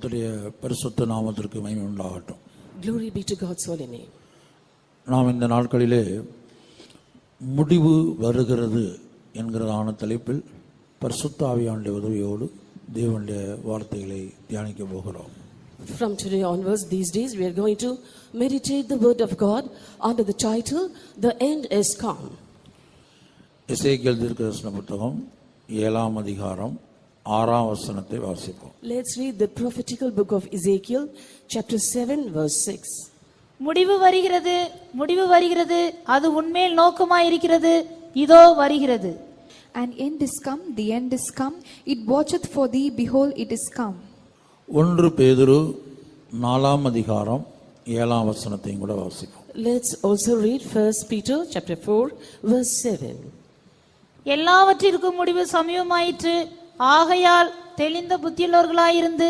கர்த்தருடைய பரிசுத்த நாமத்திற்கு மகிமை உண்டாகட்டும். Glory be to God's holy name. நாம் இந்த நாட்களிலே முடிவு வருகிறது என்கிறதான தலைப்பில் பரிசுத்த ஆவியானுடைய உதவியோடு தேவனுடைய வார்த்தைகளை தியானிக்க போகிறோம். From today onwards, these days, we are going to meditate the word of God under the title, The End is Come. எசேக்கியேல் தீர்க்கதரிசன புத்தகம் 7ஆம் அதிகாரம் 6ஆம் வசனத்தை வாசிப்போம். Let's read the prophetical book of Ezekiel, chapter 7, verse 6. முடிவு வருகிறது, முடிவு வருகிறது, அது உன்மேல் நோக்கமாயிருக்கிறது, இதோ வருகிறது. And end is come, the end is come, it watcheth for thee, behold, it is come. 1 பேதுரு 4ஆம் அதிகாரம் 7ஆம் வசனத்தையும் கூட வாசிப்போம். Let's also read 1 Peter chapter 4, verse 7. எல்லாவற்றிற்கும் முடிவு சமீபமாயிற்று, ஆகையால் தெளிந்த புத்தியுள்ளவர்களாயிருந்து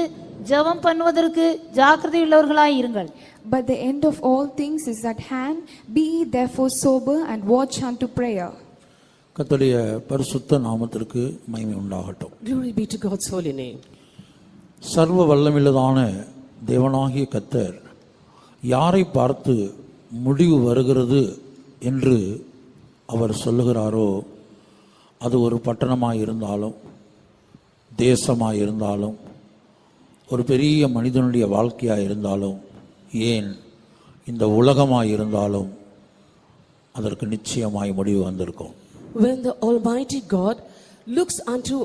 ஜெபம் பண்ணுவதற்கு ஜாக்கிரதையுள்ளவர்களாயிருங்கள். But the end of all things is at hand, be ye therefore sober and watch unto prayer. கர்த்தருடைய பரிசுத்த நாமத்திற்கு மகிமை உண்டாகட்டும். Glory be to God's holy name. சர்வ வல்லமையுள்ளதான தேவனாகிய கர்த்தர் யாரை பார்த்து முடிவு வருகிறது என்று அவர் சொல்லுகிறாரோ, அது ஒரு பட்டணமாக இருந்தாலும் தேசமாக இருந்தாலும் ஒரு பெரிய மனிதனுடைய வாழ்க்கையாக இருந்தாலும் ஏன் இந்த உலகமாக இருந்தாலும் அதற்கு நிச்சயமாய் முடிவு வந்திருக்கும். When the Almighty God looks unto,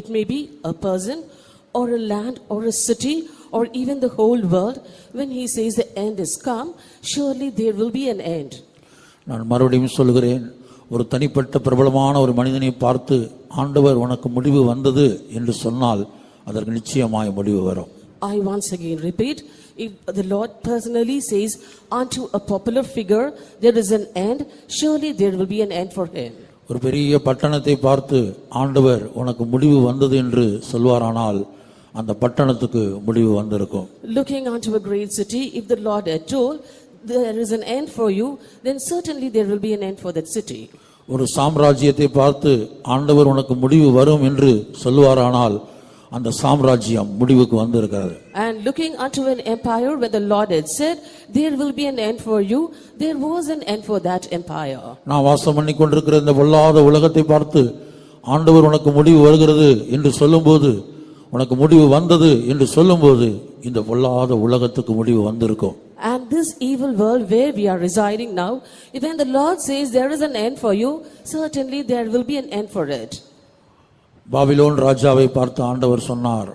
it may be a person or a land or a city or even the whole world, when he says the end is come, surely there will be an end. நான் மறுபடியும் சொல்கிறேன், ஒரு தனிப்பட்ட பிரபலமான ஒரு மனிதனை பார்த்து ஆண்டவர் உனக்கு முடிவு வந்தது என்று சொன்னால் அதற்கு நிச்சயமாய் முடிவு வரும். I once again repeat, if the Lord personally says unto a popular figure there is an end, surely there will be an end for him. ஒரு பெரிய பட்டணத்தை பார்த்து ஆண்டவர் உனக்கு முடிவு வந்தது என்று சொல்வாரானால் அந்த பட்டணத்துக்கு முடிவு வந்திருக்கும். Looking unto a great city, if the Lord had told there is an end for you, then certainly there will be an end for that city. ஒரு சாம்ராஜ்யத்தை பார்த்து ஆண்டவர் உனக்கு முடிவு வரும் என்று சொல்வாரானால் அந்த சாம்ராஜ்யம் முடிவுக்கு வந்திருக்கிறது. And looking unto an empire, when the Lord had said there will be an end for you, there was an end for that empire. நான் வாசம் பண்ணி கொண்டிருக்கிற இந்த பொல்லாத உலகத்தை பார்த்து ஆண்டவர் உனக்கு முடிவு வருகிறது என்று சொல்லும்போது, உனக்கு முடிவு வந்தது என்று சொல்லும்போது இந்த பொல்லாத உலகத்துக்கு முடிவு வந்திருக்கும். And this evil world where we are residing now, when the Lord says there is an end for you, certainly there will be an end for it. Babylon ராஜாவை பார்த்து ஆண்டவர் சொன்னார்,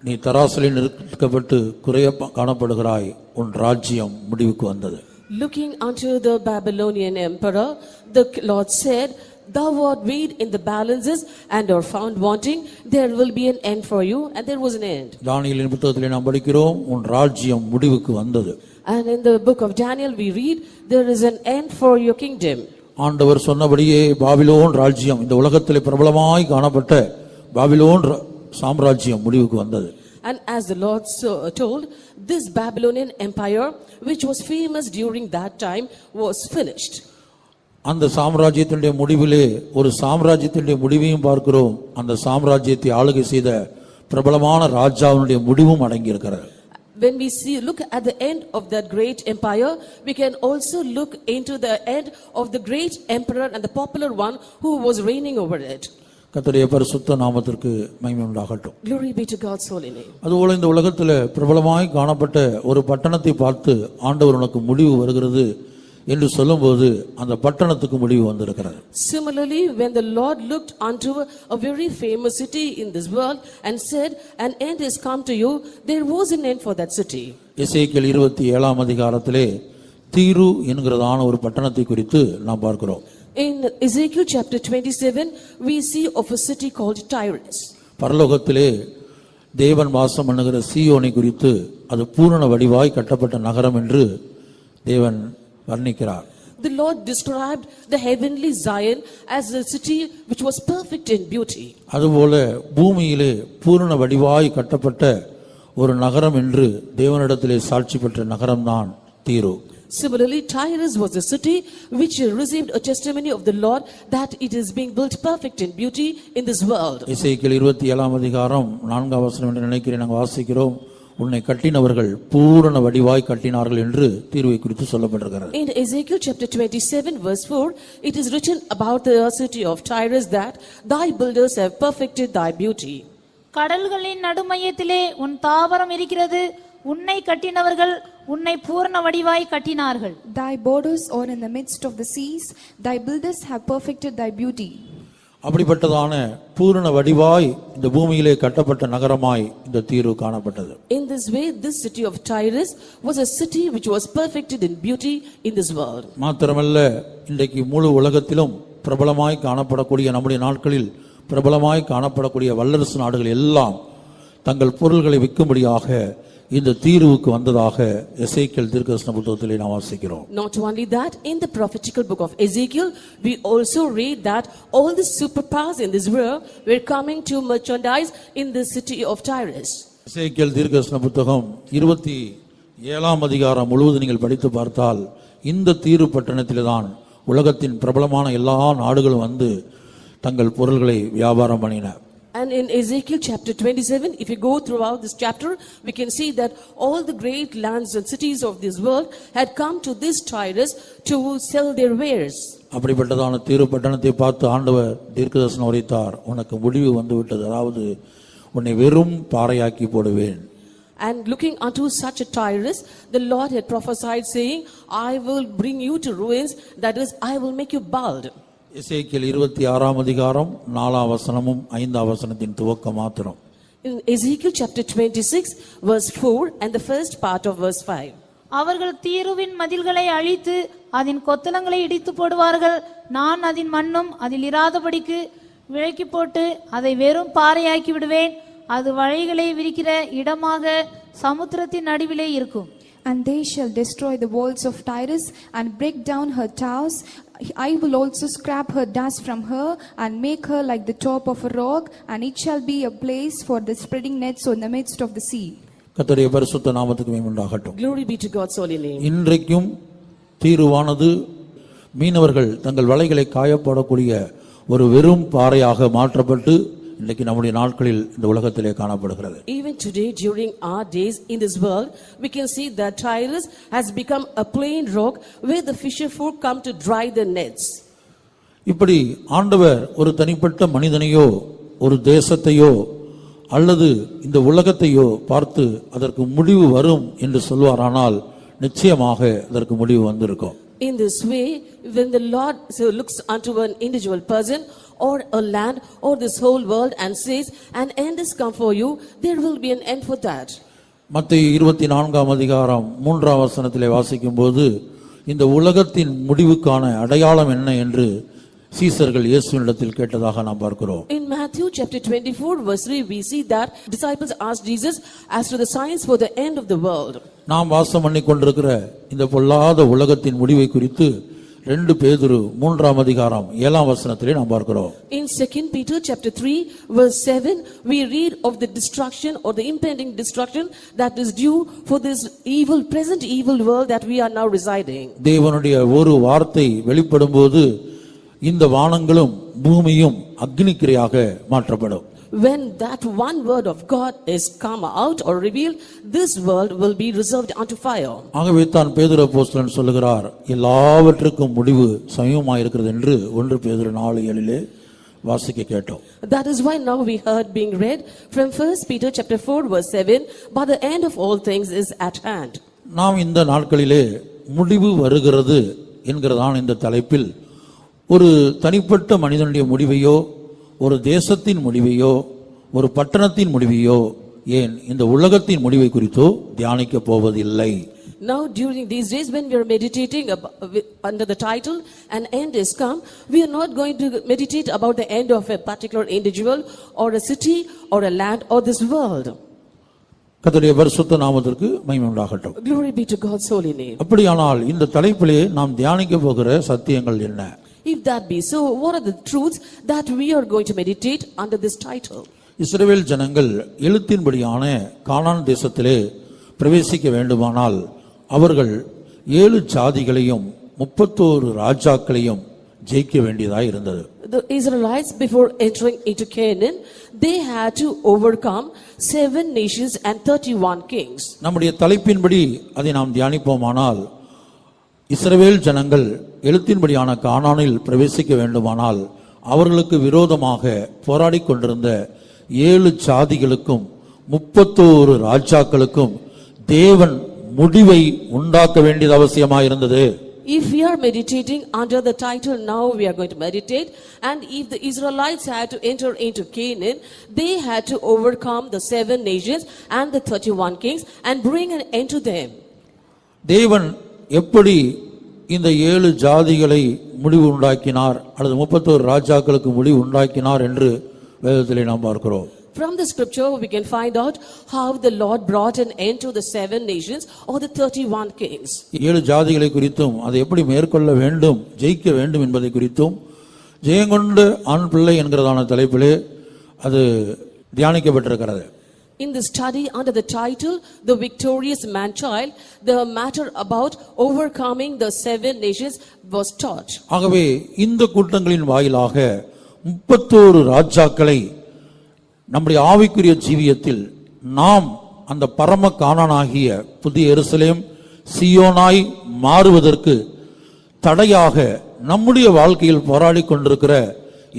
நீ தராசிலே நிற்கப்பட்டு குறைய காணப்படுகிறாய், உன் ராஜ்யம் முடிவுக்கு வந்தது. Looking unto the Babylonian emperor, the Lord said, thou art weighed in the balances and are found wanting, there will be an end for you, and there was an end. தானியேலின் புத்தகத்திலே நாம் படிக்கிறோம், உன் ராஜ்யம் முடிவுக்கு வந்தது. And in the book of Daniel we read, there is an end for your kingdom. ஆண்டவர் சொன்னபடியே Babylon ராஜ்யம், இந்த உலகத்திலே பிரபலமாய் காணப்பட்ட பாபிலோன் சாம்ராஜ்யம் முடிவுக்கு வந்தது. And as the Lord told, this Babylonian empire, which was famous during that time, was finished. அந்த சாம்ராஜ்யத்தினுடைய முடிவிலே ஒரு சாம்ராஜ்யத்தினுடைய முடிவையும் பார்க்கிறோம். அந்த சாம்ராஜ்யத்தை ஆளுகை செய்த பிரபலமான ராஜாவினுடைய முடிவும் அடங்கி இருக்கிறது. When we look at the end of that great empire, we can also look into the end of the great emperor and the popular one who was reigning over it. கர்த்தருடைய பரிசுத்த நாமத்திற்கு மகிமை உண்டாகட்டும். Glory be to God's holy name. அதுபோல இந்த உலகத்தில் பிரபலமாய் காணப்பட்ட ஒரு பட்டணத்தை பார்த்து ஆண்டவர் உனக்கு முடிவு வருகிறது என்று சொல்லும்போது அந்த பட்டணத்துக்கு முடிவு வந்திருக்கிறது. Similarly, when the Lord looked unto a very famous city in this world and said, an end is come to you, there was an end for that city. எசேக்கியேல் 27ஆம் அதிகாரத்திலே தீரு என்கிறதான ஒரு பட்டணத்தை குறித்து நாம் பார்க்கிறோம். In Ezekiel chapter 27, we see of a city called Tyrus. பரலோகத்திலே தேவன் வாசம் பண்ணுகிற சீயோனை குறித்து அது பூரண வடிவாய் கட்டப்பட்ட நகரம் என்று தேவன் வர்ணிக்கிறார். The Lord described the heavenly Zion as a city which was perfect in beauty. அதுபோல பூமியிலே பூரண வடிவாய் கட்டப்பட்ட ஒரு நகரம் என்று தேவனிடத்திலே சாட்சி பெற்ற நகரம்தான் தீரு. Similarly, Tyrus was a city which received a testimony of the Lord that it is being built perfect in beauty in this world. எசேக்கியேல் 27ஆம் அதிகாரம் 4ஆம் வசனம் என்று நினைக்கிறேன் நாங்கள் வாசிக்கிறோம். உன்னை கட்டினவர்கள் பூரண வடிவாய் கட்டினார்கள் என்று தீர்வை குறித்து சொல்லப்பட்டிருக்கிறது. In Ezekiel chapter 27 verse 4, it is written about the city of Tyrus that thy builders have perfected thy beauty. கடல்களின் நடுமையத்திலே உன் தாவரம் இருக்கிறது, உன்னை கட்டினவர்கள் உன்னை பூரண வடிவாய் கட்டினார்கள். Thy borders are in the midst of the seas, thy builders have perfected thy beauty. அப்படிப்பட்டதான பூரண வடிவாய் இந்த பூமியிலே கட்டப்பட்ட நகரமாய் இந்த தீரு காணப்பட்டது. In this way, this city of Tyrus was a city which was perfected in beauty in this world. மாத்திரமல்ல, இன்றைக்கு முழு உலகத்திலும் பிரபலமாய் காணப்படக்கூடிய நம்முடைய நாட்களில் பிரபலமாய் காணப்படக்கூடிய வல்லரசு நாடுகள் எல்லாம் தங்கள் பொருள்களை விற்கும்படியாக இந்த தீர்வுக்கு வந்ததாக எசேக்கியேல் தீர்க்கதரிசன புத்தகத்திலே நாம் வாசிக்கிறோம். Not only that, in the prophetical book of Ezekiel, we also read that all the superpowers in this world were coming to merchandise in the city of Tyrus. எசேக்கியேல் தீர்க்கதரிசன புத்தகம் 27ஆம் அதிகாரம் முழுவதும் நீங்கள் படித்து பார்த்தால் இந்த தீரு பட்டணத்திலே தான் உலகத்தின் பிரபலமான எல்லா நாடுகளும் வந்து தங்கள் பொருள்களை வியாபாரம் பண்ணின. And in Ezekiel chapter 27, if you go throughout this chapter, we can see that all the great lands and cities of this world had come to this Tyrus to sell their wares. அப்படிப்பட்டதான தீரு பட்டணத்தை பார்த்து ஆண்டவர் தீர்க்கதரிசனம் உரைத்தார், உனக்கு முடிவு வந்து விட்டது, அதாவது உன்னை வெறும் பாறையாக்கி போடுவேன். And looking unto such a Tyrus, the Lord had prophesied saying, I will bring you to ruins, that is, I will make you bald. எசேக்கியேல் 26ஆம் அதிகாரம் 4ஆம் வசனமும் 5ஆம் வசனத்தின் துவக்கம் மாத்திரம். In Ezekiel chapter 26 verse 4 and the first part of verse 5. அவர்கள் தீருவின் மதில்களை அழித்து அதன் கொத்தளங்களை இடித்து போடுவார்கள், நான் அதன் மண்ணும் அதில் இராதபடிக்கு விலக்கி போட்டு அதை வெறும் பாறையாக்கி விடுவேன், அது வழிகளை விரிக்கிற இடமாக சமுத்திரத்தின் நடுவிலே இருக்கும். And they shall destroy the walls of Tyrus and break down her towers. I will also scrap her dust from her and make her like the top of a rock, and it shall be a place for the spreading nets in the midst of the sea. கர்த்தருடைய பரிசுத்த நாமத்துக்கு மகிமை உண்டாகட்டும். Glory be to God's holy name. இன்றைக்கும் தீருவானது மீனவர்கள் தங்கள் வலைகளை காயப்படக்கூடிய ஒரு வெறும் பாறையாக மாற்றப்பட்டு இன்றைக்கு நம்முடைய நாட்களில் இந்த உலகத்திலே காணப்படுகிறது. Even today, during our days in this world, we can see that Tyrus has become a plain rock where the fisher folk come to dry their nets. இப்படி ஆண்டவர் ஒரு தனிப்பட்ட மனிதனையோ ஒரு தேசத்தையோ அல்லது இந்த உலகத்தையோ பார்த்து அதற்கு முடிவு வரும் என்று சொல்வாரானால் நிச்சயமாக அதற்கு முடிவு வந்திருக்கும். In this way, when the Lord looks unto an individual person or a land or this whole world and says, an end is come for you, there will be an end for that. மத்தேயு 24ஆம் அதிகாரம் 3ஆம் வசனத்திலே வாசிக்கும்போது இந்த உலகத்தின் முடிவுக்கான அடையாளம் என்ன என்று சீசர்கள் இயேசுவினிடத்தில் கேட்டதாக நாம் பார்க்கிறோம். In Matthew chapter 24 verse 3, we see that disciples asked Jesus as to the signs for the end of the world. நாம் வாசம் பண்ணி கொண்டிருக்கிற இந்த பொல்லாத உலகத்தின் முடிவை குறித்து 2 பேதுரு 3ஆம் அதிகாரம் 7ஆம் வசனத்திலே நாம் பார்க்கிறோம். In 2 Peter chapter 3 verse 7, we read of the destruction or the impending destruction that is due for this evil, present evil world that we are now residing. தேவனுடைய ஒரு வார்த்தை வெளிப்படும்போது இந்த வானங்களும் பூமியும் அக்னிக்கிரையாக மாற்றப்படும். When that one word of God is come out or revealed, this world will be reserved unto fire. ஆகவே தான் பேதுரு அப்போஸ்தலன் சொல்லுகிறார், எல்லாவற்றுக்கும் முடிவு சமயமாயிருக்கிறது என்று 1 பேதுரு 4:7 வாசிக்க கேட்டோம். That is why now we heard being read from 1 Peter chapter 4 verse 7, but the end of all things is at hand. நாம் இந்த நாட்களிலே முடிவு வருகிறது என்கிறதான இந்த தலைப்பில் ஒரு தனிப்பட்ட மனிதனுடைய முடிவையோ ஒரு தேசத்தின் முடிவையோ ஒரு பட்டணத்தின் முடிவையோ ஏன் இந்த உலகத்தின் முடிவை குறித்தோ தியானிக்க போவதில்லை. Now during these days when we are meditating under the title an end is come, we are not going to meditate about the end of a particular individual or a city or a land or this world. கர்த்தருடைய பரிசுத்த நாமத்திற்கு மகிமை உண்டாகட்டும். Glory be to God's holy name. அப்படியானால் இந்த தலைப்பிலே நாம் தியானிக்க போகிற சத்தியங்கள் என்ன? If that be so, what are the truths that we are going to meditate under this title? இஸ்ரவேல் ஜனங்கள் எழுத்தின்படியான கானான் தேசத்திலே பிரவேசிக்க வேண்டுமானால் அவர்கள் 7 ஜாதிகளையும் 31 ராஜாக்களையும் ஜெயிக்க வேண்டியதாய் இருந்தது. The Israelites, before entering into Canaan, they had to overcome 7 nations and 31 kings. நம்முடைய தலைப்பின்படி அதை நாம் தியானிப்போமானால், இஸ்ரவேல் ஜனங்கள் எழுத்தின்படியான கானானில் பிரவேசிக்க வேண்டுமானால் அவர்களுக்கு விரோதமாக போராடிக் கொண்டிருந்த 7 ஜாதிகளுக்கும் 31 ராஜாக்களுக்கும் தேவன் முடிவை உண்டாக்க வேண்டியது அவசியமாயிருந்தது. If we are meditating under the title now we are going to meditate, and if the Israelites had to enter into Canaan, they had to overcome the 7 nations and the 31 kings and bring an end to them. தேவன் எப்படி இந்த 7 ஜாதிகளை முடிவு உண்டாக்கினார் அல்லது 31 ராஜாக்களுக்கு முடிவு உண்டாக்கினார் என்று வேதத்திலே நாம் பார்க்கிறோம். From the scripture we can find out how the Lord brought an end to the 7 nations or the 31 kings. 7 ஜாதிகளை குறித்தும் அதை எப்படி மேற்கொள்ள வேண்டும், ஜெயிக்க வேண்டும் என்பதை குறித்தும் ஜெயங்கொண்ட ஆண் பிள்ளை என்கிறதான தலைப்பிலே அது தியானிக்கப்பட்டிருக்கிறது. In the study under the title The Victorious Man-Child, the matter about overcoming the 7 nations was taught. ஆகவே இந்த கூட்டங்களின் வாயிலாக 31 ராஜாக்களை நம்முடைய ஆவிக்குரிய ஜீவியத்தில் நாம் அந்த பரம கானானாகிய புதிய எருசலேம் சீயோனாய் மாறுவதற்கு தடையாக நம்முடைய வாழ்க்கையில் போராடி கொண்டிருக்கிற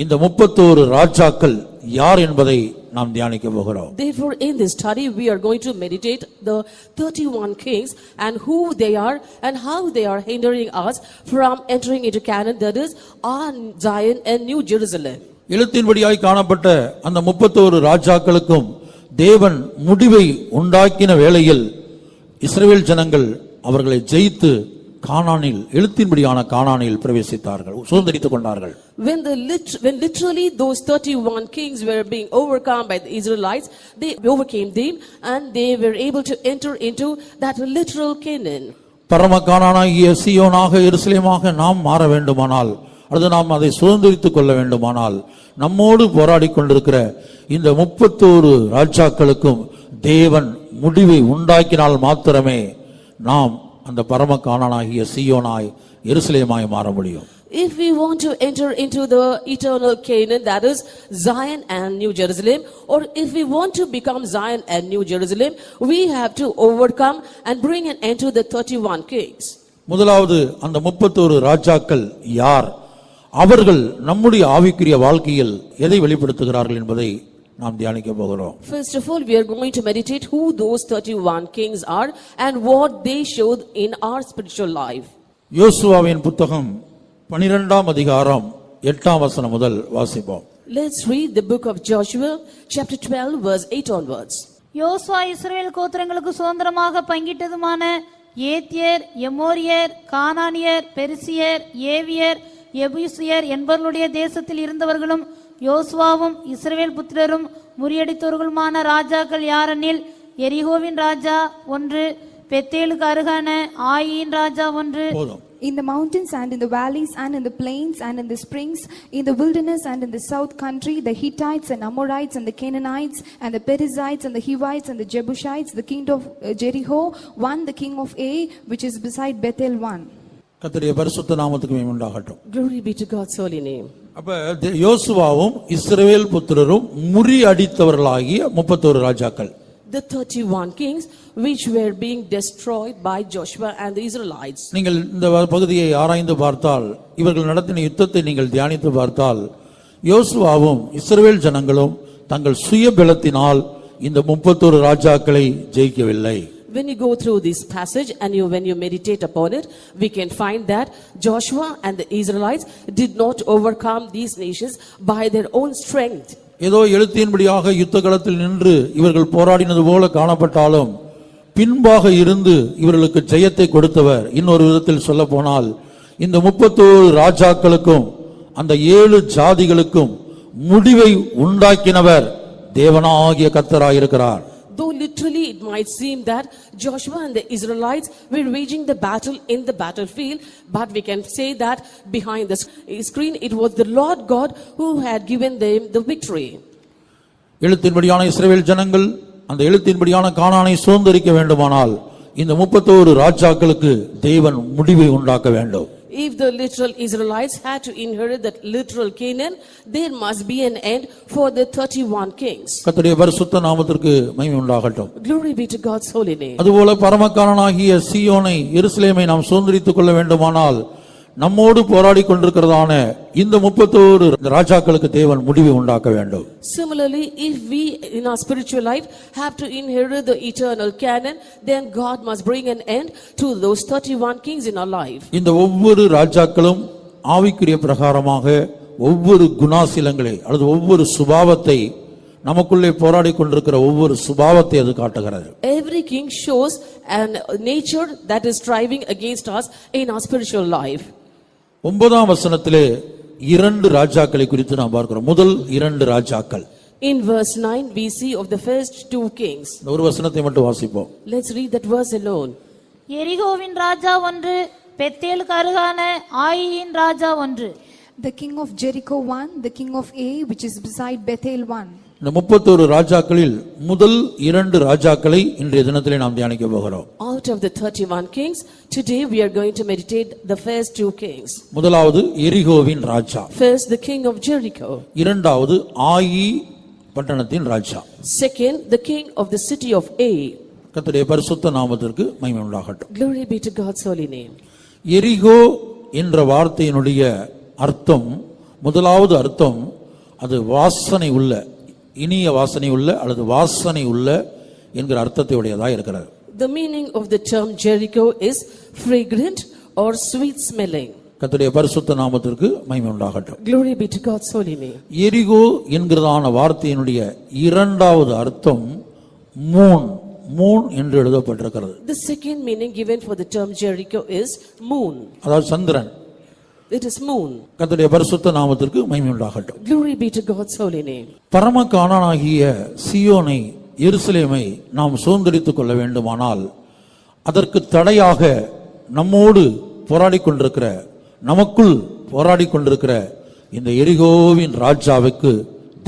இந்த 31 ராஜாக்கள் யார் என்பதை நாம் தியானிக்க போகிறோம். Therefore in this study we are going to meditate the 31 kings and who they are and how they are hindering us from entering into Canaan, that is on Zion and New Jerusalem. எழுத்தின்படியாய் காணப்பட்ட அந்த 31 ராஜாக்களுக்கும் தேவன் முடிவை உண்டாக்கின வேளையில் இஸ்ரவேல் ஜனங்கள் அவர்களை ஜெயித்து கானானில், எழுத்தின்படியான கானானில் பிரவேசித்தார்கள், சுதந்தரித்துக் கொண்டார்கள். When literally those 31 kings were being overcome by the Israelites, they overcame them and they were able to enter into that literal Canaan. பரம கானானாகிய சீயோனாக எருசலேமாக நாம் மாற வேண்டுமானால் அல்லது நாம் அதை சுதந்தரித்துக் கொள்ள வேண்டுமானால் நம்மோடு போராடி கொண்டிருக்கிற இந்த 31 ராஜாக்களுக்கும் தேவன் முடிவை உண்டாக்கினால் மாத்திரமே நாம் அந்த பரம கானானாகிய சீயோனாய் எருசலேமாய் மாற முடியும். If we want to enter into the eternal Canaan, that is Zion and New Jerusalem, or if we want to become Zion and New Jerusalem, we have to overcome and bring an end to the 31 kings. முதலாவது அந்த 31 ராஜாக்கள் யார், அவர்கள் நம்முடைய ஆவிக்குரிய வாழ்க்கையில் எதை வெளிப்படுத்துகிறார்கள் என்பதை நாம் தியானிக்க போகிறோம். First of all, we are going to meditate who those 31 kings are and what they showed in our spiritual life. யோசுவாவின் புத்தகம் 12ஆம் அதிகாரம் 8ஆம் வசனம் முதல் வாசிப்போம். Let's read the book of Joshua, chapter 12, verse 8 onwards. யோசுவா இஸ்ரவேல் கோத்திரங்களுக்கு சுதந்திரமாக பங்கிட்டதுமான ஏத்தியர், எமோரியர், கானானியர், பெரிசியர், ஏவியர், எபூசியர் என்பவர்களுடைய தேசத்தில் இருந்தவர்களும் யோசுவாவும் இஸ்ரவேல் புத்திரரும் முறியடித்தவர்களுமான ராஜாக்கள் யாரெனில், எரிகோவின் ராஜா 1, பெத்தேலுக்கு அருகான ஆயின் ராஜா 1. In the mountains and in the valleys and in the plains and in the springs, in the wilderness and in the south country, the Hittites and Amorites and the Canaanites and the Perizzites and the Hivites and the Jebusites, the king of Jericho, 1, the king of Ai, which is beside Bethel, 1. கர்த்தருடைய பரிசுத்த நாமத்துக்கு மகிமை உண்டாகட்டும். Glory be to God's holy name. அப்ப யோசுவாவும் இஸ்ரவேல் புத்திரரும் முறியடித்தவர்களாகிய 31 ராஜாக்கள். The 31 kings which were being destroyed by Joshua and the Israelites. நீங்கள் இந்த பகுதியை ஆராய்ந்து பார்த்தால், இவர்கள் நடத்தின யுத்தத்தை நீங்கள் தியானித்து பார்த்தால், யோசுவாவும் இஸ்ரவேல் ஜனங்களும் தங்கள் சுய பலத்தினால் இந்த 31 ராஜாக்களை ஜெயிக்கவில்லை. When you go through this passage and when you meditate upon it, we can find that Joshua and the Israelites did not overcome these nations by their own strength. ஏதோ எழுத்தின்படியாக யுத்த களத்தில் நின்று இவர்கள் போராடினது போல காணப்பட்டாலும் பின்பாக இருந்து இவர்களுக்கு ஜெயத்தை கொடுத்தவர், இன்னொரு விதத்தில் சொல்ல போனால் இந்த 31 ராஜாக்களுக்கும் அந்த 7 ஜாதிகளுக்கும் முடிவை உண்டாக்கினவர் தேவனாகிய கர்த்தராயிருக்கிறார். Though literally it might seem that Joshua and the Israelites were waging the battle in the battlefield, but we can say that behind the screen it was the Lord God who had given them the victory. எழுத்தின்படியான இஸ்ரவேல் ஜனங்கள் அந்த எழுத்தின்படியான கானானை சுதந்தரிக்க வேண்டுமானால் இந்த 31 ராஜாக்களுக்கு தேவன் முடிவை உண்டாக்க வேண்டும். if the literal Israelites had to inherit that literal Canaan, there must be an end for the 31 kings. கர்த்தருடைய பரிசுத்த நாமத்திற்கு மகிமை உண்டாகட்டும். Glory be to God's holy name. அதுபோல பரமக்காரனாகிய சீயோனை எருசலேமை நாம் சுதந்தரித்துக் கொள்ள வேண்டுமானால் நம்மோடு போராடி கொண்டிருக்கிறதான இந்த 31 ராஜாக்களுக்கு தேவன் முடிவை உண்டாக்க வேண்டும். Similarly, if we in our spiritual life have to inherit the eternal Canaan, then God must bring an end to those 31 kings in our life. இந்த ஒவ்வொரு ராஜாக்களும் ஆவிக்குரிய பிரகாரமாக ஒவ்வொரு குணாசிலங்களை அல்லது ஒவ்வொரு சுபாவத்தை நமக்குள்ளே போராடி கொண்டிருக்கிற ஒவ்வொரு சுபாவத்தை அது காட்டுகிறது. Every king shows an nature that is striving against us in our spiritual life. 9ஆம் வசனத்திலே 2 ராஜாக்களை குறித்து நாம் பார்க்கிறோம். முதல் 2 ராஜாக்கள். In verse 9 we see of the first 2 kings. ஒரு வசனத்தை மட்டும் வாசிப்போம். Let's read that verse alone. எரிகோவின் ராஜா ஒன்று, பெத்தேலுக்கு அருகான ஆயியின் ராஜா ஒன்று. The king of Jericho one, the king of Ai, which is beside Bethel one. இந்த 31 ராஜாக்களில் முதல் 2 ராஜாக்களை இன்றைய தினத்திலே நாம் தியானிக்க போகிறோம். Out of the 31 kings, today we are going to meditate the first 2 kings. முதலாவது எரிகோவின் ராஜா. First, the king of Jericho. இரண்டாவது ஆயி பட்டணத்தின் ராஜா. Second, the king of the city of Ai. கர்த்தருடைய பரிசுத்த நாமத்திற்கு மகிமை உண்டாகட்டும். Glory be to God's holy name. எரிகோ என்ற வார்த்தையினுடைய அர்த்தம், முதலாவது அர்த்தம், அது வாசனை உள்ள, இனிய வாசனை உள்ள அல்லது வாசனை உள்ள என்கிற அர்த்தத்தை உடையதாக இருக்கிறது. The meaning of the term Jericho is fragrant or sweet smelling. கர்த்தருடைய பரிசுத்த நாமத்திற்கு மகிமை உண்டாகட்டும். Glory be to God's holy name. எரிகோ என்கிறதான வார்த்தையினுடைய இரண்டாவது அர்த்தம் மூன் என்று எழுதப்பட்டிருக்கிறது. The second meaning given for the term Jericho is moon. அதாவது சந்திரன். It is moon. கர்த்தருடைய பரிசுத்த நாமத்திற்கு மகிமை உண்டாகட்டும். Glory be to God's holy name. பரமகாணனாகிய சீயோனை எருசலேமை நாம் சுதந்தரித்துக் கொள்ள வேண்டுமானால் அதற்கு தடையாக நம்மோடு போராடி கொண்டிருக்கிற, நமக்குள் போராடி கொண்டிருக்கிற இந்த எரிகோவின் ராஜாவுக்கு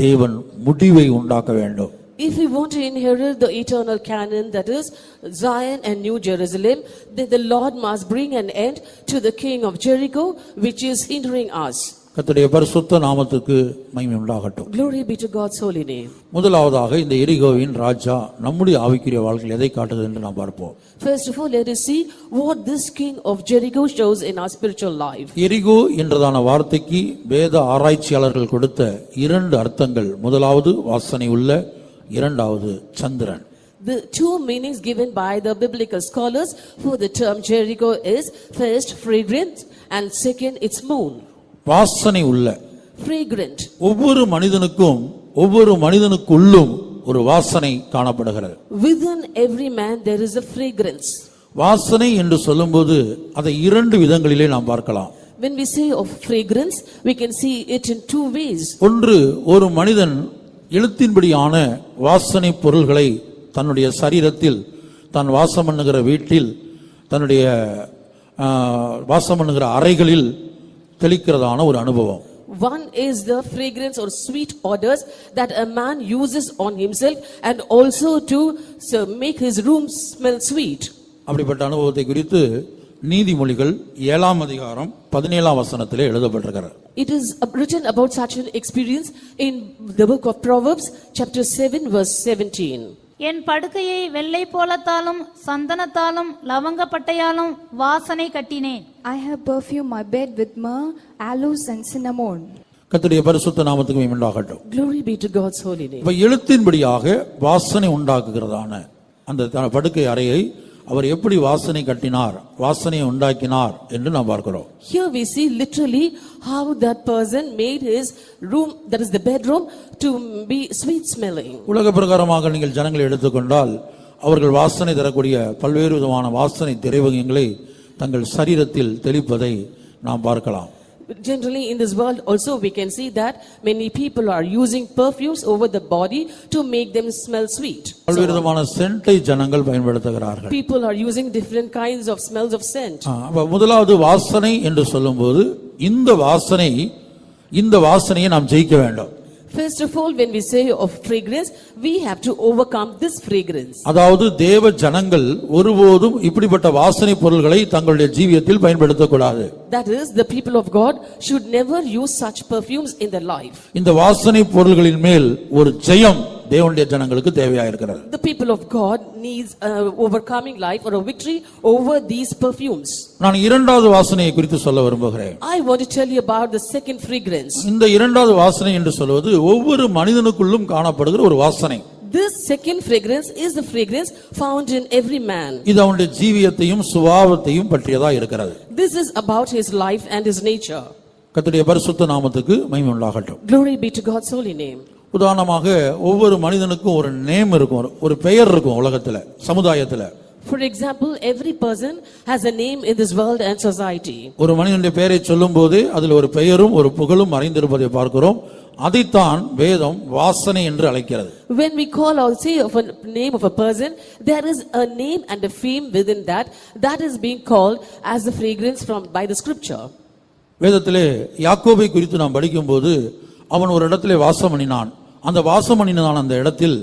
தேவன் முடிவை உண்டாக்க வேண்டும். If we want to inherit the eternal Canaan, that is Zion and New Jerusalem, then the Lord must bring an end to the king of Jericho, which is hindering us. கர்த்தருடைய பரிசுத்த நாமத்துக்கு மகிமை உண்டாகட்டும். Glory be to God's holy name. முதலாவதாக இந்த எரிகோவின் ராஜா நம்முடைய ஆவிக்குரிய வாழ்க்கையில் எதை காட்டுகிறது என்று நாம் பார்ப்போம். First of all, let us see what this king of Jericho shows in our spiritual life. எரிகோ என்றதான வார்த்தைக்கு வேத ஆராய்ச்சியாளர்கள் கொடுத்த 2 அர்த்தங்கள். முதலாவது வாசனை உள்ள, இரண்டாவது சந்திரன். The 2 meanings given by the biblical scholars for the term Jericho is first fragrant and second it's moon. வாசனை உள்ள, Fragrant. ஒவ்வொரு மனிதனுக்குள்ளும் ஒரு வாசனை காணப்படுகிறது. Within every man there is a fragrance. வாசனை என்று சொல்லும்போது அதை 2 விதங்களிலே நாம் பார்க்கலாம். When we say of fragrance, we can see it in 2 ways. ஒன்று, ஒரு மனிதன் எழுத்தின்படியான வாசனை பொருள்களை தன்னுடைய சரீரத்தில், தான் வாசம் பண்ணுகிற வீட்டில், தன்னுடைய வாசம் பண்ணுகிற அறைகளில் தெளிக்கிறதான ஒரு அனுபவம். One is the fragrance or sweet odors that a man uses on himself and also to make his room smell sweet. அப்படிப்பட்ட அனுபவத்தை குறித்து நீதிமொழிகள் 7ஆம் அதிகாரம் 17ஆம் வசனத்திலே எழுதப்பட்டிருக்கிறது. It is written about such an experience in the book of Proverbs chapter 7 verse 17. என் படுக்கையை வெள்ளை போலத்தாலும் சந்தனத்தாலும் லவங்கப்பட்டையாலும் வாசனை கட்டினேன். I have perfumed my bed with myrrh, aloes and cinnamon. கர்த்தருடைய பரிசுத்த நாமத்துக்கு மகிமை உண்டாகட்டும். Glory be to God's holy name. இப்ப எழுத்தின்படியாக வாசனை உண்டாக்குகிறதான அந்த படுக்கை அறையை அவர் எப்படி வாசனை கட்டினார், வாசனையை உண்டாக்கினார் என்று நாம் பார்க்கிறோம். Here we see literally how that person made his room, that is the bedroom, to be sweet smelling. உலக பிரகாரமாக நீங்கள் ஜனங்களை எடுத்துக்கொண்டால் அவர்கள் வாசனை தரக்கூடிய பல்வேறு விதமான வாசனை திரைவகங்களை தங்கள் சரீரத்தில் தெளிப்பதை நாம் பார்க்கலாம். Generally in this world also we can see that many people are using perfumes over the body to make them smell sweet. பல்வேறு விதமான சென்ட்டை ஜனங்கள் பயன்படுத்துகிறார்கள். People are using different kinds of smells of scent. அப்ப முதலாவது வாசனை என்று சொல்லும்போது இந்த வாசனையை நாம் ஜெயிக்க வேண்டும். First of all, when we say of fragrance, we have to overcome this fragrance. அதாவது தேவ ஜனங்கள் ஒருபோதும் இப்படிப்பட்ட வாசனை பொருள்களை தங்களுடைய ஜீவியத்தில் பயன்படுத்தக்கூடாது. That is, the people of God should never use such perfumes in their life. இந்த வாசனை பொருள்களின் மேல் ஒரு ஜெயம் தேவனுடைய ஜனங்களுக்கு தேவையாயிருக்கிறது. The people of God needs overcoming life or a victory over these perfumes. நான் இரண்டாவது வாசனையை குறித்து சொல்ல விரும்புகிறேன். I want to tell you about the second fragrance. இந்த இரண்டாவது வாசனை என்று சொல்வது ஒவ்வொரு மனிதனுக்குள்ளும் காணப்படுகிற ஒரு வாசனை. This second fragrance is the fragrance found in every man. இது அவனுடைய ஜீவியத்தையும் சுபாவத்தையும் பற்றியதா இருக்கிறது. This is about his life and his nature. கர்த்தருடைய பரிசுத்த நாமத்துக்கு மகிமை உண்டாகட்டும். Glory be to God's holy name. உதாரணமாக ஒவ்வொரு மனிதனுக்கும் ஒரு நேம் இருக்கும், ஒரு பெயர் இருக்கும் உலகத்துல, சமுதாயத்துல. For example, every person has a name in this world and society. ஒரு மனிதனுடைய பெயரை சொல்லும்போது அதில் ஒரு பெயரும் ஒரு புகழும் மறைந்திருப்பதை பார்க்கிறோம். அதைத்தான் வேதம் வாசனை என்று அழைக்கிறது. When we call or say of a name of a person, there is a name and a fame within that is being called as the fragrance by the scripture. வேதத்திலே யாக்கோபை குறித்து நாம் படிக்கும்போது அவன் ஒரு இடத்திலே வாசம் பண்ணினான். அந்த வாசம் பண்ணினான் அந்த இடத்தில்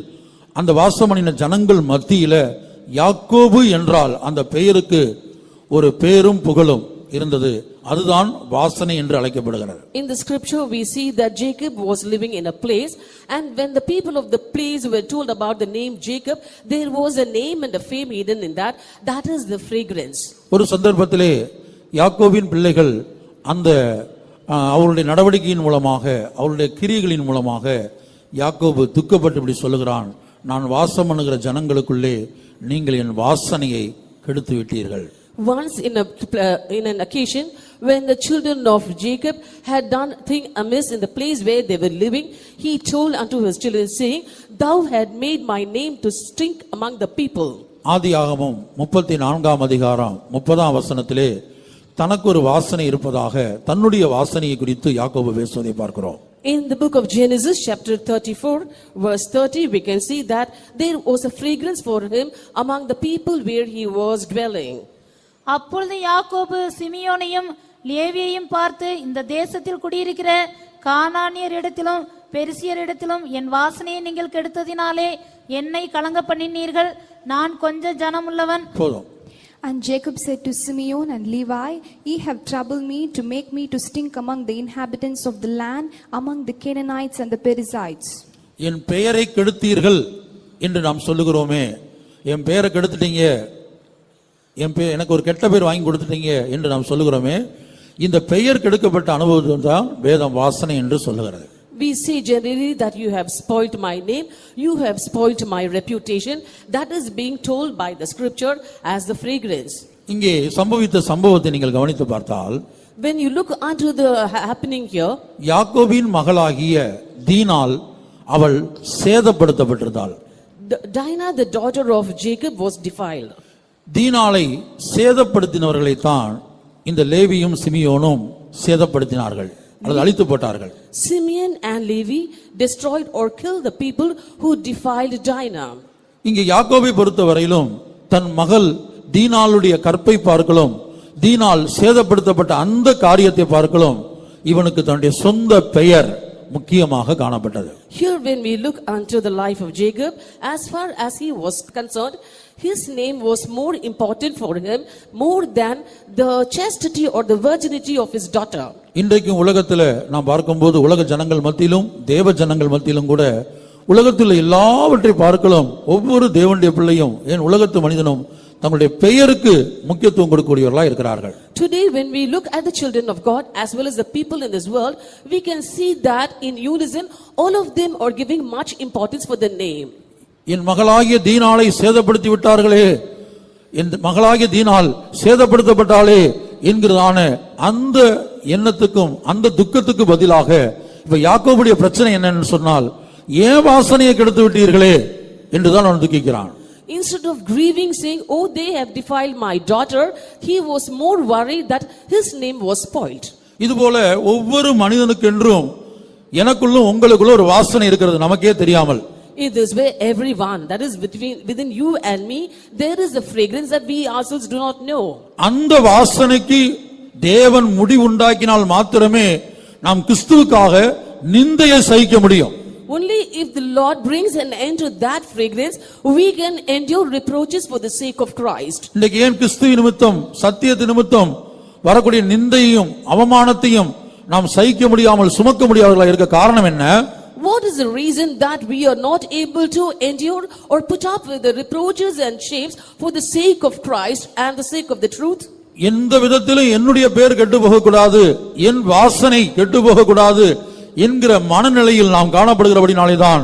அந்த வாசம் பண்ணின ஜனங்கள் மத்தியில யாக்கோபு என்றால் அந்த பெயருக்கு ஒரு பேரும் புகழும் இருந்தது. அதுதான் வாசனை என்று அழைக்கப்படுகிறது. In the scripture we see that Jacob was living in a place, and when the people of the place were told about the name Jacob, there was a name and a fame hidden in that is the fragrance. ஒரு சந்தர்ப்பத்திலே யாக்கோபின் பிள்ளைகள் அந்த அவருடைய நடவடிக்கையின் மூலமாக அவருடைய கிரியைகளின் மூலமாக யாக்கோபு துக்கப்பட்டு இப்படி சொல்லுகிறான், நான் வாசம் பண்ணுகிற ஜனங்களுக்குள்ளே நீங்கள் என் வாசனையை கெடுத்து விட்டீர்கள். Once in an occasion when the children of Jacob had done thing amiss in the place where they were living, he told unto his children saying, thou had made my name to stink among the people. ஆதியாகமம் 34ஆம் அதிகாரம் 30ஆம் வசனத்திலே தனக்கு ஒரு வாசனை இருப்பதாக தன்னுடைய வாசனையை குறித்து யாக்கோபு பேசுவதை பார்க்கிறோம். In the book of Genesis chapter 34 verse 30 we can see that there was a fragrance for him among the people where he was dwelling. அப்பொழுது யாக்கோபு சிமியோனையும் லேவியையும் பார்த்து, இந்த தேசத்தில் குடியிருக்கிற கானானியரிடத்திலும் பெரிசியரிடத்திலும் என் வாசனையை நீங்கள் கெடுத்ததினாலே என்னை கலங்க பண்ணினீர்கள். நான் கொஞ்ச ஜனமுள்ளவன். போதும். And Jacob said to Simeon and Levi, ye have troubled me to make me to stink among the inhabitants of the land, among the Canaanites and the Perizzites. என் பெயரை கெடுத்தீர்கள் என்று நாம் சொல்லுகிறோமே, என் பெயரை கெடுத்துட்டீங்க, எனக்கு ஒரு கெட்ட பேர் வாங்கி கொடுத்துட்டீங்க என்று நாம் சொல்லுகிறோமே, இந்த பெயர் கெடுக்கப்பட்ட அனுபவம் தான் வேதம் வாசனை என்று சொல்லுகிறது. We say generally that you have spoilt my name, you have spoilt my reputation. That is being told by the scripture as the fragrance. இங்கே சம்பவித்த சம்பவத்தை நீங்கள் கவனித்து பார்த்தால், when you look unto the happening here, யாக்கோபின் மகளாகிய தீனாள் அவள் சேதப்படுத்தப்பட்டிருந்தாள். Dinah the daughter of Jacob was defiled. தீனாளை சேதப்படுத்தினவர்களை தான் இந்த லேவியும் சிமியோனும் சேதப்படுத்தினார்கள் அல்லது அழித்து போட்டார்கள். Simeon and Levi destroyed or killed the people who defiled Dinah. இங்கே யாக்கோபை பொறுத்தவரையிலும் தன் மகள் தீனாளுடைய கற்பை பார்க்கலாம், தீனாள் சேதப்படுத்தப்பட்ட அந்த காரியத்தை பார்க்கலாம், இவனுக்கு தன்னுடைய சொந்த பெயர் முக்கியமாக காணப்பட்டது. Here when we look unto the life of Jacob, as far as he was concerned, his name was more important for him more than the chastity or the virginity of his daughter. இன்றைக்கும் உலகத்துல நாம் பார்க்கும்போது உலக ஜனங்கள் மத்தியிலும் தேவ ஜனங்கள் மத்தியிலும் கூட உலகத்தில் எல்லாவற்றை பார்க்கலாம், ஒவ்வொரு தேவனுடைய பிள்ளையும் ஏன் உலகத்து மனிதனும் தங்களுடைய பெயருக்கு முக்கியத்துவம் கொடுக்கக்கூடியவர்களாக இருக்கிறார்கள். Today when we look at the children of God as well as the people in this world, we can see that in unison all of them are giving much importance for the name. என் மகளாகிய தீனாளை சேதப்படுத்தி விட்டார்களே, என் மகளாகிய தீனாள் சேதப்படுத்தப்பட்டாலே என்கிறதான அந்த எண்ணத்துக்கும் அந்த துக்கத்துக்கு பதிலாக இப்ப யாக்கோபுடைய பிரச்சனை என்னன்னு சொன்னால், ஏன் வாசனையை கெடுத்து விட்டீர்களே என்றுதான் அவன் துக்கிக்கிறான். Instead of grieving saying, oh they have defiled my daughter, he was more worried that his name was spoiled. இதுபோல ஒவ்வொரு மனிதனுக்கென்றும் எனக்குள்ளும் உங்களுக்குள்ள ஒரு வாசனை இருக்கிறது நமக்கே தெரியாமல். In this way everyone, that is within you and me, there is a fragrance that we ourselves do not know. அந்த வாசனைக்கு தேவன் முடிவுண்டாக்கினால் மாத்திரமே நாம் கிறிஸ்துவுக்காக நிந்தையை சகிக்க முடியும். if the Lord brings an end to that fragrance, we can endure reproaches for the sake of Christ. இன்றைக்கு ஏன் கிறிஸ்துவின் நிமித்தம் சத்தியத்தின் நிமித்தம் வரக்கூடிய நிந்தையையும் அவமானத்தையும் நாம் சகிக்க முடியாமல் சுமக்க முடியாதவர்களாக இருக்க காரணம் என்ன? What is the reason that we are not able to endure or put up with the reproaches and shames for the sake of Christ and the sake of the truth? எந்த விதத்திலும் என்னுடைய பேர் கெட்டு போகக்கூடாது, என் வாசனை கெட்டு போகக்கூடாது என்கிற மனநிலையில் நாம் காணப்படுகிறபடினாலேதான்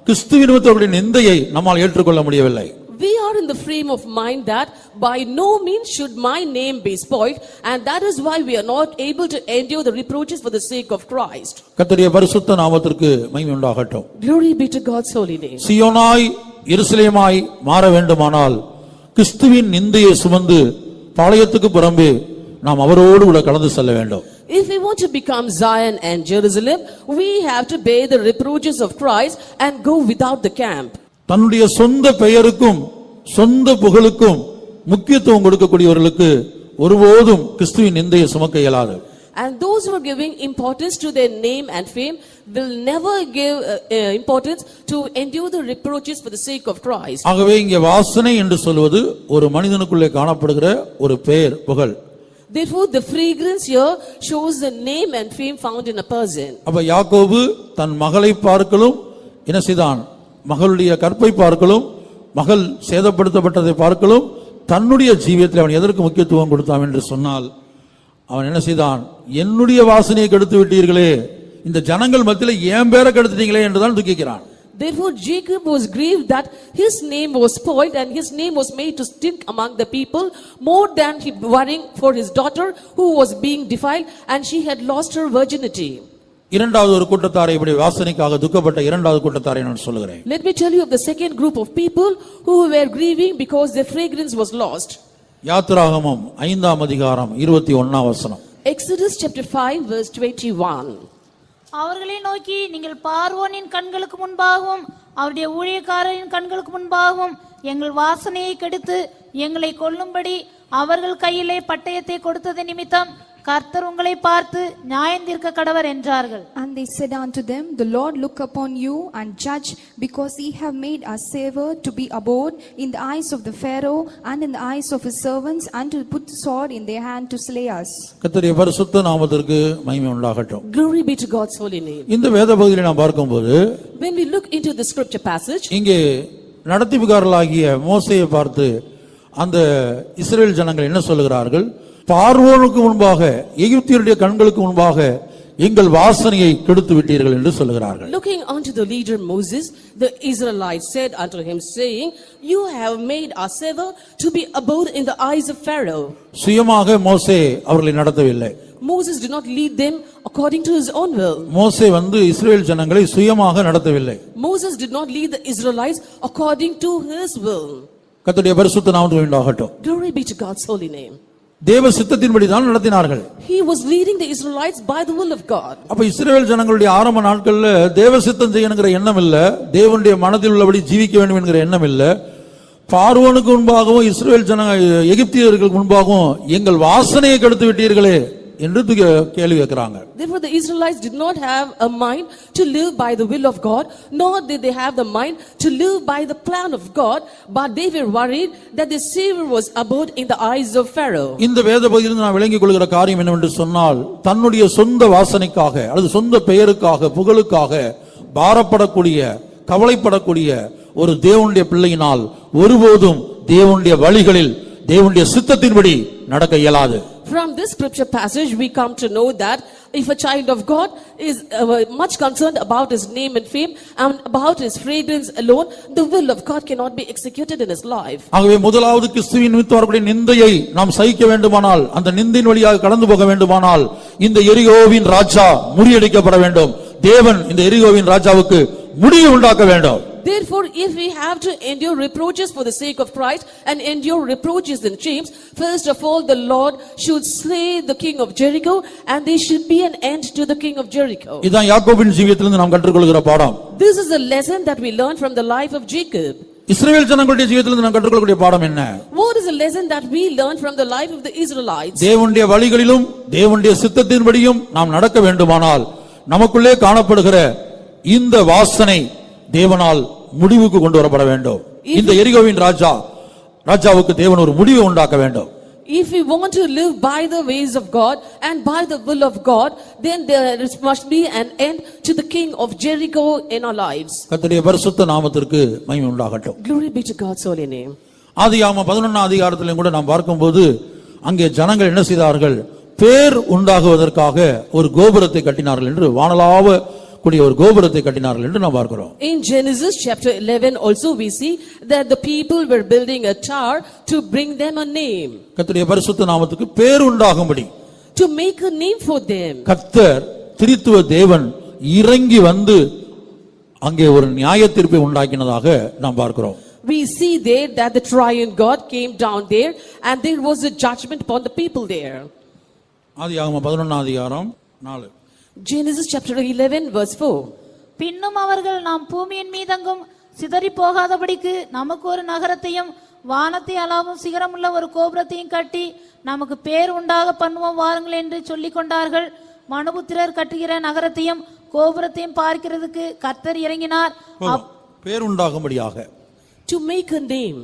கிறிஸ்துவின் நிமித்தம் நிந்தையை நம்மால் ஏற்றுக்கொள்ள முடியவில்லை. We are in the frame of mind that by no means should my name be spoiled, and that is why we are not able to endure the reproaches for the sake of Christ. கர்த்தருடைய பரிசுத்த நாமத்திற்கு மகிமை உண்டாகட்டும். Glory be to God's holy name. சீயோனாய் எருசலேமாய் மாற வேண்டுமானால் கிறிஸ்துவின் நிந்தையை சுமந்து பாளையத்துக்கு புறம்பே நாம் அவரோடு கூட கடந்து செல்ல வேண்டும். If we want to become Zion and Jerusalem, we have to bear the reproaches of Christ and go without the camp. தன்னுடைய சொந்த பெயருக்கும் சொந்த புகழுக்கும் முக்கியத்துவம் கொடுக்கக்கூடியவர்களுக்கு ஒருபோதும் கிறிஸ்துவின் நிந்தையை சுமக்க இயலாது. And those who are giving importance to their name and fame will never give importance to endure the reproaches for the sake of Christ. ஆகவே இங்கே வாசனை என்று சொல்வது ஒரு மனிதனுக்குள்ளே காணப்படுகிற ஒரு பெயர் புகழ். Therefore the fragrance here shows the name and fame found in a person. அப்ப யாக்கோபு தன் மகளை பார்க்கலும் என்ன செய்தான்? மகளுடைய கற்பை பார்க்கலும் மகள் சேதப்படுத்தப்பட்டதை பார்க்கலும் தன்னுடைய ஜீவியத்தில் அவன் எதற்கு முக்கியத்துவம் கொடுத்தான் என்று சொன்னால் அவன் என்ன செய்தான்? என்னுடைய வாசனையை கெடுத்து விட்டீர்களே, இந்த ஜனங்கள் மத்தியில் என் பேரை கெடுத்துட்டீங்களே என்றுதான் துக்கிக்கிறான். Therefore Jacob was grieved that his name was spoiled and his name was made to stink among the people, more than he worrying for his daughter who was being defiled and she had lost her virginity. இரண்டாவது ஒரு கூட்டத்தாரை இப்படி வாசனைக்காக துக்கப்பட்ட இரண்டாவது கூட்டத்தாரை நான் சொல்லுகிறேன். Let me tell you of the second group of people who were grieving because their fragrance was lost. யாத்திராகமம் 5ஆம் அதிகாரம் 21ஆம் வசனம். Exodus chapter 5 verse 21. அவர்களை நோக்கி, நீங்கள் பார்வோனின் கண்களுக்கு முன்பாகவும் அவருடைய ஊழியக்காரரின் கண்களுக்கு முன்பாகவும் எங்கள் வாசனையை கெடுத்து எங்களை கொல்லும்படி அவர்கள் கையிலே பட்டயத்தை கொடுத்தது நிமித்தம் கர்த்தர் உங்களை பார்த்து நியாயந்தீர்க்க கடவர் என்றார்கள். And they said unto them, The Lord look upon you and judge, because ye have made our savor to be abhorred in the eyes of the Pharaoh and in the eyes of his servants, and to put the sword in their hand to slay us. கர்த்தருடைய பரிசுத்த நாமத்திற்கு மகிமை உண்டாகட்டும். Glory be to God's holy name. இந்த வேத பகுதியை நாம் பார்க்கும்போது When we look into the scripture passage, இங்கே நடத்திப்புகாரர்களாகிய மோசேயை பார்த்து அந்த இஸ்ரவேல் ஜனங்கள் என்ன சொல்லுகிறார்கள்? பார்வோனுக்கு முன்பாக எகிப்தியருடைய கண்களுக்கு முன்பாக எங்கள் வாசனையை கெடுத்து விட்டீர்கள் என்று சொல்லுகிறார்கள். looking unto the leader Moses, the Israelites said unto him, saying, You have made our savor to be abhorred in the eyes of Pharaoh. சுயமாக மோசே அவர்களை நடத்தவில்லை. Moses did not lead them according to his own will. மோசே இஸ்ரவேல் ஜனங்களை சுயமாக நடத்தவில்லை. Moses did not lead the Israelites according to his will. கர்த்தருடைய பரிசுத்த நாமத்துக்கு உண்டாகட்டும். Glory be to God's holy name. தேவ சித்தத்தின்படி தான் நடத்தினார்கள். He was leading the Israelites by the will of God. அப்ப இஸ்ரவேல் ஜனங்களுடைய ஆரம்ப நாட்கள்ல தேவ சித்தம் செய்யணுங்கிற எண்ணம் இல்ல, தேவனுடைய மனதில் உள்ளபடி ஜீவிக்க வேண்டும் என்கிற எண்ணம் இல்ல. பார்வோனுக்கு முன்பாகவும் இஸ்ரவேல் எகிப்தியர்களுக்கு முன்பாகவும் எங்கள் வாசனையை கெடுத்து விட்டீர்களே என்று கேள்வி கேட்கிறாங்க. Therefore the Israelites did not have a mind to live by the will of God, nor did they have the mind to live by the plan of God, but they were worried that the savor was abhorred in the eyes of Pharaoh. இந்த வேத பகுதியில் நான் விளங்கிக் கொள்கிற காரியம் என்னவென்று சொன்னால், தன்னுடைய சொந்த வாசனைக்காக அல்லது சொந்த பெயருக்காக புகழுக்காக பாரப்படக்கூடிய கவலைப்படக்கூடிய ஒரு தேவனுடைய பிள்ளையினால் ஒருபோதும் தேவனுடைய வழிகளில் தேவனுடைய சித்தத்தின்படி நடக்க இயலாது. From this scripture passage we come to know that if a child of God is much concerned about his name and fame and about his fragrance alone, the will of God cannot be executed in his life. ஆகவே முதலாவது கிறிஸ்துவின் நிமித்தம் வரக்கூடிய நிந்தையை நாம் சகிக்க வேண்டுமானால், அந்த நிந்தையின் வழியாக கடந்து போக வேண்டுமானால், இந்த எரிகோவின் ராஜா முறியடிக்கப்பட வேண்டும். தேவன் இந்த எரிகோவின் ராஜாவுக்கு முடிவு உண்டாக்க வேண்டும். Therefore, if we have to endure reproaches for the sake of Christ and endure reproaches and shames, first of all, the Lord should slay the king of Jericho, and there should be an end to the king of Jericho. இதான் யாக்கோபின் ஜீவியத்திலிருந்து நாம் கற்றுக்கொள்கிற பாடம். This is a lesson that we learn from the life of Jacob. இஸ்ரவேல் ஜனங்களுடைய ஜீவியத்திலிருந்து நாம் கற்றுக்கொள்ளக்கூடிய பாடம் என்ன? What is a lesson that we learn from the life of the Israelites? தேவனுடைய வழிகளிலும் தேவனுடைய சித்தத்தின்படியும் நாம் நடக்க வேண்டுமானால், நமக்குள்ளே காணப்படுகிற இந்த வாசனை தேவனால் முடிவுக்கு கொண்டு வரப்பட வேண்டும். இந்த எரிகோவின் ராஜாவுக்கு தேவன் ஒரு முடிவை உண்டாக்க வேண்டும். If we want to live by the ways of God and by the will of God, then there must be an end to the king of Jericho in our lives. கர்த்தருடைய பரிசுத்த நாமத்திற்கு மகிமை உண்டாகட்டும். Glory be to God's holy name. ஆதியாகமம் 11ஆம் அதிகாரத்திலும் கூட நாம் பார்க்கும்போது அங்கே ஜனங்கள் என்ன செய்தார்கள்? பேர் உண்டாகுவதற்காக ஒரு கோபுரத்தை கட்டினார்கள் என்று, வானளாவ கூடிய ஒரு கோபுரத்தை கட்டினார்கள் என்று நாம் பார்க்கிறோம். In Genesis chapter 11 also we see that the people were building a tower to bring them a name. கர்த்தருடைய பரிசுத்த நாமத்துக்கு பேர் உண்டாகும்படி, To make a name for them. கர்த்தர் திரித்துவ தேவன் இறங்கி வந்து அங்கே ஒரு நியாய தீர்ப்பை உண்டாக்கினதாக நாம் பார்க்கிறோம். We see there that the triune God came down there and there was a judgment upon the people there. ஆதியாகமம் 11ஆம் அதிகாரம் 4. Genesis chapter 11 verse 4. பின்னும் அவர்கள் நாம் பூமியின் மீதெங்கும் சிதறி போகாதபடிக்கு நமக்கு ஒரு நகரத்தையும் வானத்தை அளவும் சிகரமுள்ள ஒரு கோபுரத்தையும் கட்டி நமக்கு பேர் உண்டாக பண்ணுவோம் வாருங்கள் என்று சொல்லிக் கொண்டார்கள். மனுபுத்திரர் கட்டுகிற நகரத்தையும் கோபுரத்தையும் பார்க்கிறதுக்கு கர்த்தர் இறங்கினார். பேர் உண்டாகும்படியாக, To make a name.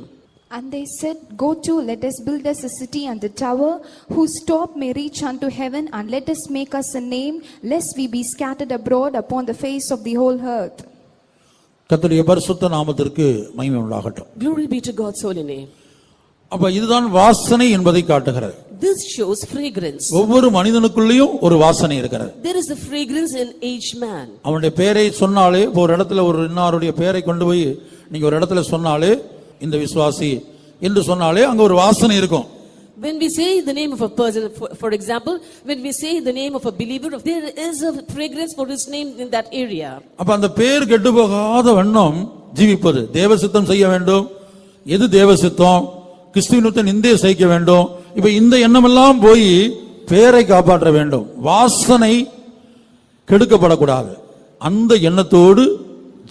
And they said, Go to, let us build us a city and a tower, whose top may reach unto heaven, and let us make us a name, lest we be scattered abroad upon the face of the whole earth. கர்த்தருடைய பரிசுத்த நாமத்திற்கு மகிமை உண்டாகட்டும். Glory be to God's holy name. அப்ப இதுதான் வாசனை என்பதை காட்டுகிறது. This shows fragrance. ஒவ்வொரு மனிதனுக்குள்ளேயும் ஒரு வாசனை இருக்கிறது. There is a fragrance in each man. அவனுடைய பெயரை சொன்னாலே, ஒரு இடத்துல ஒரு இன்னாருடைய பெயரை கொண்டு போய் நீங்க ஒரு இடத்துல சொன்னாலே, இந்த விசுவாசி என்று சொன்னாலே அங்க ஒரு வாசனை இருக்கும். When we say the name of a person, for example, when we say the name of a believer, there is a fragrance for his name in that area. அப்ப அந்த பேர் கெட்டு போகாத வண்ணம் ஜீவிப்பது, தேவ சித்தம் செய்ய வேண்டும். எது தேவ சித்தம்? கிறிஸ்துவினுடைய நிந்தையை சகிக்க வேண்டும். இப்ப இந்த எண்ணமெல்லாம் போய் பேரை காப்பாற்ற வேண்டும். வாசனை கெடுக்கப்படக்கூடாது. அந்த எண்ணத்தோடு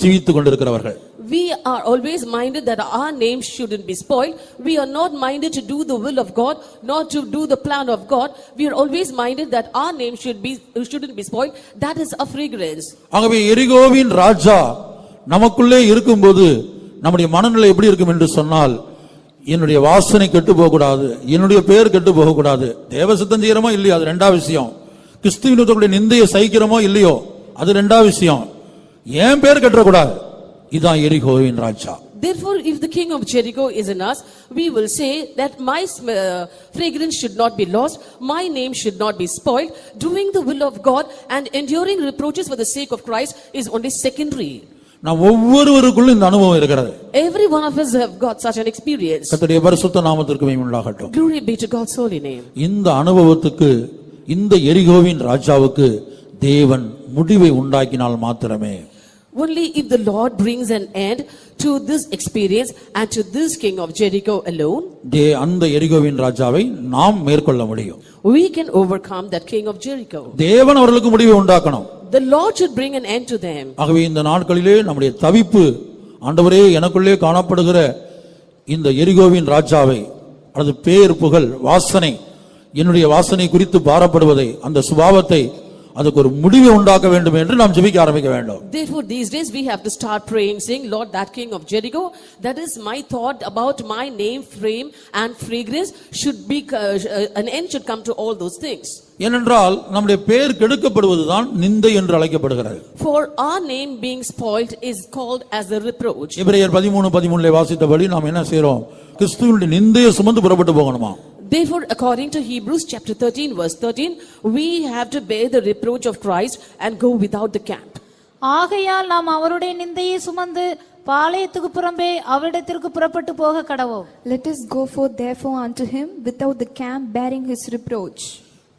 ஜீவித்துக் கொண்டிருக்கிறவர்கள். We are always minded that our name shouldn't be spoiled. We are not minded to do the will of God, not to do the plan of God. We are always minded that our name shouldn't be spoiled. That is a fragrance. ஆகவே எரிகோவின் ராஜா நமக்குள்ளே இருக்கும்போது நம்முடைய மனநிலை எப்படி இருக்கும் என்று சொன்னால், என்னுடைய வாசனை கெட்டு போக கூடாது, என்னுடைய பேர் கெட்டு போக கூடாது. தேவ சித்தம் செய்யறோமோ இல்லையோ அது ரெண்டாவது விஷயம். கிறிஸ்துவினுடைய நிந்தையை சகிக்கிறோமோ இல்லையோ அது ரெண்டாவது விஷயம். ஏன் பேர் கெட்டக்கூடாது. இதான் எரிகோவின் ராஜா. Therefore, if the king of Jericho is in us, we will say that my fragrance should not be lost, my name should not be spoiled. Doing the will of God and enduring reproaches for the sake of Christ is only secondary. நாம் ஒவ்வொருவருக்குள்ளும் இந்த அனுபவம் இருக்கிறது. Every one of us have got such an experience. கர்த்தருடைய பரிசுத்த நாமத்திற்கு மகிமை உண்டாகட்டும். Glory be to God's holy name. இந்த அனுபவத்துக்கு, இந்த எரிகோவின் ராஜாவுக்கு தேவன் முடிவை உண்டாக்கினால் மாத்திரமே, Only if the Lord brings an end to this experience and to this king of Jericho alone, அந்த எரிகோவின் ராஜாவை நாம் மேற்கொள்ள முடியும். we can overcome that king of Jericho. தேவன் அவர்களுக்கு முடிவை உண்டாக்கணும். The Lord should bring an end to them. ஆகவே இந்த நாட்களிலே நம்முடைய தவிப்பு, ஆண்டவரே எனக்குள்ளே காணப்படுகிற இந்த எரிகோவின் ராஜாவை, அல்லது பேர் புகழ் வாசனை, என்னுடைய வாசனை குறித்து பாரப்படுவதை, அந்த சுபாவத்தை, அதுக்கு ஒரு முடிவை உண்டாக்க வேண்டும் என்று நாம் ஜெபிக்க ஆரம்பிக்க வேண்டும். Therefore these days we have to start praying, saying, Lord, that king of Jericho, that is my thought about my name, fame and fragrance, should be an end should come to all those things. ஏனென்றால் நம்முடைய பேர் கெடுக்கப்படுவதுதான் நிந்தை என்று அழைக்கப்படுகிறது. For our name being spoiled is called as a reproach. எபிரேயர் 13:13 வாசித்தபடி நாம் என்ன செய்றோம்? கிறிஸ்துவினுடைய நிந்தையை சுமந்து புறப்பட்டு போகணுமா? Therefore, according to Hebrews chapter 13 verse 13, we have to bear the reproach of Christ and go without the camp. ஆகையால் நாம் அவருடைய நிந்தையை சுமந்து பாளையத்துக்கு புறம்பே அவரிடத்திற்கு புறப்பட்டு போக கடவோம். Let us go forth therefore unto him without the camp, bearing his reproach.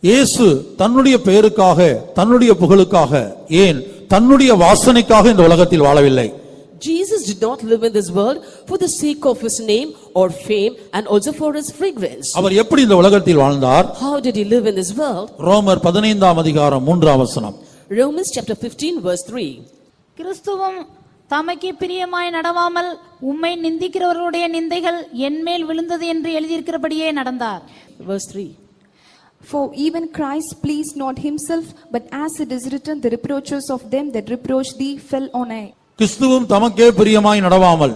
இயேசு தன்னுடைய பெயருக்காக, தன்னுடைய புகழுக்காக, ஏன் தன்னுடைய வாசனைக்காக இந்த உலகத்தில் வாழவில்லை. Jesus did not live in this world for the sake of his name or fame and also for his fragrance. அவர் எப்படி இந்த உலகத்தில் வாழ்ந்தார்? How did he live in this world? ரோமர் 15ஆம் அதிகாரம் 3ஆம் வசனம். Romans chapter 15 verse 3. கிறிஸ்துவும் தமக்கு பிரியமாய் நடவாமல் உம்மை நிந்திக்கிறவருடைய நிந்தைகள் என்மேல் விழுந்தது என்று எழுதியிருக்கிறபடியே நடந்தார். Verse 3. For even Christ pleased not himself, but as it is written, the reproaches of them that reproach thee fell on I. கிறிஸ்துவும் தமக்கே பிரியமாய் நடவாமல்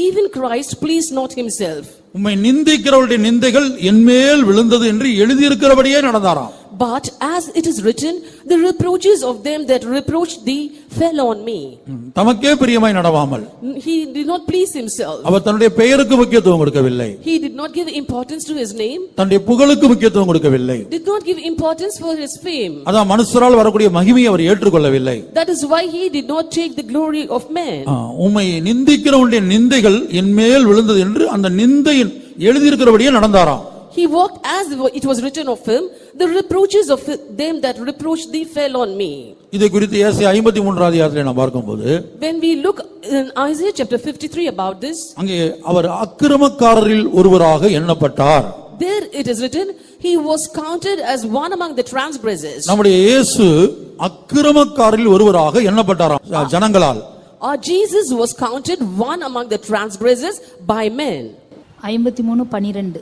Even Christ pleased not himself, உம்மை நிந்திக்கிறவருடைய நிந்தைகள் என்மேல் விழுந்தது என்று எழுதியிருக்கிறபடியே நடந்தாராம். but as it is written, the reproaches of them that reproached thee fell on me. தமக்கே பிரியமாய் நடவாமல் He did not please himself. அவர் தன்னுடைய பெயருக்கு முக்கியத்துவம் கொடுக்கவில்லை, He did not give importance to his name, தன்னுடைய புகழுக்கு முக்கியத்துவம் கொடுக்கவில்லை. did not give importance for his fame. அதான் மனுஷரால் வரக்கூடிய மகிமையை அவர் ஏற்றுக்கொள்ளவில்லை. That is why he did not take the glory of man. உம்மை நிந்திக்கிறவருடைய நிந்தைகள் என்மேல் விழுந்தது என்று அந்த நிந்தையின் எழுதியிருக்கிறபடியே நடந்தாராம். He walked as it was written of him, the reproaches of them that reproached thee fell on me. இதை குறித்து ஏசாயா 53 அதிகாரத்திலே நாம் பார்க்கும்போது When we look in Isaiah chapter 53 about this, அங்கே அவர் அக்கிரமக்காரரில் ஒருவராக எண்ணப்பட்டார். there it is written, he was counted as one among the transgressors. நம்முடைய இயேசு அக்கிரமக்காரரில் ஒருவராக எண்ணப்பட்டாராம் ஜனங்களால். Our Jesus was counted one among the transgressors by men. 53:12.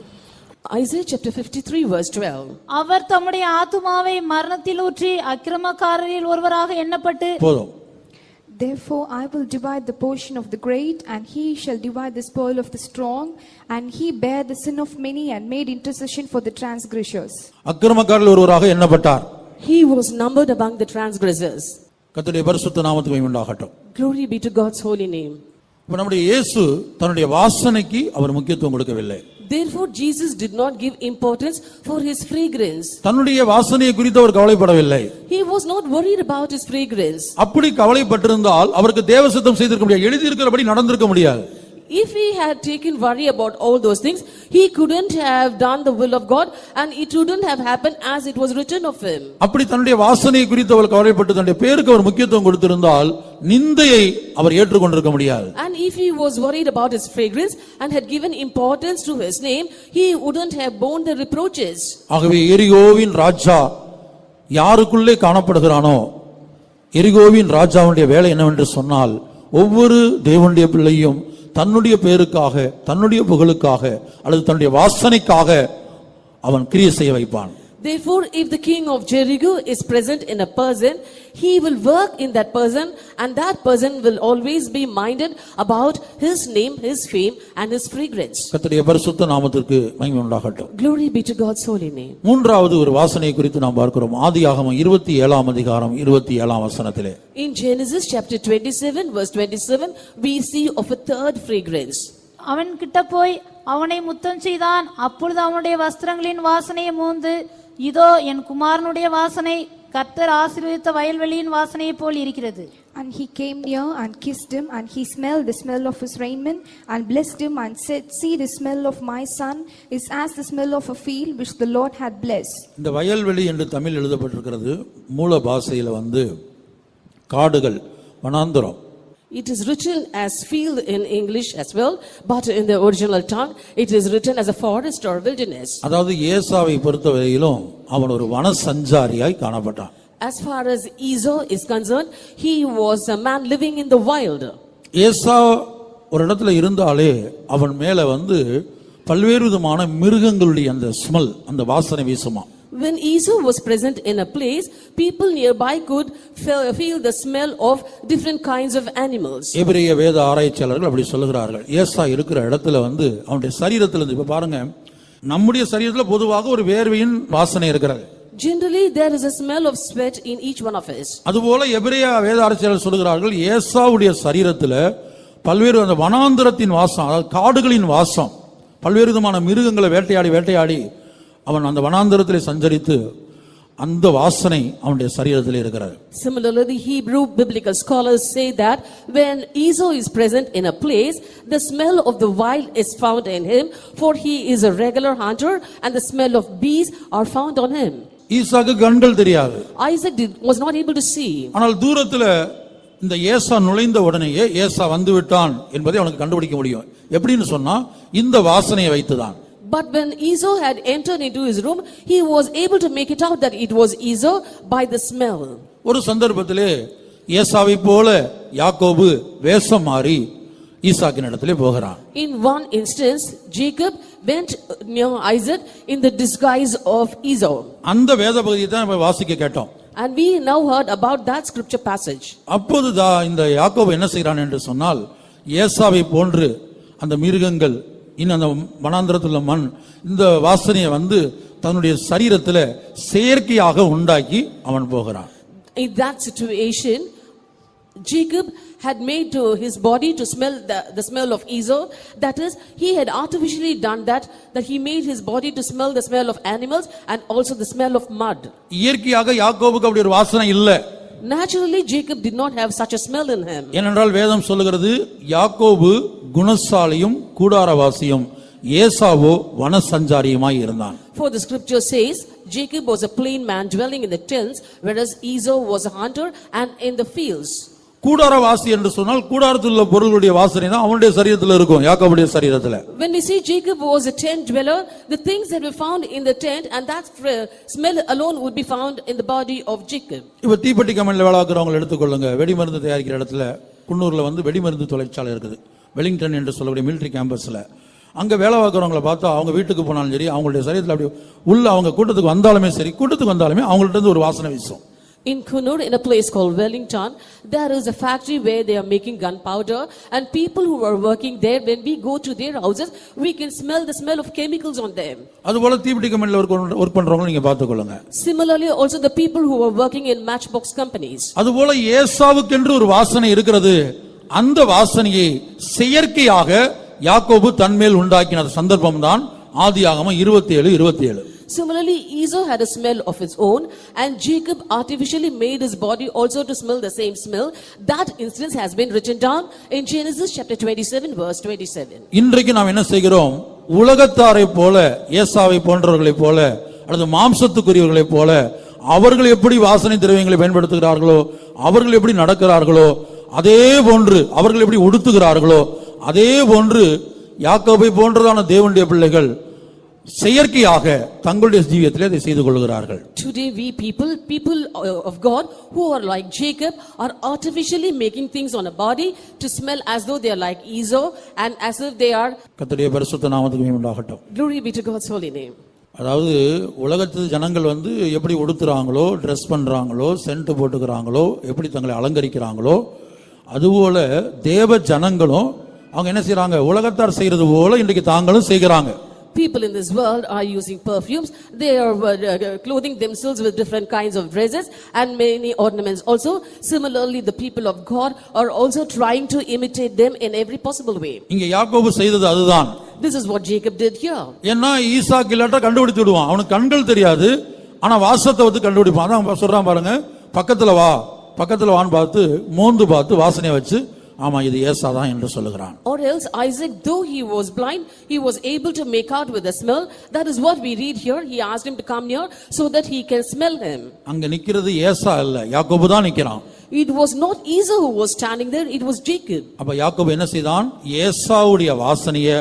Isaiah chapter 53 verse 12. அவர் தம்முடைய ஆத்துமாவை மரணத்தில் ஊற்றி அக்கிரமக்காரரில் ஒருவராக எண்ணப்பட்டு போதும். Therefore I will divide the portion of the great, and he shall divide the spoil of the strong, and he bare the sin of many and made intercession for the transgressors. அக்கிரமக்காரரில் ஒருவராக எண்ணப்பட்டார். He was numbered among the transgressors. கர்த்தருடைய பரிசுத்த நாமத்துக்கு மகிமை உண்டாகட்டும். Glory be to God's holy name. இப்ப நம்முடைய இயேசு தன்னுடைய வாசனைக்கு அவர் முக்கியத்துவம் கொடுக்கவில்லை. Therefore Jesus did not give importance for his fragrance. தன்னுடைய வாசனையை குறித்து அவர் கவலைப்படவில்லை. He was not worried about his fragrance. அப்படி கவலைப்பட்டிருந்தால் அவருக்கு தேவசித்தம் செய்திருக்க முடியாது, எழுதியிருக்கிறபடி நடந்திருக்க முடியாது. If he had taken worry about all those things, he couldn't have done the will of God, and it wouldn't have happened as it was written of him. அப்படி தன்னுடைய வாசனையை குறித்து அவர் கவலைப்பட்டு தன்னுடைய பேருக்கு அவர் முக்கியத்துவம் கொடுத்திருந்தால் நிந்தையை அவர் ஏற்றுக்கொண்டிருக்க முடியாது. And if he was worried about his fragrance and had given importance to his name, he wouldn't have borne the reproaches. ஆகவே எரிகோவின் ராஜா யாருக்குள்ளே காணப்படுகிறானோ, எரிகோவின் ராஜாவுடைய வேலை என்னவென்று சொன்னால், ஒவ்வொரு தேவனுடைய பிள்ளையும் தன்னுடைய பேருக்காக, தன்னுடைய புகழுக்காக அல்லது தன்னுடைய வாசனைக்காக அவன் கிரியை செய்ய வைப்பான். Therefore, if the king of Jericho is present in a person, he will work in that person, and that person will always be minded about his name, his fame, and his fragrance. கர்த்தருடைய பரிசுத்த நாமத்திற்கு மகிமை உண்டாகட்டும். Glory be to God's holy name. மூன்றாவது ஒரு வாசனையை குறித்து நாம் பார்க்கிறோம். ஆதியாகமம் 27 அதிகாரம் 27 வசனத்திலே. In Genesis chapter 27 verse 27, we see of a third fragrance. அவன் கிட்ட போய் அவனை முத்தம் செய்தான். அப்பொழுது அவனுடைய வஸ்திரங்களின் வாசனையை மோந்து, இதோ என் குமாரனுடைய வாசனை கர்த்தர் ஆசீர்வதித்த வயல்வெளியின் வாசனையை போல் இருக்கிறது. And he came near and kissed him, and he smelled the smell of his raiment, and blessed him, and said, See, the smell of my son is as the smell of a field which the Lord hath blessed. இந்த வயல்வெளி என்று தமிழ் எழுதப்பட்டிருக்கிறது. மூல பாஷையில காடுகள், வனாந்தரம். It is written as field in English as well, but in the original tongue it is written as a forest or wilderness. அதாவது ஏசாவை பொறுத்தவரையிலும் அவன் ஒரு வன சஞ்சாரியாய் காணப்பட்டான். As far as Esau is concerned, he was a man living in the wild. ஏசா ஒரு இடத்துல இருந்தாலே அவன் மேல பல்வேறு விதமான மிருகங்களுடைய அந்த ஸ்மெல், அந்த வாசனை வீசுமா. When Esau was present in a place, people nearby could feel the smell of different kinds of animals. எபிரேய வேத ஆராய்ச்சியாளர்கள் அப்படி சொல்லுகிறார்கள். ஏசா இருக்கிற இடத்துல அவனுடைய சரீரத்திலிருந்து, இப்ப பாருங்க, நம்முடைய சரீரத்துல பொதுவாக ஒரு வேர்வையின் வாசனை இருக்கிறது. Generally there is a smell of sweat in each one of us. அதுபோல எபிரேய வேத ஆராய்ச்சியாளர்கள் சொல்லுகிறார்கள், ஏசாவுடைய சரீரத்துல பல்வேறு அந்த வனாந்தரத்தின் வாசம், அதாவது காடுகளின் வாசம், பல்வேறு விதமான மிருகங்களை வேட்டையாடி அவன் அந்த வனாந்தரத்திலே சஞ்சரித்து அந்த வாசனை அவனுடைய சரீரத்திலே இருக்கிறது. Similarly, the Hebrew biblical scholars say that when Esau is present in a place, the smell of the wild is found in him, for he is a regular hunter, and the smell of beasts are found on him. ஈசாக்கு கண்கள் தெரியாது. Isaac was not able to see. ஆனால் தூரத்துல இந்த ஏசா நுழைந்த உடனேயே ஏசா வந்து விட்டான் என்பதை அவனுக்கு கண்டுபிடிக்க முடியும். எப்படின்னு சொன்னா இந்த வாசனையை வைத்துதான். But when Esau had entered into his room, he was able to make it out that it was Esau by the smell. ஒரு சந்தர்ப்பத்திலே ஏசாவை போல யாக்கோபு வேஷம் மாறி ஈசாக்கின் இடத்திலே போகிறான். In one instance, Jacob went near Isaac in the disguise of Esau. அந்த வேத பகுதியை தான் நம்ம வாசிக்க கேட்டோம். And we now heard about that scripture passage. அப்போது இந்த யாக்கோபு என்ன செய்கிறான் என்று சொன்னால், ஏசாவை போன்று அந்த மிருகங்கள் இன்னும் அந்த வனாந்திரத்தில் உள்ள மண் இந்த வாசனையை தன்னுடைய சரீரத்தில் செயற்கையாக உண்டாக்கி அவன் போகிறான். In that situation, Jacob had made to his body to smell the smell of Esau. That is, he had artificially done that he made his body to smell the smell of animals and also the smell of mud. இயற்கையாக யாக்கோபுக்கு அப்படி ஒரு வாசனை இல்லை. Naturally, Jacob did not have such a smell in him. ஏனென்றால் வேதம் சொல்லுகிறது, யாக்கோபு குணசாலியும் கூடாரவாசியும், ஏசாவோ வனசஞ்சாரியுமாய் இருந்தான். For the scripture says, Jacob was a plain man dwelling in the tents, whereas Esau was a hunter and in the fields. கூடாரவாசி என்று சொன்னால் கூடாரத்தில் உள்ள பொருளுடைய வாசனை தான் அவனுடைய சரீரத்தில் இருக்கும், யாக்கோபுடைய சரீரத்தில். When we see Jacob was a tent dweller, the things that were found in the tent and that smell alone would be found in the body of Jacob. இப்ப தீப்பெட்டி கம்பெனில வேலை பார்க்கறவங்க எடுத்துக்கொள்ளுங்க. வெடிமருந்து தயாரிக்கிற இடத்துல குன்னூர்ல வெடிமருந்து தொழிற்சாலை இருக்குது, வெலிங்டன் என்று சொல்லக்கூடிய மிலிட்டரி கேம்பஸ்ல. அங்க வேலை பார்க்கறவங்களை பார்த்தா அவங்க வீட்டுக்கு போனாலும் சரி, அவங்களுடைய சரீரத்தில் அப்படி உள்ள அவங்க கூட்டத்துக்கு வந்தாலுமே சரி, கூட்டத்துக்கு வந்தாலுமே அவங்கள்ட்ட இருந்து ஒரு வாசனை வீசும். In Kunur, in a place called Wellington, there is a factory where they are making gunpowder, and people who are working there, when we go to their houses, we can smell the smell of chemicals on them. அதுபோல தீப்பெட்டி கம்பெனில work பண்றவங்க நீங்க பார்த்துக்கொள்ளுங்க. Similarly, also the people who are working in matchbox companies. அதுபோல ஏசாவுக்கென்று ஒரு வாசனை இருக்கிறது. அந்த வாசனையை செயற்கையாக யாக்கோபு தன்மேல் உண்டாக்கின சந்தர்ப்பம் தான் ஆதியாகமம் 27:27. Similarly, Esau had a smell of his own, and Jacob artificially made his body also to smell the same smell. That instance has been written down in Genesis chapter 27 verse 27. இன்றைக்கு நாம் என்ன செய்கிறோம்? உலகத்தாரை போல, ஏசாவை போன்றவர்களை போல, அல்லது மாம்சத்துக்குரியவர்களை போல, அவர்கள் எப்படி வாசனை திரவியங்களை பயன்படுத்துகிறார்களோ, அவர்கள் எப்படி நடக்கிறார்களோ, அதே போன்று அவர்கள் எப்படி உடுத்துகிறார்களோ, அதே போன்று யாக்கோபை போன்றதான தேவனுடைய பிள்ளைகள் செயற்கையாக தங்களுடைய ஜீவியத்திலே அதை செய்து கொள்கிறார்கள். Today we people of God who are like Jacob are artificially making things on a body to smell as though they are like Esau and as if they are. கர்த்தருடைய பரிசுத்த நாமத்துக்கு மகிமை உண்டாகட்டும். Glory be to God's holy name. அதாவது உலகத்து ஜனங்கள் எப்படி உடுத்துறாங்களோ, dress பண்றாங்களோ, சென்ட் போட்டுக்கிறாங்களோ, எப்படி தங்களை அலங்கரிக்கிறாங்களோ, அதுபோல தேவ ஜனங்களும் அவங்க என்ன செய்யறாங்க? உலகத்தார் செய்யறது போல இன்றைக்கு தாங்களும் செய்கிறாங்க. People in this world are using perfumes. They are clothing themselves with different kinds of dresses and many ornaments. Also, similarly, the people of God are also trying to imitate them in every possible way. இங்க யாக்கோபு செய்தது அதுதான். This is what Jacob did here. ஏன்னா ஈசாக்கு இல்லாட்டா கண்டுபிடித்து விடுவான். அவனுக்கு கண்கள் தெரியாது, ஆனா வாசத்தை கண்டுபிடிப்பான். அதான் சொல்றான் பாருங்க, பக்கத்துல வான்னு பார்த்து மோந்து பார்த்து வாசனையை வச்சு, ஆமா இது ஏசா தான் என்று சொல்லுகிறான். Or else Isaac, though he was blind, he was able to make out with the smell. That is what we read here. He asked him to come near so that he can smell him. அங்க நிக்கிறது ஏசா இல்ல, யாக்கோபு தான் நிக்கிறான். It was not Esau who was standing there, it was Jacob. அப்ப யாக்கோபு என்ன செய்தான்? ஏசாவுடைய வாசனையை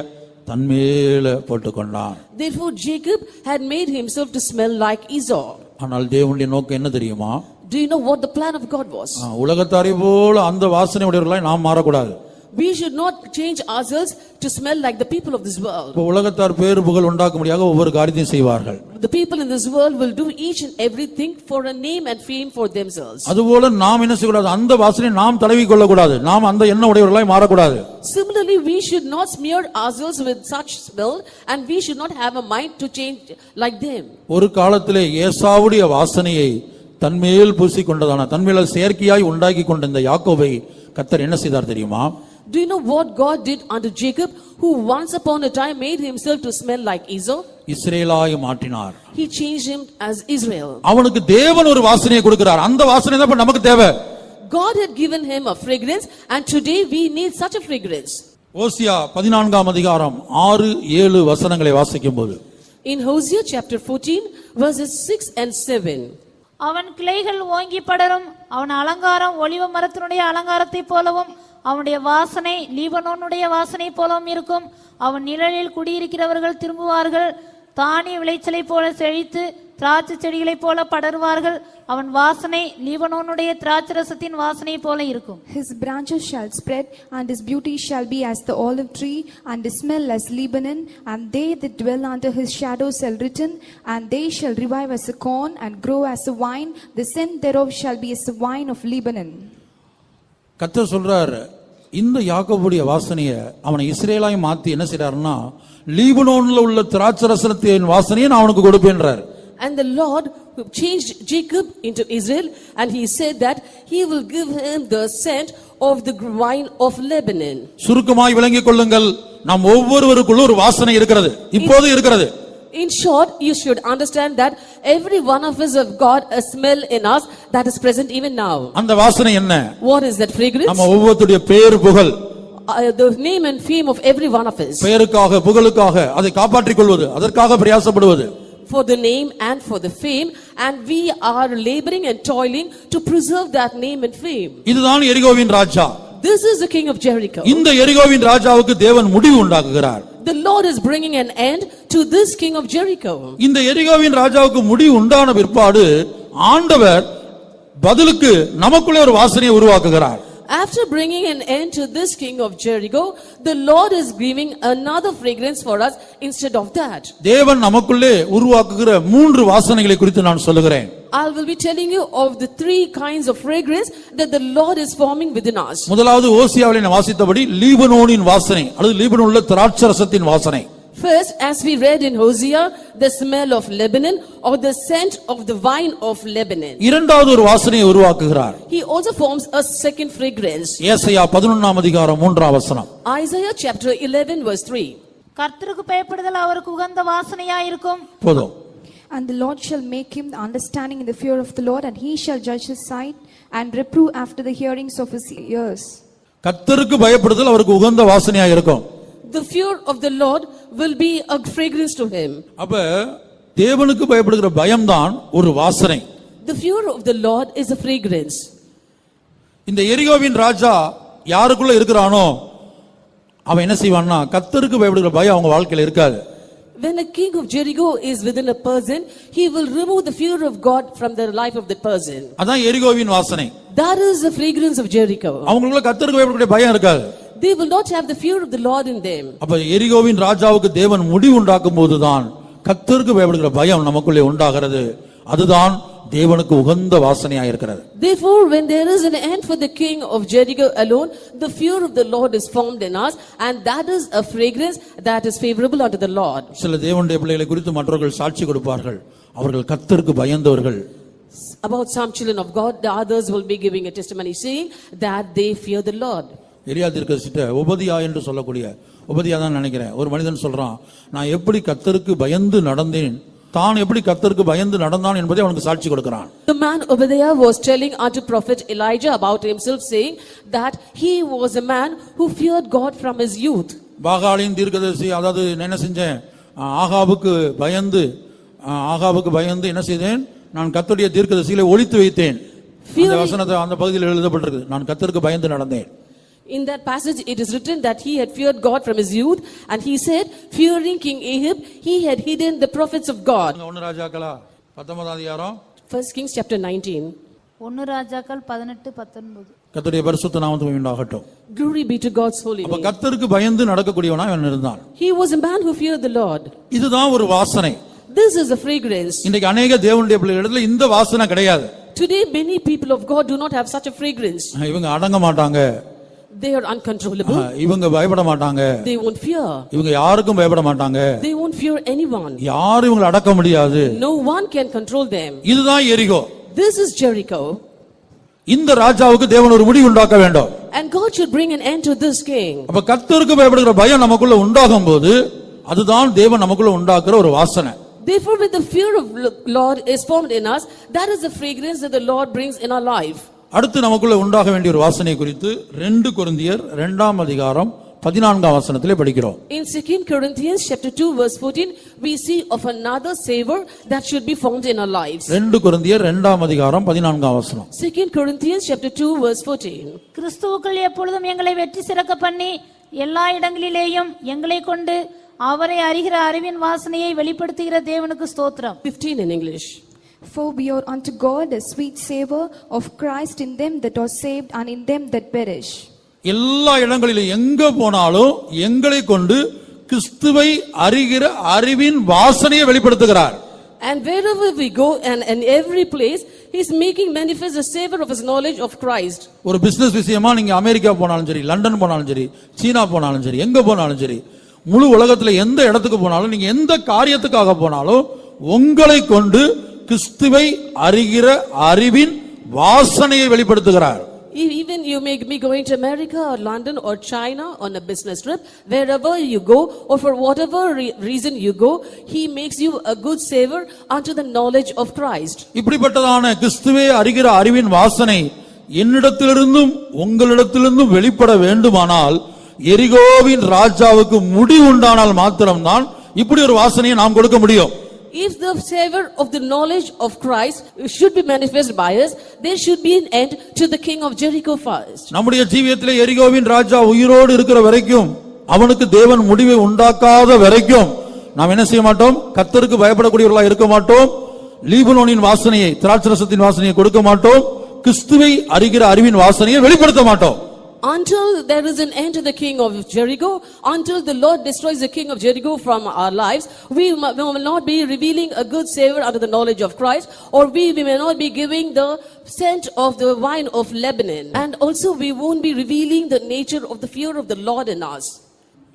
தன்மேல போட்டுக்கொண்டான். Therefore Jacob had made himself to smell like Esau. ஆனால் தேவனுடைய நோக்கம் என்ன தெரியுமா? Do you know what the plan of God was? உலகத்தாரை போல அந்த வாசனை உடையவர்களாய் நாம் மாறக்கூடாது. We should not change ourselves to smell like the people of this world. உலகத்தார் பேரு புகழ் உண்டாக்க முடியாத ஒவ்வொரு காரியத்தையும் செய்வார்கள். The people in this world will do each and everything for a name and fame for themselves. அதுபோல நாம் என்ன செய்யக்கூடாது? அந்த வாசனை நாம் தடவி கொள்ளக்கூடாது. நாம் அந்த எண்ண உடையவர்களாய் மாறக்கூடாது. Similarly, we should not smear ourselves with such smell and we should not have a mind to change like them. ஒரு காலத்திலே ஏசாவுடைய வாசனையை தன்மேல் பூசிக்கொண்டதான தன்மேல் செயற்கையாய் உண்டாக்கி கொண்ட இந்த யாக்கோபை கர்த்தர் என்ன செய்தார் தெரியுமா? Do you know what God did unto Jacob, who once upon a time made himself to smell like Esau? இஸ்ரேலாய் மாற்றினார். He changed him as Israel. அவனுக்கு தேவன் ஒரு வாசனையை கொடுக்கிறார். அந்த வாசனை தான் இப்ப நமக்கு தேவை. God had given him a fragrance and today we need such a fragrance. ஓசியா 14ஆம் அதிகாரம் 6-7 வசனங்களை வாசிக்கும்போது, In Hosea chapter 14 verses 6 and 7. அவன் கிளைகள் ஓங்கி படரும், அவன் அலங்காரம் ஒலிவ மரத்தினுடைய அலங்காரத்தை போலவும், அவனுடைய வாசனை லீபனோனுடைய வாசனை போலவும் இருக்கும். அவன் நிழலில் குடியிருக்கிறவர்கள் திரும்புவார்கள். தானிய விளைச்சலை போல செழித்து திராட்சை செடிகளைப் போல படருவார்கள். அவன் வாசனை லீபனோனுடைய திராட்சரசத்தின் வாசனை போல இருக்கும். His branches shall spread, and his beauty shall be as the olive tree, and his smell as Lebanon. And they that dwell under his shadow shall return, and they shall revive as a corn, and grow as a vine. The scent thereof shall be as the wine of Lebanon. கர்த்தர் சொல்றார், இந்த யாக்கோபுடைய வாசனையை அவனை இஸ்ரேலாய் மாத்தி என்ன செய்றாருன்னா, லீபனோன்ல உள்ள திராட்சரசத்தின் வாசனையை நான் அவனுக்கு கொடுப்பேன்றார். And the Lord who changed Jacob into Israel, and he said that he will give him the scent of the wine of Lebanon. சுருக்கமாய் விளங்கிக் கொள்ளுங்கள், நாம் ஒவ்வொருவருக்குள்ள ஒரு வாசனை இருக்கிறது, இப்போது இருக்கிறது. In short, you should understand that every one of us have got a smell in us that is present even now. அந்த வாசனை என்ன? What is that fragrance? நம்ம ஒவ்வொருடைய பேர் புகழ், The name and fame of every one of us. பெயருக்காக புகழுக்காக அதை காப்பாற்றிக் கொள்வது, அதற்காக பிரயாசப்படுவது. For the name and for the fame, and we are laboring and toiling to preserve that name and fame. இதுதான் எரிகோவின் ராஜா. This is the king of Jericho. இந்த எரிகோவின் ராஜாவுக்கு தேவன் முடிவு உண்டாக்குகிறார். The Lord is bringing an end to this king of Jericho. இந்த எரிகோவின் ராஜாவுக்கு முடிவு உண்டான பிற்பாடு ஆண்டவர் பதிலுக்கு நமக்குள்ளே ஒரு வாசனையை உருவாக்குகிறார். After bringing an end to this king of Jericho, the Lord is giving another fragrance for us instead of that. தேவன் நமக்குள்ளே உருவாக்குகிற 3 வாசனைகளை குறித்து நான் சொல்லுகிறேன். I will be telling you of the 3 kinds of fragrance that the Lord is forming within us. முதலாவது ஓசியாவிலே நான் வாசித்தபடி லீபனோனின் வாசனை அல்லது லீபனோனில் திராட்சரசத்தின் வாசனை. First, as we read in Hosea, the smell of Lebanon or the scent of the vine of Lebanon. இரண்டாவது ஒரு வாசனையை உருவாக்குகிறார். He also forms a second fragrance. ஏசாயா 11ஆம் அதிகாரம் 3ஆம் வசனம். Isaiah chapter 11 verse 3. கர்த்தருக்கு பயப்படுதல் அவருக்கு உகந்த வாசனையாயிருக்கும். போதும். And the Lord shall make him the understanding in the fear of the Lord, and he shall judge his sight, and reprove after the hearings of his ears. கர்த்தருக்கு பயப்படுதல் அவருக்கு உகந்த வாசனையா இருக்கும். The fear of the Lord will be a fragrance to him. அப்ப தேவனுக்கு பயப்படுகிற பயம்தான் ஒரு வாசனை. The fear of the Lord is a fragrance. இந்த எரிகோவின் ராஜா யாருக்குள்ள இருக்கிறானோ அவன் என்ன செய்வான்னா, கர்த்தருக்கு பயப்படுகிற பயம் அவங்க வாழ்க்கையில இருக்காது. When a king of Jericho is within a person, he will remove the fear of God from the life of the person. அதான் எரிகோவின் வாசனை. That is the fragrance of Jericho. அவங்களுக்குள்ள கர்த்தருக்கு பயப்படக்கூடிய பயம் இருக்காது. They will not have the fear of the Lord in them. அப்ப எரிகோவின் ராஜாவுக்கு தேவன் முடிவு உண்டாக்கும் போதுதான் கர்த்தருக்கு பயப்படுகிற பயம் நமக்குள்ளே உண்டாகிறது. அதுதான் தேவனுக்கு உகந்த வாசனையா இருக்கிறது. Therefore, when there is an end for the king of Jericho alone, the fear of the Lord is formed in us, and that is a fragrance that is favorable unto the Lord. சில தேவனுடைய பிள்ளைகளை குறித்து மற்றவர்கள் சாட்சி கொடுப்பார்கள், அவர்கள் கர்த்தருக்கு பயந்தவர்கள். About some children of God, the others will be giving a testimony saying that they fear the Lord. எலியா தீர்க்கதரிசிட்ட ஒபதியா என்று சொல்லக்கூடிய ஒபதியா தான் நினைக்கிறேன், ஒரு மனிதன் சொல்றான், நான் எப்படி கர்த்தருக்கு பயந்து நடந்தேன், தான் எப்படி கர்த்தருக்கு பயந்து நடந்தான் என்பதை அவனுக்கு சாட்சி கொடுக்கிறான். The man Obadiah was telling unto prophet Elijah about himself, saying that he was a man who feared God from his youth. பாகாலின் தீர்க்கதரிசி, அதாவது என்ன செஞ்சேன், ஆகாபுக்கு பயந்து என்ன செய்தேன், நான் கர்த்தருடைய தீர்க்கதரிசிகளை ஒளித்து வைத்தேன். அந்த வசனத்தை அந்த பகுதியில் எழுதப்பட்டிருக்கு, நான் கர்த்தருக்கு பயந்து நடந்தேன். In that passage it is written that he had feared God from his youth, and he said, fearing King Ahab, he had hidden the prophets of God. 1 ராஜாக்களா 19ஆம் அதிகாரம் 1 Kings chapter 19. 1 ராஜாக்கள் 18-19. கர்த்தருடைய பரிசுத்த நாமத்துக்கு உண்டாகட்டும். Glory be to God's holy அப்ப name. கர்த்தருக்கு பயந்து நடக்கக்கூடியவனா இவன் இருந்தான். He was a man who feared the Lord. இதுதான் ஒரு வாசனை. This is a fragrance. இன்றைக்கு अनेक தேவனுடைய பிள்ளைகளிடத்துல இந்த வாசனை கிடையாது. Today many people of God do not have such a fragrance. இவங்க அடங்க மாட்டாங்க, They are uncontrollable. இவங்க பயப்பட மாட்டாங்க, They won't fear. இவங்க யாருக்கும் பயப்பட மாட்டாங்க, They won't fear anyone. யாரும் இவங்களை அடக்க முடியாது. No one can control them. இதுதான் எரிகோ. This is Jericho. இந்த ராஜாவுக்கு தேவன் ஒரு முடிவு உண்டாக்க வேண்டும். And God should bring an end to this king. அப்ப கர்த்தருக்கு பயப்படுகிற பயம் நமக்குள்ள உண்டாகும் போது அதுதான் தேவன் நமக்குள்ள உண்டாக்குற ஒரு வாசனை. Therefore, when the fear of Lord is formed in us, that is the fragrance that the Lord brings in our life. அடுத்து நமக்குள்ள உண்டாக வேண்டிய ஒரு வாசனை குறித்து 2 கொரிந்தியர் 2ஆம் அதிகாரம் 14ஆம் வசனத்திலே படிக்கிறோம். In 2 Corinthians chapter 2 verse 14, we see of another savor that should be formed in our lives. 2 கொரிந்தியர் 2ஆம் அதிகாரம் 14ஆம் வசனம். 2 Corinthians chapter 2 verse 14. கிறிஸ்துவுக்குள் எப்பொழுதும் எங்களை வெற்றி சிறக்க பண்ணி எல்லா இடங்களிலேயும் எங்களை கொண்டு அவரை அறிகிற அறிவின் வாசனையை வெளிப்படுத்துகிற தேவனுக்கு ஸ்தோத்திரம். 15 in English. For we are unto God a sweet savor of Christ in them that are saved and in them that perish. எல்லா இடங்களிலும் எங்க போனாலும் எங்களை கொண்டு கிறிஸ்துவை அறிகிற அறிவின் வாசனையை வெளிப்படுத்துகிறார். And wherever we go and in every place, He is making manifest the savor of His knowledge of Christ. ஒரு பிசினஸ் விஷயமா நீங்க அமெரிக்கா போனாலும் சரி, லண்டன் போனாலும் சரி, சீனா போனாலும் சரி, எங்க போனாலும் சரி, முழு உலகத்துல எந்த இடத்துக்கு போனாலும் நீங்க எந்த காரியத்துக்காக போனாலும் உங்களை கொண்டு கிறிஸ்துவை அறிகிற அறிவின் வாசனையை வெளிப்படுத்துகிறார். Even you may be going to America or London or China on a business trip, wherever you go or for whatever reason you go, He makes you a good savor unto the knowledge of Christ. இப்படிப்பட்டதான கிறிஸ்துவை அறிகிற அறிவின் வாசனை என்னிடத்திலிருந்தும் உங்களிடத்திலிருந்தும் வெளிப்பட வேண்டுமானால் எரிகோவின் ராஜாவுக்கு முடிவு உண்டானால் மாத்திரம்தான் இப்படி ஒரு வாசனையை நாம் கொடுக்க முடியும். If the savor of the knowledge of Christ should be manifest by us, there should be an end to the king of Jericho first. நம்முடைய ஜீவியத்திலே எரிகோவின் ராஜா உயிரோடு இருக்கிற வரைக்கும், அவனுக்கு தேவன் முடிவை உண்டாக்காத வரைக்கும் நாம் என்ன செய்ய மாட்டோம்? கர்த்தருக்கு பயப்படக்கூடியவர்களாக இருக்க மாட்டோம். லீபனோனின் வாசனையை, திராட்சரசத்தின் வாசனையை கொடுக்க மாட்டோம். கிறிஸ்துவை அறிகிற அறிவின் வாசனையை வெளிப்படுத்த மாட்டோம். Until there is an end to the king of Jericho, until the Lord destroys the king of Jericho from our lives, we will not be revealing a good savor unto the knowledge of Christ, or we may not be giving the scent of the wine of Lebanon. And also we won't be revealing the nature of the fear of the Lord in us.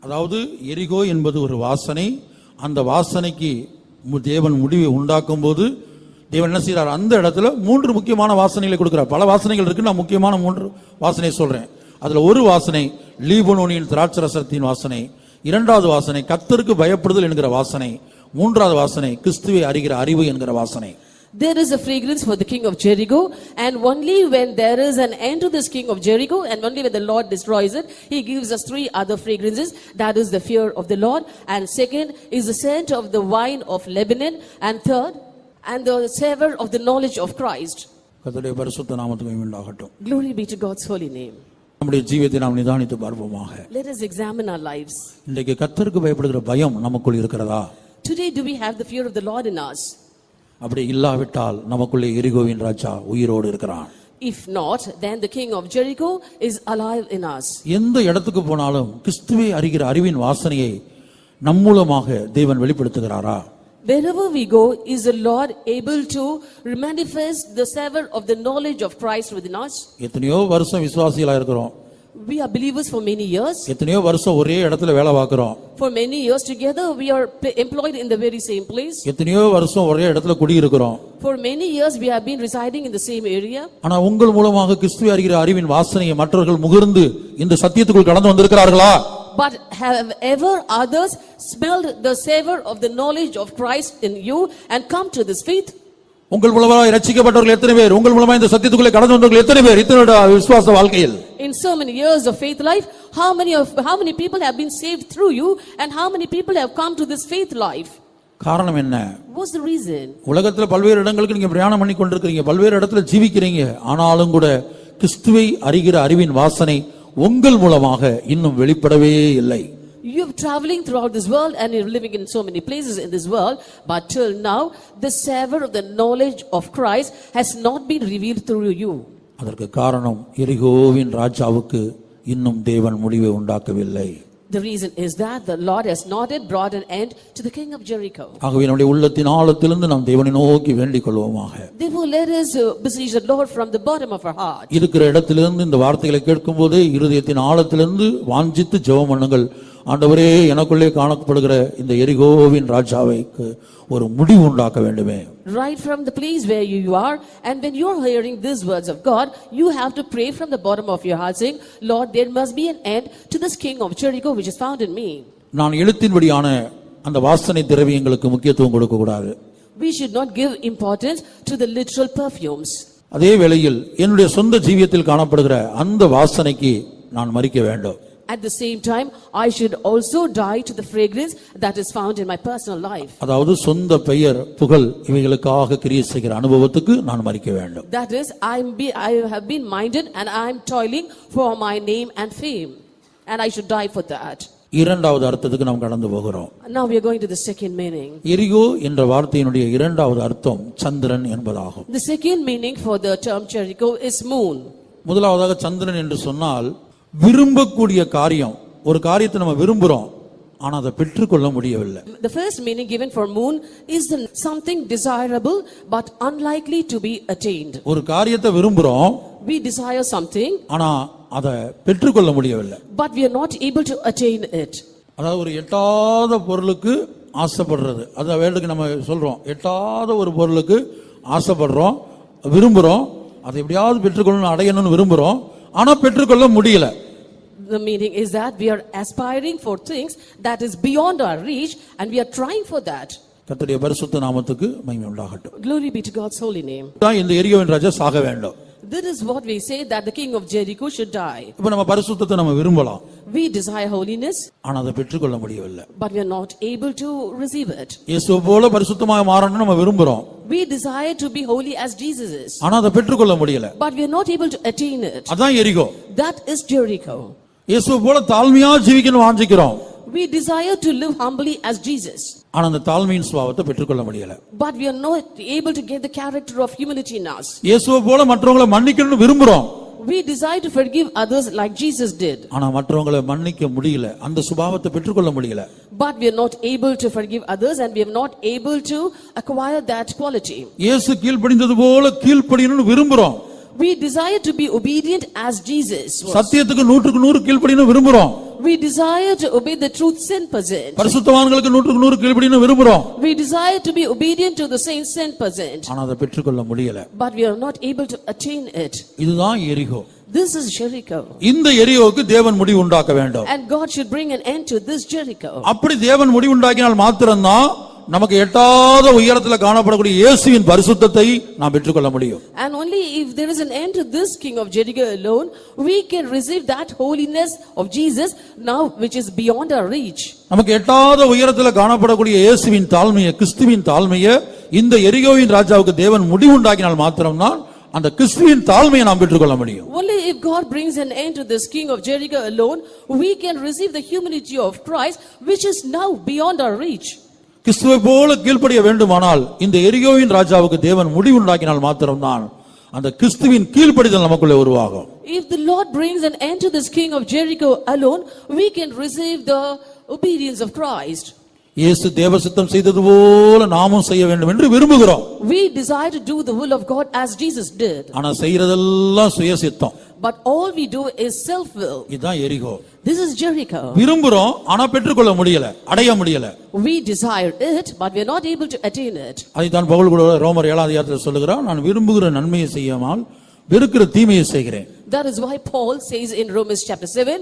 அதாவது எரிகோ என்பது ஒரு வாசனை. அந்த வாசனைக்கு தேவன் முடிவை உண்டாக்கும் போது தேவன் என்ன செய்றார்? அந்த இடத்துல 3 முக்கியமான வாசனைகளை கொடுக்கிறார். பல வாசனைகள் இருக்கு, நான் முக்கியமான 3 வாசனையை சொல்றேன். அதுல ஒரு வாசனை லீபனோனின் திராட்சரசத்தின் வாசனை, இரண்டாவது வாசனை கர்த்தருக்கு பயப்படுதல் என்கிற வாசனை, மூன்றாவது வாசனை கிறிஸ்துவை அறிகிற அறிவு என்கிற வாசனை. There is a fragrance for the king of Jericho, and only when there is an end to this king of Jericho, and only when the Lord destroys it, He gives us 3 other fragrances. That is the fear of the Lord, and second is the scent of the wine of Lebanon, and third, and the savor of the knowledge of Christ. கர்த்தருடைய பரிசுத்த நாமத்துக்கு மகிமை உண்டாகட்டும். Glory be to God's holy name. நம்முடைய ஜீவியத்தை நாம் நிதானித்து பார்ப்போமாக. Let us examine our lives. இன்றைக்கு கர்த்தருக்கு பயப்படுகிற பயம் நமக்குள் இருக்கிறதா? Today, do we have the fear of the Lord in us? அப்படி இல்லாவிட்டால் நமக்குள்ளே எரிகோவின் ராஜா உயிரோடு இருக்கிறான். If not, then the king of Jericho is alive in us. எந்த இடத்துக்கு போனாலும் கிறிஸ்துவை அறிகிற அறிவின் வாசனையை நம் மூலமாக தேவன் வெளிப்படுத்துகிறாரா? Wherever we go, is the Lord able to manifest the savor of the knowledge of Christ within us? எத்தனையோ வருஷம் விசுவாசிகளா இருக்கிறோம். We are believers for many years. எத்தனையோ வருஷம் ஒரே இடத்துல வேலை பார்க்கிறோம். For many years together, we are employed in the very same place. எத்தனையோ வருஷம் ஒரே இடத்துல குடியிருக்கிறோம். For many years, we have been residing in the same area. ஆனா உங்கள் மூலமாக கிறிஸ்துவை அறிகிற அறிவின் வாசனையை மற்றவர்கள் முகர்ந்து இந்த சத்தியத்துக்குள் கடந்து வந்திருக்கிறார்களா? But have ever others smelled the savor of the knowledge of Christ in you and come to this faith? உங்கள் மூலமாக ரட்சிக்கப்பட்டவர்கள் எத்தனை பேர்? உங்கள் மூலமாக இந்த சத்தியத்துக்குள்ளே கடந்து வந்தவர்கள் எத்தனை பேர்? இத்தனை விசுவாச வாழ்க்கையில் In so many years of faith life, how many people have been saved through you, and how many people have come to this faith life? காரணம் என்ன? What's the reason? உலகத்துல பல்வேறு இடங்களுக்கு நீங்க பிரயாணம் பண்ணி கொண்டிருக்கிறீங்க, பல்வேறு இடத்துல ஜீவிக்கிறீங்க. ஆனாலும் கூட கிறிஸ்துவை அறிகிற அறிவின் வாசனை உங்கள் மூலமாக இன்னும் வெளிப்படவே இல்லை. You're traveling throughout this world and you're living in so many places in this world, but till now the savor of the knowledge of Christ has not been revealed through you. அதற்கு காரணம் எரிகோவின் ராஜாவுக்கு இன்னும் தேவன் முடிவை உண்டாக்கவில்லை. The reason is that the Lord has not yet brought an end to the king of Jericho. ஆகவே நம்முடைய உள்ளத்தின் ஆழத்திலிருந்து நாம் தேவனை நோக்கி வேண்டிக் கொள்வோமாக. Therefore let us beseech the Lord from the bottom of our heart. இருக்கிற இடத்திலிருந்து இந்த வார்த்தைகளை கேட்கும்போதே இருதயத்தின் ஆழத்திலிருந்து வாஞ்சித்து ஜெபம் பண்ணுங்கள். ஆண்டவரே, எனக்குள்ளே காணப்படுகிற இந்த எரிகோவின் ராஜாவைக்கு ஒரு முடிவு உண்டாக்க வேண்டுமே. Right from the place where you are, and when you are hearing these words of God, you have to pray from the bottom of your heart saying, Lord, there must be an end to this king of Jericho which is found in me. நான் எழுத்தின்படியான அந்த வாசனை திரவியங்களுக்கு முக்கியத்துவம் கொடுக்க கூடாது. We should not give importance to the literal perfumes. அதே வேளையில் என்னுடைய சொந்த ஜீவியத்தில் காணப்படுகிற அந்த வாசனைக்கு நான் மரிக்க வேண்டும். At the same time, I should also die to the fragrance that is found in my personal life. அதாவது சொந்த பெயர், புகழ் இவைகளுக்காக கிரியை செய்கிற அனுபவத்துக்கு நான் மரிக்க வேண்டும். That is, I have been minded and I am toiling for my name and fame, and I should die for that. இரண்டாவது அர்த்தத்துக்கு நாம் கடந்து போகிறோம். Now we are going to the second meaning. எரிகோ என்ற வார்த்தையினுடைய இரண்டாவது அர்த்தம் சந்திரன் என்பதாகும். The second meaning for the term Jericho is moon. முதலாவதாக சந்திரன் என்று சொன்னால் விரும்பக்கூடிய காரியம். ஒரு காரியத்தை நம்ம விரும்புறோம், ஆனா அதை பெற்றுக்கொள்ள முடியவில்லை. The first meaning given for moon is something desirable but unlikely to be attained. ஒரு காரியத்தை விரும்புறோம், We desire something ஆனா அதை பெற்றுக்கொள்ள முடியவில்லை. but we are not able to attain it. அதாவது ஒரு எட்டாத பொருளுக்கு ஆசைப்படுறது, அத வேர்டுக்கு நம்ம சொல்றோம். எட்டாத ஒரு பொருளுக்கு ஆசைப்படுறோம், விரும்புறோம், அதை எப்படியாவது பெற்றுக்கொள்ளணும், அடையணும்னு விரும்புறோம், ஆனா பெற்றுக்கொள்ள முடியல. The meaning is that we are aspiring for things that is beyond our reach and we are trying for that. கர்த்தருடைய பரிசுத்த நாமத்துக்கு மகிமை உண்டாகட்டும். Glory be to God's holy name. தான் இந்த எரியோவின் ராஜா சாக வேண்டும். This is what we say, that the king of Jericho should die. இப்ப நம்ம பரிசுத்தத்தை நம்ம விரும்பலாம், We desire holiness ஆனா அதை பெற்றுக்கொள்ள முடியவில்லை. but we are not able to receive it. இயேசுவை போல பரிசுத்தமாக மாறணும்னு நம்ம விரும்புறோம், We desire to be holy as Jesus is ஆனா அதை பெற்றுக்கொள்ள முடியல. but we are not able to attain it. அதான் எரிகோ. That is Jericho. இயேசுவை போல தாழ்மையா ஜீவிக்கணும் வாஞ்சிக்கிறோம், We desire to live humbly as Jesus ஆனா அந்த தாழ்மையின் சுபாவத்தை பெற்றுக்கொள்ள முடியல. but we are not able to get the character of humility in us. இயேசுவை போல மற்றவங்களை மன்னிக்கணும்னு விரும்புறோம், We desire to forgive others like Jesus did ஆனா மற்றவங்களை மன்னிக்க முடியல, அந்த சுபாவத்தை பெற்றுக்கொள்ள முடியல. but we are not able to forgive others and we are not able to acquire that quality. இயேசு கீழ்ப்படிந்தது போல கீழ்ப்படியணும்னு விரும்புறோம், We desire to be obedient as Jesus was. சத்தியத்துக்கு 100% கீழ்ப்படியணும்னு விரும்புறோம், We desire to obey the truth 100%. பரிசுத்தவான்களுக்கு 100% கீழ்ப்படியணும்னு விரும்புறோம், We desire to be obedient to the saints 100%. ஆனா அதை பெற்றுக்கொள்ள முடியல. But we are not able to attain it. இதுதான் எரிகோ. This is Jericho. இந்த எரிகோவுக்கு தேவன் முடிவு உண்டாக்க வேண்டும். And God should bring an end to this Jericho. அப்படி தேவன் முடிவு உண்டாக்கினால் மாத்திரம்தான் நமக்கு எட்டாத உயரத்துல காணப்படக்கூடிய இயேசுவின் பரிசுத்தத்தை நாம் பெற்றுக்கொள்ள முடியும். And only if there is an end to this king of Jericho alone, we can receive that holiness of Jesus now which is beyond our reach. நமக்கு எட்டாத உயரத்துல காணப்படக்கூடிய இயேசுவின் தாழ்மையை, கிறிஸ்துவின் தாழ்மையை இந்த எரிகோவின் ராஜாவுக்கு தேவன் முடிவு உண்டாக்கினால் மாத்திரம்தான் அந்த கிறிஸ்துவின் தாழ்மையை நாம் பெற்றுக்கொள்ள முடியும். Only if God brings an end to this king of Jericho alone, we can receive the humility of Christ which is now beyond our reach. கிறிஸ்துவை போல கீழ்ப்படிய வேண்டுமானால் இந்த எரிகோவின் ராஜாவுக்கு தேவன் முடிவு உண்டாக்கினால் மாத்திரம்தான் அந்த கிறிஸ்துவின் கீழ்ப்படிதல் நமக்குள்ளே உருவாகும். If the Lord brings an end to this king of Jericho alone, we can receive the obedience of Christ. இயேசு தேவசித்தம் செய்தது போல நாமும் செய்ய வேண்டும் என்று விரும்புகிறோம். We desire to do the will of God as Jesus did. ஆனா செய்யறதெல்லாம் சுயசித்தம். But all we do is self-will. இதுதான் எரிகோ. This is Jericho. விரும்புறோம், ஆனா பெற்றுக்கொள்ள முடியல, அடைய முடியல. We desire it, but we are not able to attain it. அதைத்தான் பவுல் கூட ரோமர் 7ஆம் அதிகாரத்தில் சொல்லுகிறார், நான் விரும்புகிற நன்மையை செய்யாமல் வெறுக்கிற தீமையை செய்கிறேன். That is why Paul says in Romans chapter 7,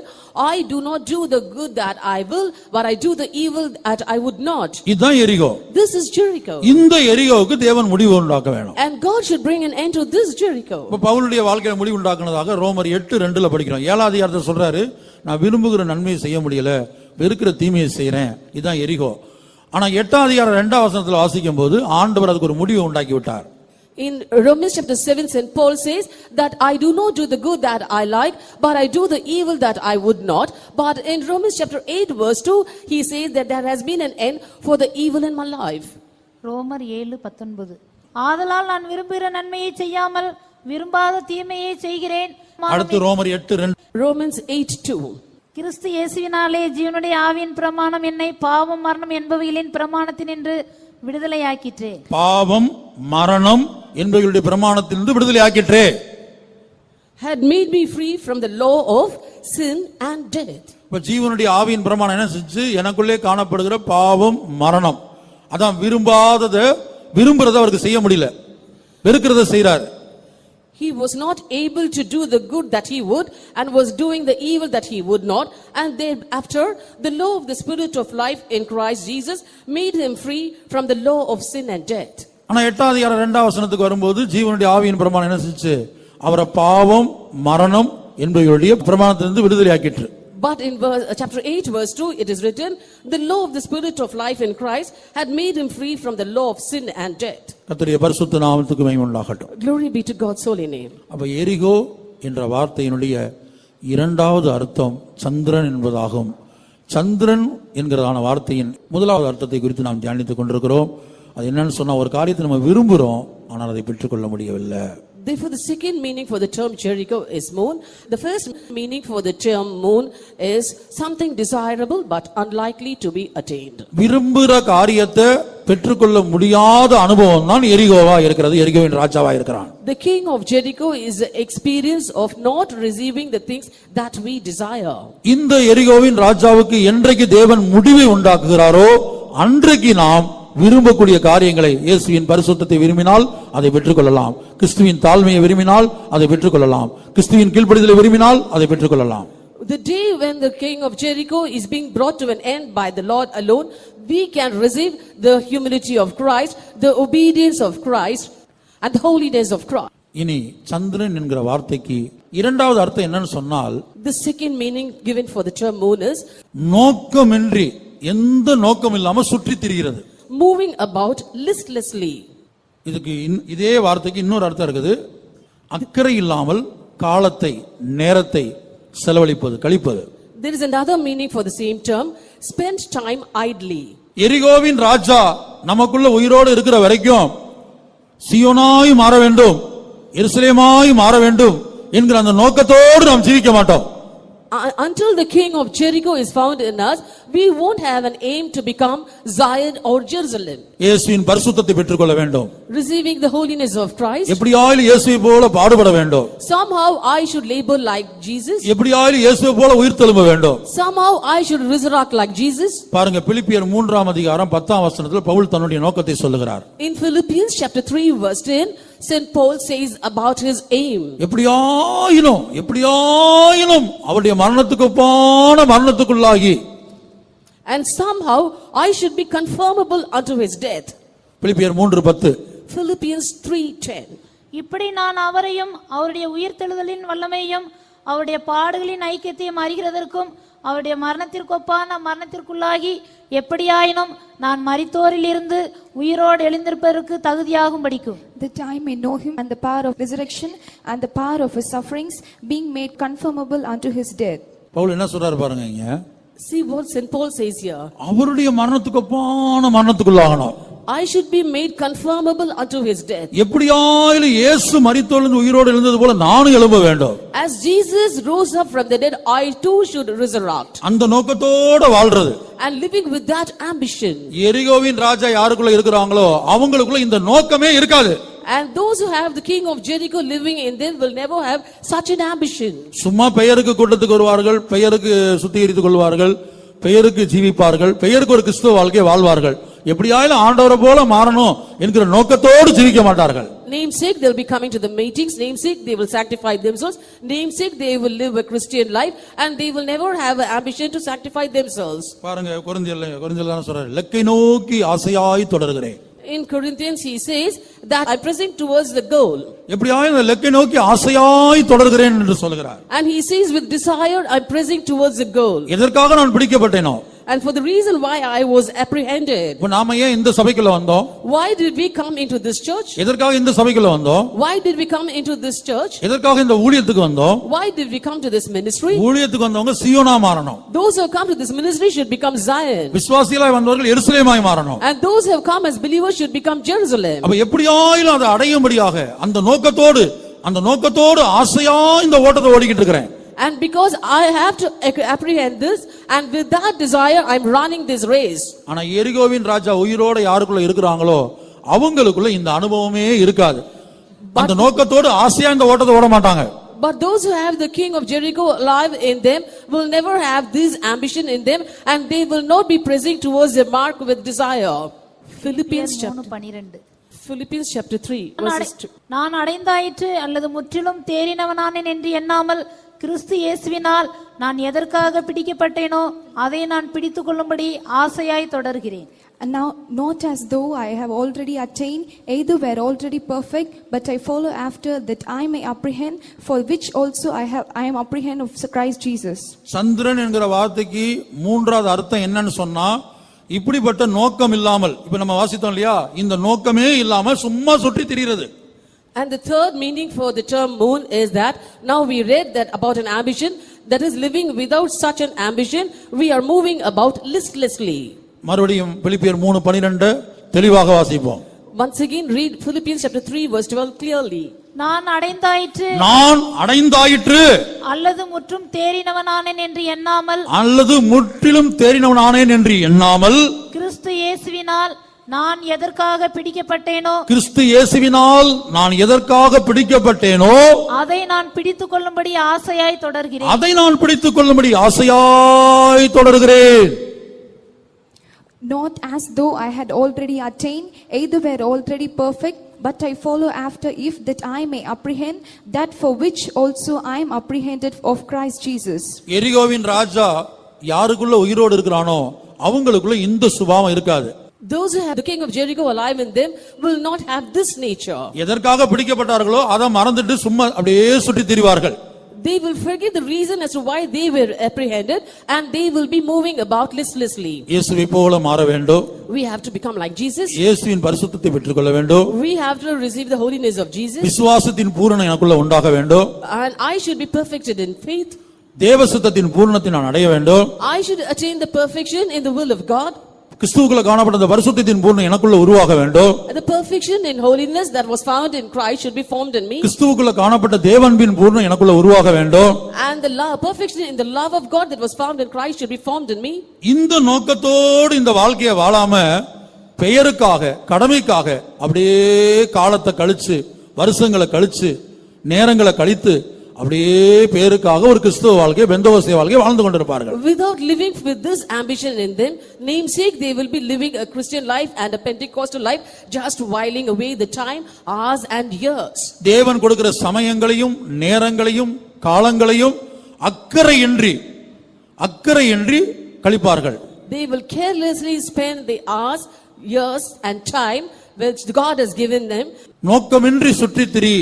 I do not do the good that I will, but I do the evil that I would not. இதுதான் எரிகோ. This is Jericho. இந்த எரிகோவுக்கு தேவன் முடிவு உண்டாக்க வேணும். And God should bring an end to this Jericho. இப்ப பவுலுடைய வாழ்க்கையில முடிவு உண்டாக்குனதாக ரோமர் 8:2 படிக்கிறோம். 7ஆம் அதிகாரத்தில் சொல்றாரு, நான் விரும்புகிற நன்மையை செய்ய முடியல, வெறுக்கிற தீமையை செய்றேன். இதுதான் எரிகோ. ஆனா 8ஆம் அதிகாரம் 2ஆம் வசனத்தில் வாசிக்கும் போது ஆண்டவர் அதுக்கு ஒரு முடிவை உண்டாக்கி விட்டார். In Romans chapter 7, St. Paul says that I do not do the good that I like, but I do the evil that I would not. But in Romans chapter 8 verse 2, he says that there has been an end for the evil in my life. ரோமர் 7:19 ஆதலால் நான் விரும்புகிற நன்மையை செய்யாமல் விரும்பாத தீமையை செய்கிறேன். அடுத்து ரோமர் 8:2 Romans 8:2 கிறிஸ்து இயேசுவினாலே ஜீவனுடைய ஆவியின் பிரமாணம் என்னை பாவம் மரணம் என்பவைகளின் பிரமாணத்தினின்று விடுதலையாக்கிற்றே. பாவம் மரணம் என்பவர்களுடைய பிரமாணத்திலிருந்து விடுதலையாக்கிற்றே. had made me free from the law of sin and death. இப்ப ஜீவனுடைய ஆவியின் பிரமாணம் என்ன செஞ்சு எனக்குள்ளே காணப்படுகிற பாவம் மரணம், அதான் விரும்பாதத விரும்புறத அவருக்கு செய்ய முடியல, வெறுக்கிறத செய்றார். He was not able to do the good that he would and was doing the evil that he would not, and thereafter the law of the spirit of life in Christ Jesus made him free from the law of sin and death. ஆனா 8ஆம் அதிகாரம் 2ஆம் வசனத்துக்கு வரும்போது ஜீவனுடைய ஆவியின் பிரமாணம் என்ன செஞ்சு அவரை பாவம் மரணம் என்பவர்களுடைய பிரமாணத்திலிருந்து விடுதலையாக்கிற்று. But in chapter 8 verse 2 it is written, the law of the spirit of life in Christ had made him free from the law of sin and death. கர்த்தருடைய பரிசுத்த நாமத்துக்கு மகிமை உண்டாகட்டும். Glory be to God's holy name. அப்ப எரிகோ என்ற வார்த்தையினுடைய இரண்டாவது அர்த்தம் சந்திரன் என்பதாகும். சந்திரன் என்கிறதான வார்த்தையின் முதலாவது அர்த்தத்தை குறித்து நாம் தியானித்துக் கொண்டிருக்கிறோம். அது என்னன்னு சொன்னா, ஒரு காரியத்தை நம்ம விரும்புகிறோம், ஆனால் அதை பெற்றுக்கொள்ள முடியவில்லை. Therefore, the second meaning for the term Jericho is moon. The first meaning for the term moon is something desirable but unlikely to be attained. விரும்புகிற காரியத்தை பெற்றுக்கொள்ள முடியாத அனுபவம் தான் எரிகோவா இருக்கிறது, எரிகோவின் ராஜாவா இருக்கிறான். The king of Jericho is the experience of not receiving the things that we desire. இந்த எரிகோவின் ராஜாவுக்கு என்றைக்கு தேவன் முடிவை உண்டாக்குகிறாரோ அன்றைக்கு நாம் விரும்பக்கூடிய காரியங்களை, இயேசுவின் பரிசுத்தத்தை விரும்பினால் அதை பெற்றுக்கொள்ளலாம், கிறிஸ்துவின் தாழ்மையை விரும்பினால் அதை பெற்றுக்கொள்ளலாம், கிறிஸ்துவின் கீழ்ப்படிதலை விரும்பினால் அதை பெற்றுக்கொள்ளலாம். The day when the king of Jericho is being brought to an end by the Lord alone, we can receive the humility of Christ, the obedience of Christ and the holiness of Christ. இனி சந்திரன் என்கிற வார்த்தைக்கு இரண்டாவது அர்த்தம் என்னன்னு சொன்னால், The second meaning given for the term moon is நோக்கமின்றி, எந்த நோக்கம் இல்லாம சுற்றி திரிகிறது, moving about listlessly. இதுக்கு இதே வார்த்தைக்கு இன்னொரு அர்த்தம் இருக்குது, அக்கறை இல்லாமல் காலத்தை நேரத்தை செலவழிப்பது, கழிப்பது. There is another meaning for the same term, spend time idly. எரிகோவின் ராஜா நமக்குள்ள உயிரோடு இருக்கிற வரைக்கும் சீயோனாய் மாற வேண்டும், எருசலேமாய் மாற வேண்டும் என்கிற அந்த நோக்கத்தோடு நாம் ஜீவிக்க மாட்டோம். Until the king of Jericho is found in us, we won't have an aim to become Zion or Jerusalem. இயேசுவின் பரிசுத்தத்தை பெற்றுக்கொள்ள வேண்டும், Receiving the holiness of Christ. எப்படியாயிலும் இயேசுவை போல பாடுபட வேண்டும், Somehow I should labor like Jesus. எப்படியாயிலும் இயேசுவை போல உயிர்த்தெழும்ப வேண்டும். Somehow I should resurrect like Jesus. பாருங்க, பிலிப்பியர் 3 அதிகாரம் 10 வசனத்தில் பவுல் தன்னுடைய நோக்கத்தை சொல்லுகிறார். In Philippians chapter 3 verse 10, St. Paul says about his aim. எப்படியாயிலும் அவருடைய மரணத்துக்கு ஒப்பான மரணத்துக்குள்ளாகி, And somehow I should be conformable unto his death. பிலிப்பியர் 3:10. Philippians 3:10. இப்படி நான் அவரையும் அவருடைய உயிர்த்தெழுதலின் வல்லமையும் அவருடைய பாடுகளின் ஐக்கியத்தையும் அறிகிறதற்கும் அவருடைய மரணத்திற்கொப்பான மரணத்திற்குள்ளாகி எப்படியாயினும் நான் மரித்தோரில் இருந்து உயிரோடு எழுந்திருப்பதற்கு தகுதியாகும் படிக்கும். That I may know him and the power of resurrection and the power of his sufferings, being made conformable unto his death. Pavul என்ன சொல்றாரு பாருங்க இங்க. See what St. Paul says here. அவருடைய மரணத்துக்கு ஒப்பான மரணத்துக்குள்ளாகணும். I should be made conformable unto his death. எப்படியாயிலும் இயேசு மரித்தோலிருந்து உயிரோடு எழுந்தது போல நானும் எழும்ப வேண்டும். As Jesus rose up from the dead, I too should resurrect. அந்த நோக்கத்தோட வாழ்றது. And living with that ambition. எரிகோவின் ராஜா யாருக்குள்ள இருக்கிறாங்களோ அவங்களுக்குள்ள இந்த நோக்கமே இருக்காது. And those who have the king of Jericho living in them will never have such an ambition. சும்மா பெயருக்கு கூட்டத்துக்கு வருவார்கள், பெயருக்கு சுத்திகரித்துக் கொள்வார்கள், பெயருக்கு ஜீவிப்பார்கள், பெயருக்கு ஒரு கிறிஸ்துவ வாழ்க்கையை வாழ்வார்கள். எப்படியாயிலும் ஆண்டவரை போல மாறணும் என்கிற நோக்கத்தோடு ஜீவிக்க மாட்டார்கள். Namesake they'll be coming to the meetings, namesake they will sacrifice themselves, namesake they will live a Christian life, and they will never have an ambition to sacrifice themselves. பாருங்க, கொரிந்தியர்ல சொல்றாரு, லக்கை நோக்கி ஆசையாய் தொடர்கிறேன். In Corinthians he says that I'm pressing towards the goal. எப்படியாயிலும் அந்த லக்கை நோக்கி ஆசையாய் தொடர்கிறேன் என்று சொல்கிறார். And he says with desire I'm pressing towards the goal. எதற்காக நான் பிடிக்கப்பட்டேனோ, And for the reason why I was apprehended. இப்ப நாம ஏன் இந்த சபைக்குள்ள வந்தோம்? Why did we come into this church? எதற்காக இந்த சபைக்குள்ள வந்தோம்? Why did we come into this church? எதற்காக இந்த ஊழியத்துக்கு வந்தோம்? Why did we come to this ministry? ஊழியத்துக்கு வந்தவங்க சீயோனா மாறணும். Those who have come to this ministry should become Zion. விசுவாசிகளாய் வந்தவர்கள் எருசலேமாய் மாறணும். And those who have come as believers should become Jerusalem. அப்ப எப்படியாயிலும் அதை அடையும்படியாக அந்த நோக்கத்தோடு ஆசையா இந்த ஓட்டத்தை ஓடிக்கிட்டு இருக்கிறேன். And because I have to apprehend this, and with that desire I'm running this race. ஆனா எரிகோவின் ராஜா உயிரோட யாருக்குள்ள இருக்கிறாங்களோ அவங்களுக்குள்ள இந்த அனுபவமே இருக்காது. அந்த நோக்கத்தோடு ஆசையா இந்த ஓட்டத்தை ஓட மாட்டாங்க. But those who have the king of Jericho alive in them will never have this ambition in them, and they will not be pressing towards the mark with desire. Philippians chapter 3 verses 2. நான் அடைந்தாயிற்று அல்லது முற்றிலும் தேறினவனானேன் என்று எண்ணாமல் கிறிஸ்து இயேசுவினால் நான் எதற்காக பிடிக்கப்பட்டேனோ அதை நான் பிடித்துக் கொள்ளும்படி ஆசையாய் தொடர்கிறேன். And now, not as though I have already attained, either were already perfect, but I follow after, that I may apprehend, for which also I am apprehend of Christ Jesus. சந்திரன் என்கிற வார்த்தைக்கு மூன்றாவது அர்த்தம் என்னன்னு சொன்னா, இப்படிப்பட்ட நோக்கம் இல்லாமல், இப்ப நம்ம வாசித்தோம் இல்லையா, இந்த நோக்கமே இல்லாமல் சும்மா சுற்றி திரிகிறது. And the third meaning for the term moon is that now we read that about an ambition that is living without such an ambition, we are moving about listlessly. மறுபடியும் பிலிப்பியர் 3:12 தெளிவாக வாசிப்போம். Once again read Philippians chapter 3 verse 12 clearly. நான் அடைந்தாயிற்று நான் அடைந்தாயிற்று அல்லது முற்றும் தேறினவனானேன் என்று எண்ணாமல் அல்லது முற்றிலும் தேறினவனானேன் என்று எண்ணாமல் கிறிஸ்து இயேசுவினால் நான் எதற்காக பிடிக்கப்பட்டேனோ கிறிஸ்து இயேசுவினால் நான் எதற்காக பிடிக்கப்பட்டேனோ அதை நான் பிடித்துக் கொள்ளும்படி ஆசையாய் தொடர்கிறேன். அதை நான் பிடித்துக் கொள்ளும்படி ஆசையாய் தொடர்கிறேன். Not as though I had already attained, either were already perfect, but I follow after, if that I may apprehend that for which also I am apprehended of Christ Jesus. எரிகோவின் ராஜா யாருக்குள்ள உயிரோடு இருக்கிறானோ அவங்களுக்குள்ள இந்த சுபாவம் இருக்காது. Those who have the king of Jericho alive in them will not have this nature. எதற்காக பிடிக்கப்பட்டார்களோ அதை மறந்துட்டு சும்மா அப்படியே சுற்றி திரிவார்கள். They will forget the reason as to why they were apprehended and they will be moving about listlessly. இயேசுவை போல மாற வேண்டும். We have to become like Jesus. இயேசுவின் பரிசுத்தத்தை பெற்றுக்கொள்ள வேண்டும். We have to receive the holiness of Jesus. விசுவாசத்தின் பூரணம் எனக்குள்ள உண்டாக வேண்டும். And I should be perfected in faith. தேவ சித்தத்தின் பூரணத்தை நான் அடைய வேண்டும். I should attain the perfection in the will of God. கிறிஸ்துவுக்குள்ள காணப்பட்ட பரிசுத்தத்தின் பூரணம் எனக்குள்ள உருவாக வேண்டும். The perfection in holiness that was found in Christ should be formed in me. கிறிஸ்துவுக்குள்ள காணப்பட்ட தேவன்பின் பூரணம் எனக்குள்ள உருவாக வேண்டும். And the perfection in the love of God that was found in Christ should be formed in me. இந்த நோக்கத்தோடு இந்த வாழ்க்கையை வாழாம பெயருக்காக கடமைக்காக அப்படியே காலத்தை கழிச்சு வருஷங்களை கழிச்சு நேரங்களை கழித்து அப்படியே பேருக்காக ஒரு கிறிஸ்துவ வாழ்க்கை பெந்தோஸ்தே வாழ்க்கை வாழ்ந்து கொண்டிருப்பார்கள். Without living with this ambition in them, namesake they will be living a Christian life and a Pentecostal life, just whiling away the time, hours and years. தேவன் கொடுக்கிற சமயங்களையும் நேரங்களையும் காலங்களையும் அக்கறையின்றி கழிப்பார்கள். They will carelessly spend the hours, years and time which God has given them. நோக்கமின்றி சுற்றித் திரி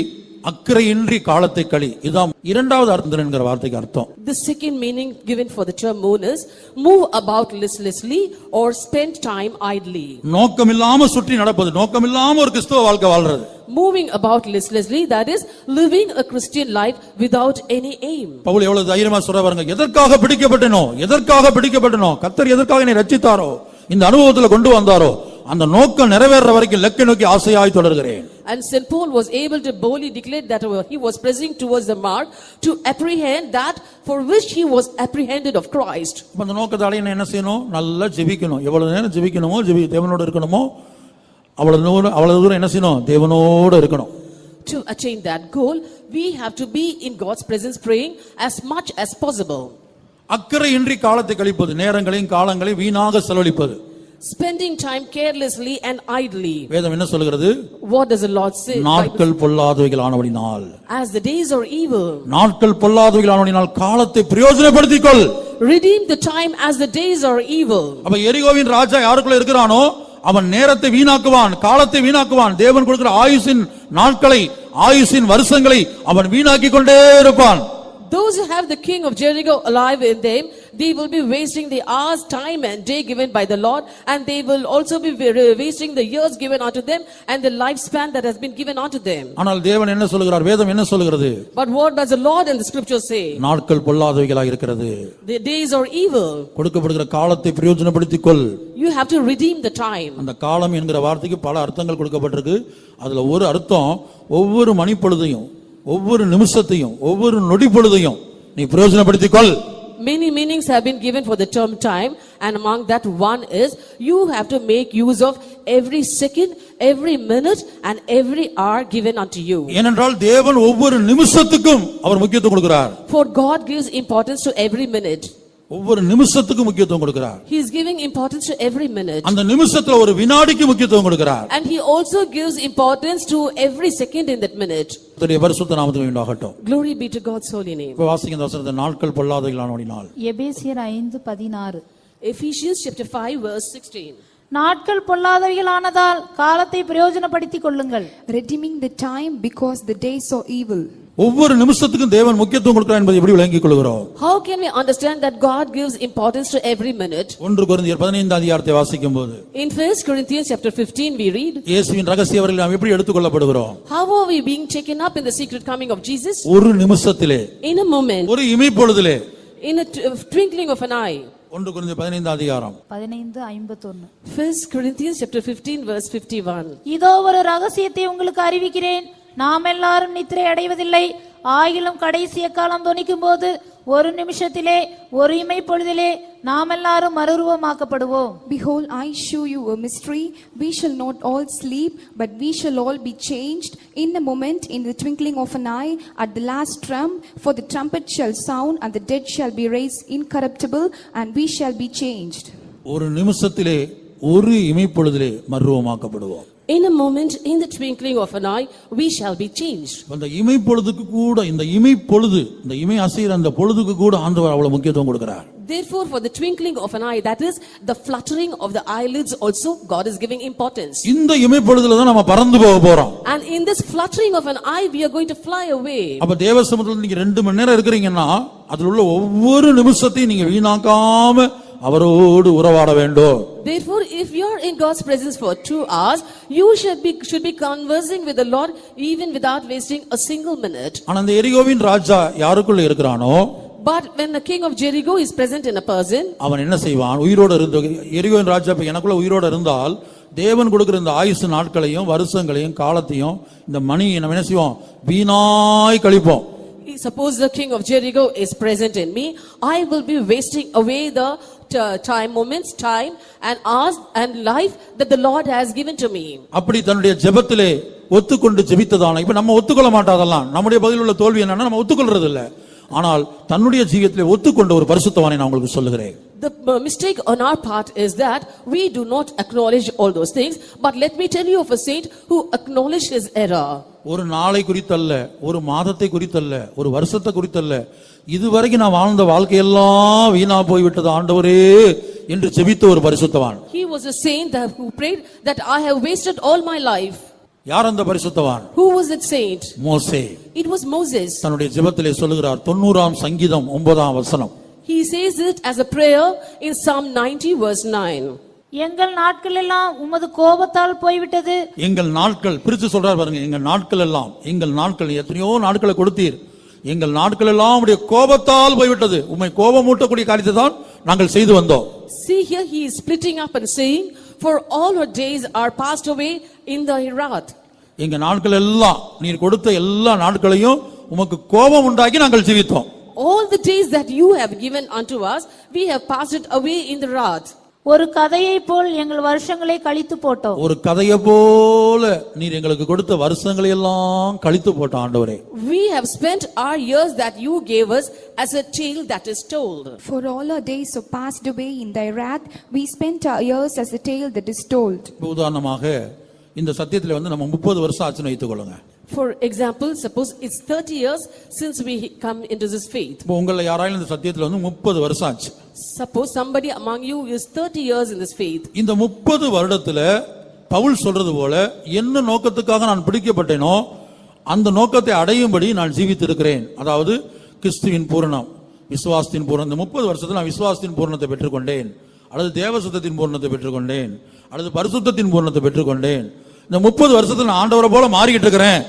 அக்கறையின்றி காலத்தை கழி. இதான் இரண்டாவது அர்த்தம் என்கிற வார்த்தைக்கு அர்த்தம். The second meaning given for the term moon is move about listlessly or spend time idly. நோக்கமில்லாம சுற்றி நடப்பது, நோக்கமில்லாம ஒரு கிறிஸ்தவ வாழ்க்கை வாழ்றது. Moving about listlessly, that is living a Christian life without any aim. Pavul எவ்வளவு தைரியமா சொல்ற பாருங்க. எதற்காக பிடிக்கப்பட்டனோ கர்த்தர் எதற்காக என்னை ரட்சித்தாரோ இந்த அனுபவத்துல கொண்டு வந்தாரோ அந்த நோக்கம் நிறைவேற வரைக்கும் லெக்கை நோக்கி ஆசையாய் தொடர்கிறேன். And St. Paul was able to boldly declare that he was pressing towards the mark to apprehend that for which he was apprehended of Christ. அந்த நோக்கத்தை அடைய என்ன செய்யணும்? நல்லா ஜெபிக்கணும். எவ்வளவு நேரம் ஜெபிக்கணுமோ தேவனோடு இருக்கணுமோ அவ்வளவு தூரம் என்ன செய்யணும்? தேவனோடு இருக்கணும். To attain that goal, we have to be in God's presence praying as much as possible. அக்கறையின்றி காலத்தை கழிப்பது, நேரங்களையும் காலங்களையும் வீணாக செலவழிப்பது. Spending time carelessly and idly. வேதம் என்ன சொல்கிறது? What does the Lord say? நாட்கள் பொல்லாதவைகள் ஆனபடினால். As the days are evil. நாட்கள் பொல்லாதவைகள் ஆனபடினால் காலத்தை பிரயோஜனப்படுத்திக்கொள். Redeem the time as the days are evil. அப்ப எரிகோவின் ராஜா யாருக்குள்ள இருக்கிறானோ அவன் நேரத்தை வீணாக்குவான், காலத்தை வீணாக்குவான். தேவன் கொடுக்கிற ஆயுசின் நாட்களை, ஆயுசின் வருஷங்களை அவன் வீணாக்கி கொண்டே இருப்பான். Those who have the king of Jericho alive in them, they will be wasting the hours, time and day given by the Lord, and they will also be wasting the years given unto them and the lifespan that has been given unto them. ஆனால் தேவன் என்ன சொல்கிறார்? வேதம் என்ன சொல்கிறது? But what does the Lord and the scripture say? நாட்கள் பொல்லாதவைகளாக இருக்கிறது. The days are evil. கொடுக்கப்படுகிற காலத்தை பிரயோஜனப்படுத்திக்கொள். You have to redeem the time. அந்த காலம் என்கிற வார்த்தைக்கு பல அர்த்தங்கள் கொடுக்கப்பட்டிருக்கு. அதுல ஒரு அர்த்தம் ஒவ்வொரு மணிப்பொழுதையும் ஒவ்வொரு நிமிஷத்தையும் ஒவ்வொரு நொடி பொழுதையும் நீ பிரயோஜனப்படுத்திக்கொள். Many meanings have been given for the term time, and among that one is you have to make use of every second, every minute and every hour given unto you. ஏனென்றால் தேவன் ஒவ்வொரு நிமிஷத்துக்கும் அவர் முக்கியத்துவம் கொடுக்கிறார். For God gives importance to every minute. ஒவ்வொரு நிமிஷத்துக்கு முக்கியத்துவம் கொடுக்கிறார். He is giving importance to every minute. அந்த நிமிஷத்துல ஒரு வினாடிக்கு முக்கியத்துவம் கொடுக்கிறார். And he also gives importance to every second in that minute. கர்த்தருடைய பரிசுத்த நாமத்துக்கு உண்டாகட்டும். Glory be to God's holy name. இப்ப வாசிங்க இந்த வசனத்தை. நாட்கள் பொல்லாதவைகளானபடினால். எபேசியர் 5:16. Ephesians chapter 5 verse 16. நாட்கள் பொல்லாதவைகளானதால் காலத்தை பிரயோஜனப்படுத்திக் கொள்ளுங்கள். Redeeming the time because the days are evil. ஒவ்வொரு நிமிஷத்துக்கும் தேவன் முக்கியத்துவம் கொடுக்கிறார் என்பதை எப்படி விளங்கிக் கொள்கிறோம்? How can we understand that God gives importance to every minute? 1 கொரிந்தியர் 15 அதிகாரத்தை வாசிக்கும்போது In 1 Corinthians chapter 15 we read, இயேசுவின் ரகசிய வருகையில் நாம் எப்படி எடுத்துக்கொள்ளப்படுகிறோம்? how are we being taken up in the secret coming of Jesus? ஒரு நிமிஷத்திலே, In a moment, ஒரு இமைப்பொழுதிலே. in a twinkling of an eye. 1 கொரிந்தியர் 15 அதிகாரம் 15:51. 1 Corinthians chapter 15 verse 51. இதோ ஒரு ரகசியத்தை உங்களுக்கு அறிவிக்கிறேன், நாம் எல்லாரும் நித்திரை அடைவதில்லை, ஆகிலும் கடைசி காலம் தொனிக்கும் போது ஒரு நிமிஷத்திலே ஒரு இமை பொழுதிலே நாம் எல்லாரும் மறுரூபமாக்கப்படுவோம். Behold, I show you a mystery. We shall not all sleep, but we shall all be changed in a moment, in the twinkling of an eye, at the last trump. For the trumpet shall sound, and the dead shall be raised incorruptible, and we shall be changed. ஒரு நிமிஷத்திலே ஒரு இமைப்பொழுதிலே மறுரூபமாக்கப்படுவோம். In a moment, in the twinkling of an eye, we shall be changed. அந்த இமைப்பொழுதுக்கு கூட, இந்த இமைப்பொழுது, இந்த இமை அசைகிற அந்த பொழுதுக்கு கூட ஆண்டவர் அவ்வளவு முக்கியத்துவம் கொடுக்கிறார். Therefore, for the twinkling of an eye, that is the fluttering of the eyelids also, God is giving importance. இந்த இமைப்பொழுதுல தான் நம்ம பறந்து போக போறோம். And in this fluttering of an eye, we are going to fly away. அப்ப தேவ சமூகத்துல நீங்க 2 மணி நேரம் இருக்கிறீங்கன்னா அதுல உள்ள ஒவ்வொரு நிமிஷத்தையும் நீங்க வீணாக்காம அவரோடு உறவாட வேண்டும். Therefore, if you are in God's presence for 2 hours, you should be conversing with the Lord even without wasting a single minute. ஆனா அந்த எரிகோவின் ராஜா யாருக்குள்ள இருக்கிறானோ, But when the king of Jericho is present in a person, அவன் என்ன செய்வான்? உயிரோடு இருந்த எரிகோவின் ராஜா இப்ப எனக்குள்ள உயிரோடு இருந்தால் தேவன் கொடுக்கிற இந்த ஆயுசு நாட்களையும் வருஷங்களையும் காலத்தையும் இந்த மணியை நம்ம என்ன செய்வோம்? வீணாய் கழிப்போம். suppose the king of Jericho is present in me, I will be wasting away the time and hours and life that the Lord has given to me. அப்படி தன்னுடைய ஜெபத்திலே ஒத்துக்கொண்டு ஜெபித்ததான, இப்ப நம்ம ஒத்துக்கொள்ள மாட்டாதெல்லாம் நம்முடைய பதில் உள்ள தோல்வி என்னன்னா நம்ம ஒத்துக்கொள்றது இல்ல. ஆனால் தன்னுடைய ஜீவியத்திலே ஒத்துக்கொண்ட ஒரு பரிசுத்தவானை நான் உங்களுக்கு சொல்லுகிறேன். The mistake on our part is that we do not acknowledge all those things, but let me tell you of a saint who acknowledged his error. ஒரு நாளை குறித்தல்ல, ஒரு மாதத்தை குறித்தல்ல, ஒரு வருஷத்தை குறித்தல்ல, இதுவரைக்கும் நான் வாழ்ந்த வாழ்க்கையெல்லாம் வீணா போய்விட்டது ஆண்டவரே என்று ஜெபித்த ஒரு பரிசுத்தவான். He was a saint who prayed that I have wasted all my life. யார் அந்த பரிசுத்தவான்? Who was that saint? மோசே. It was Moses. தன்னுடைய ஜெபத்திலே சொல்லுகிறார் 90ஆம் சங்கீதம் 9ஆம் வசனம். He says it as a prayer in Psalm 90 verse 9. எங்கள் நாட்கள் எல்லாம் உமது கோபத்தால் போய்விட்டது. எங்கள் நாட்கள் பிரிச்சு சொல்றார் பாருங்க. எங்கள் நாட்கள் எல்லாம், எங்கள் நாட்கள், எத்தனையோ நாட்களை கொடுத்தீர், எங்கள் நாட்கள் எல்லாம் உம்முடைய கோபத்தால் போய்விட்டது. உம்மை கோபமூட்டக்கூடிய காரியத்தை தான் நாங்கள் செய்து வந்தோம். See here he is splitting up and saying, for all our days are passed away in the wrath. எங்க நாட்கள் எல்லாம், நீர் கொடுத்த எல்லா நாட்களையும் உமக்கு கோபம் உண்டாக்கி நாங்கள் ஜீவித்தோம். All the days that you have given unto us, we have passed it away in the wrath. ஒரு கதையை போல் எங்கள் வருஷங்களை கழித்து போட்டோம். ஒரு கதையை போல நீர் எங்களுக்கு கொடுத்த வருஷங்களை எல்லாம் கழித்து போட்ட ஆண்டவரே. We have spent our years that you gave us as a tale that is told. For all our days are passed away in thy wrath, we spent our years as a tale that is told. உதாரணமாக இந்த சத்தியத்துல நம்ம 30 வருஷம் ஆச்சுன்னு வைத்துக்கொள்ளுங்க. For example, suppose it's 30 years since we come into this faith. இப்போ உங்கள யாராயிலும் இந்த சத்தியத்துல 30 வருஷம் ஆச்சு. Suppose somebody among you is 30 years in this faith. இந்த 30 வருடத்துல பவுல் சொல்றது போல என்ன நோக்கத்துக்காக நான் பிடிக்கப்பட்டேனோ அந்த நோக்கத்தை அடையும்படி நான் ஜீவித்திருக்கிறேன். அதாவது கிறிஸ்துவின் பூரணம், விசுவாசத்தின் பூரணம். இந்த 30 வருஷத்துல நான் விசுவாசத்தின் பூரணத்தை பெற்றுக்கொண்டேன், அல்லது தேவசுத்தத்தின் பூரணத்தை பெற்றுக்கொண்டேன், அல்லது பரிசுத்தத்தின் பூரணத்தை பெற்றுக்கொண்டேன். இந்த 30 வருஷத்துல நான் ஆண்டவரை போல மாறிக்கிட்டு இருக்கிறேன்.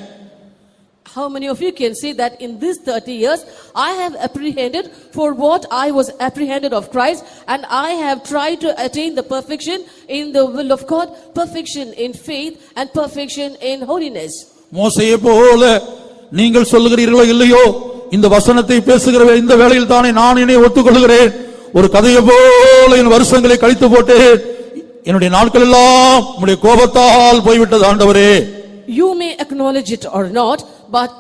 How many of you can say that in these 30 years I have apprehended for what I was apprehended of Christ, and I have tried to attain the perfection in the will of God, perfection in faith and perfection in holiness. மோசேயை போல நீங்கள் சொல்லுகிறீர்களோ இல்லையோ, இந்த வசனத்தை பேசுகிற இந்த வேளையில் தானே நான் என்னை ஒத்துக்கொள்கிறேன். ஒரு கதையை போல என் வருஷங்களை கழித்து போட்டேன், என்னுடைய நாட்கள் எல்லாம் உம்முடைய கோபத்தால் போய்விட்டது ஆண்டவரே. You may acknowledge it or not, but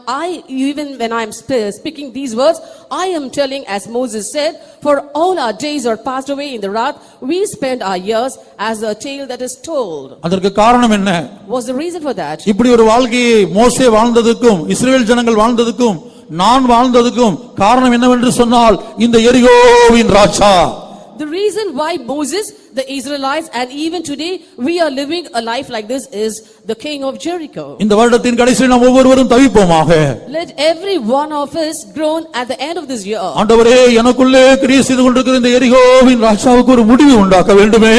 even when I am speaking these words, I am telling, as Moses said, for all our days are passed away in the wrath, we spend our years as a tale that is told. அதற்கு காரணம் என்ன? What's the reason for that? இப்படி ஒரு வாழ்க்கையை மோசே வாழ்ந்ததுக்கும் இஸ்ரவேல் ஜனங்கள் வாழ்ந்ததுக்கும் நான் வாழ்ந்ததுக்கும் காரணம் என்னவென்று சொன்னால் இந்த எரிகோவின் ராஜா. The reason why Moses, the Israelites, and even today we are living a life like this is the king of Jericho. இந்த வருடத்தின் கடைசியில் நாம் ஒவ்வொருவரும் தவிப்போமாக. Let every one of us groan at the end of this year. ஆண்டவரே, எனக்குள்ளே கிரியை செய்து கொண்டிருக்கிற இந்த எரிகோவின் ராஜாவுக்கு ஒரு முடிவு உண்டாக்க வேண்டுமே.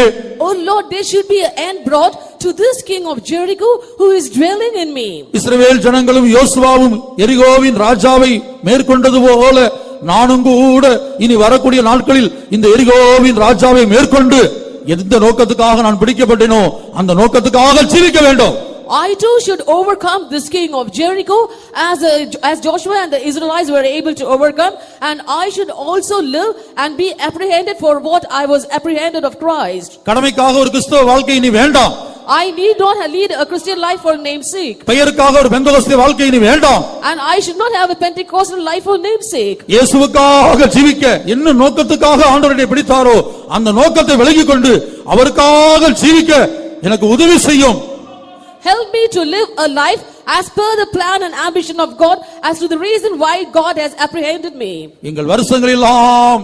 Oh Lord, there should be an end brought to this king of Jericho who is dwelling in me. இஸ்ரவேல் ஜனங்களும் யோசுவாவும் எரிகோவின் ராஜாவை மேற்கொண்டது போல நானும் கூட இனி வரக்கூடிய நாட்களில் இந்த எரிகோவின் ராஜாவை மேற்கொண்டு எந்த நோக்கத்துக்காக நான் பிடிக்கப்பட்டேனோ அந்த நோக்கத்துக்காக ஜீவிக்க வேண்டும். I too should overcome this king of Jericho as Joshua and the Israelites were able to overcome, and I should also live and be apprehended for what I was apprehended of Christ. கடமைக்காக ஒரு கிறிஸ்தவ வாழ்க்கை இனி வேண்டாம். I need not lead a Christian life for name's sake. பெயருக்காக ஒரு பெந்தகோஸ்தே வாழ்க்கை இனி வேண்டாம். And I should not have a Pentecostal life for name's sake. இயேசுவுக்காக ஜீவிக்க என்ன நோக்கத்துக்காக ஆண்டவரை பிடித்தாரோ அந்த நோக்கத்தை விலகிக் கொண்டு அவருக்காக ஜீவிக்க எனக்கு உதவி செய்யும். Help me to live a life as per the plan and ambition of God, as to the reason why God has apprehended me. எங்கள் வருஷங்களெல்லாம்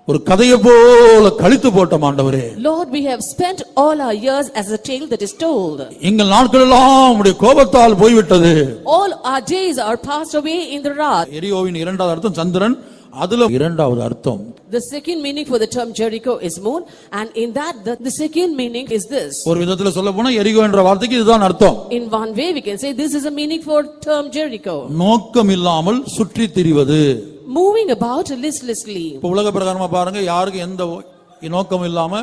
ஒரு கதையை போல கழித்து போட்டோம் ஆண்டவரே. Lord, we have spent all our years as a tale that is told. எங்கள் நாட்கள் எல்லாம் உம்முடைய கோபத்தால் போய்விட்டது. All our days are passed away in the wrath. எரிகோவின் இரண்டாவது அர்த்தம் சந்திரன், அதுல இரண்டாவது அர்த்தம் The second meaning for the term Jericho is moon, and in that the second meaning is this. ஒரு விதத்துல சொல்ல போனா எரிகோ என்ற வார்த்தைக்கு இதுதான் அர்த்தம். In one way we can say this is a meaning for term Jericho. நோக்கம் இல்லாமல் சுற்றி திரிவது. Moving about listlessly. இப்ப உலக பிரகாரமா பாருங்க, யாருக்கு எந்த நோக்கம் இல்லாம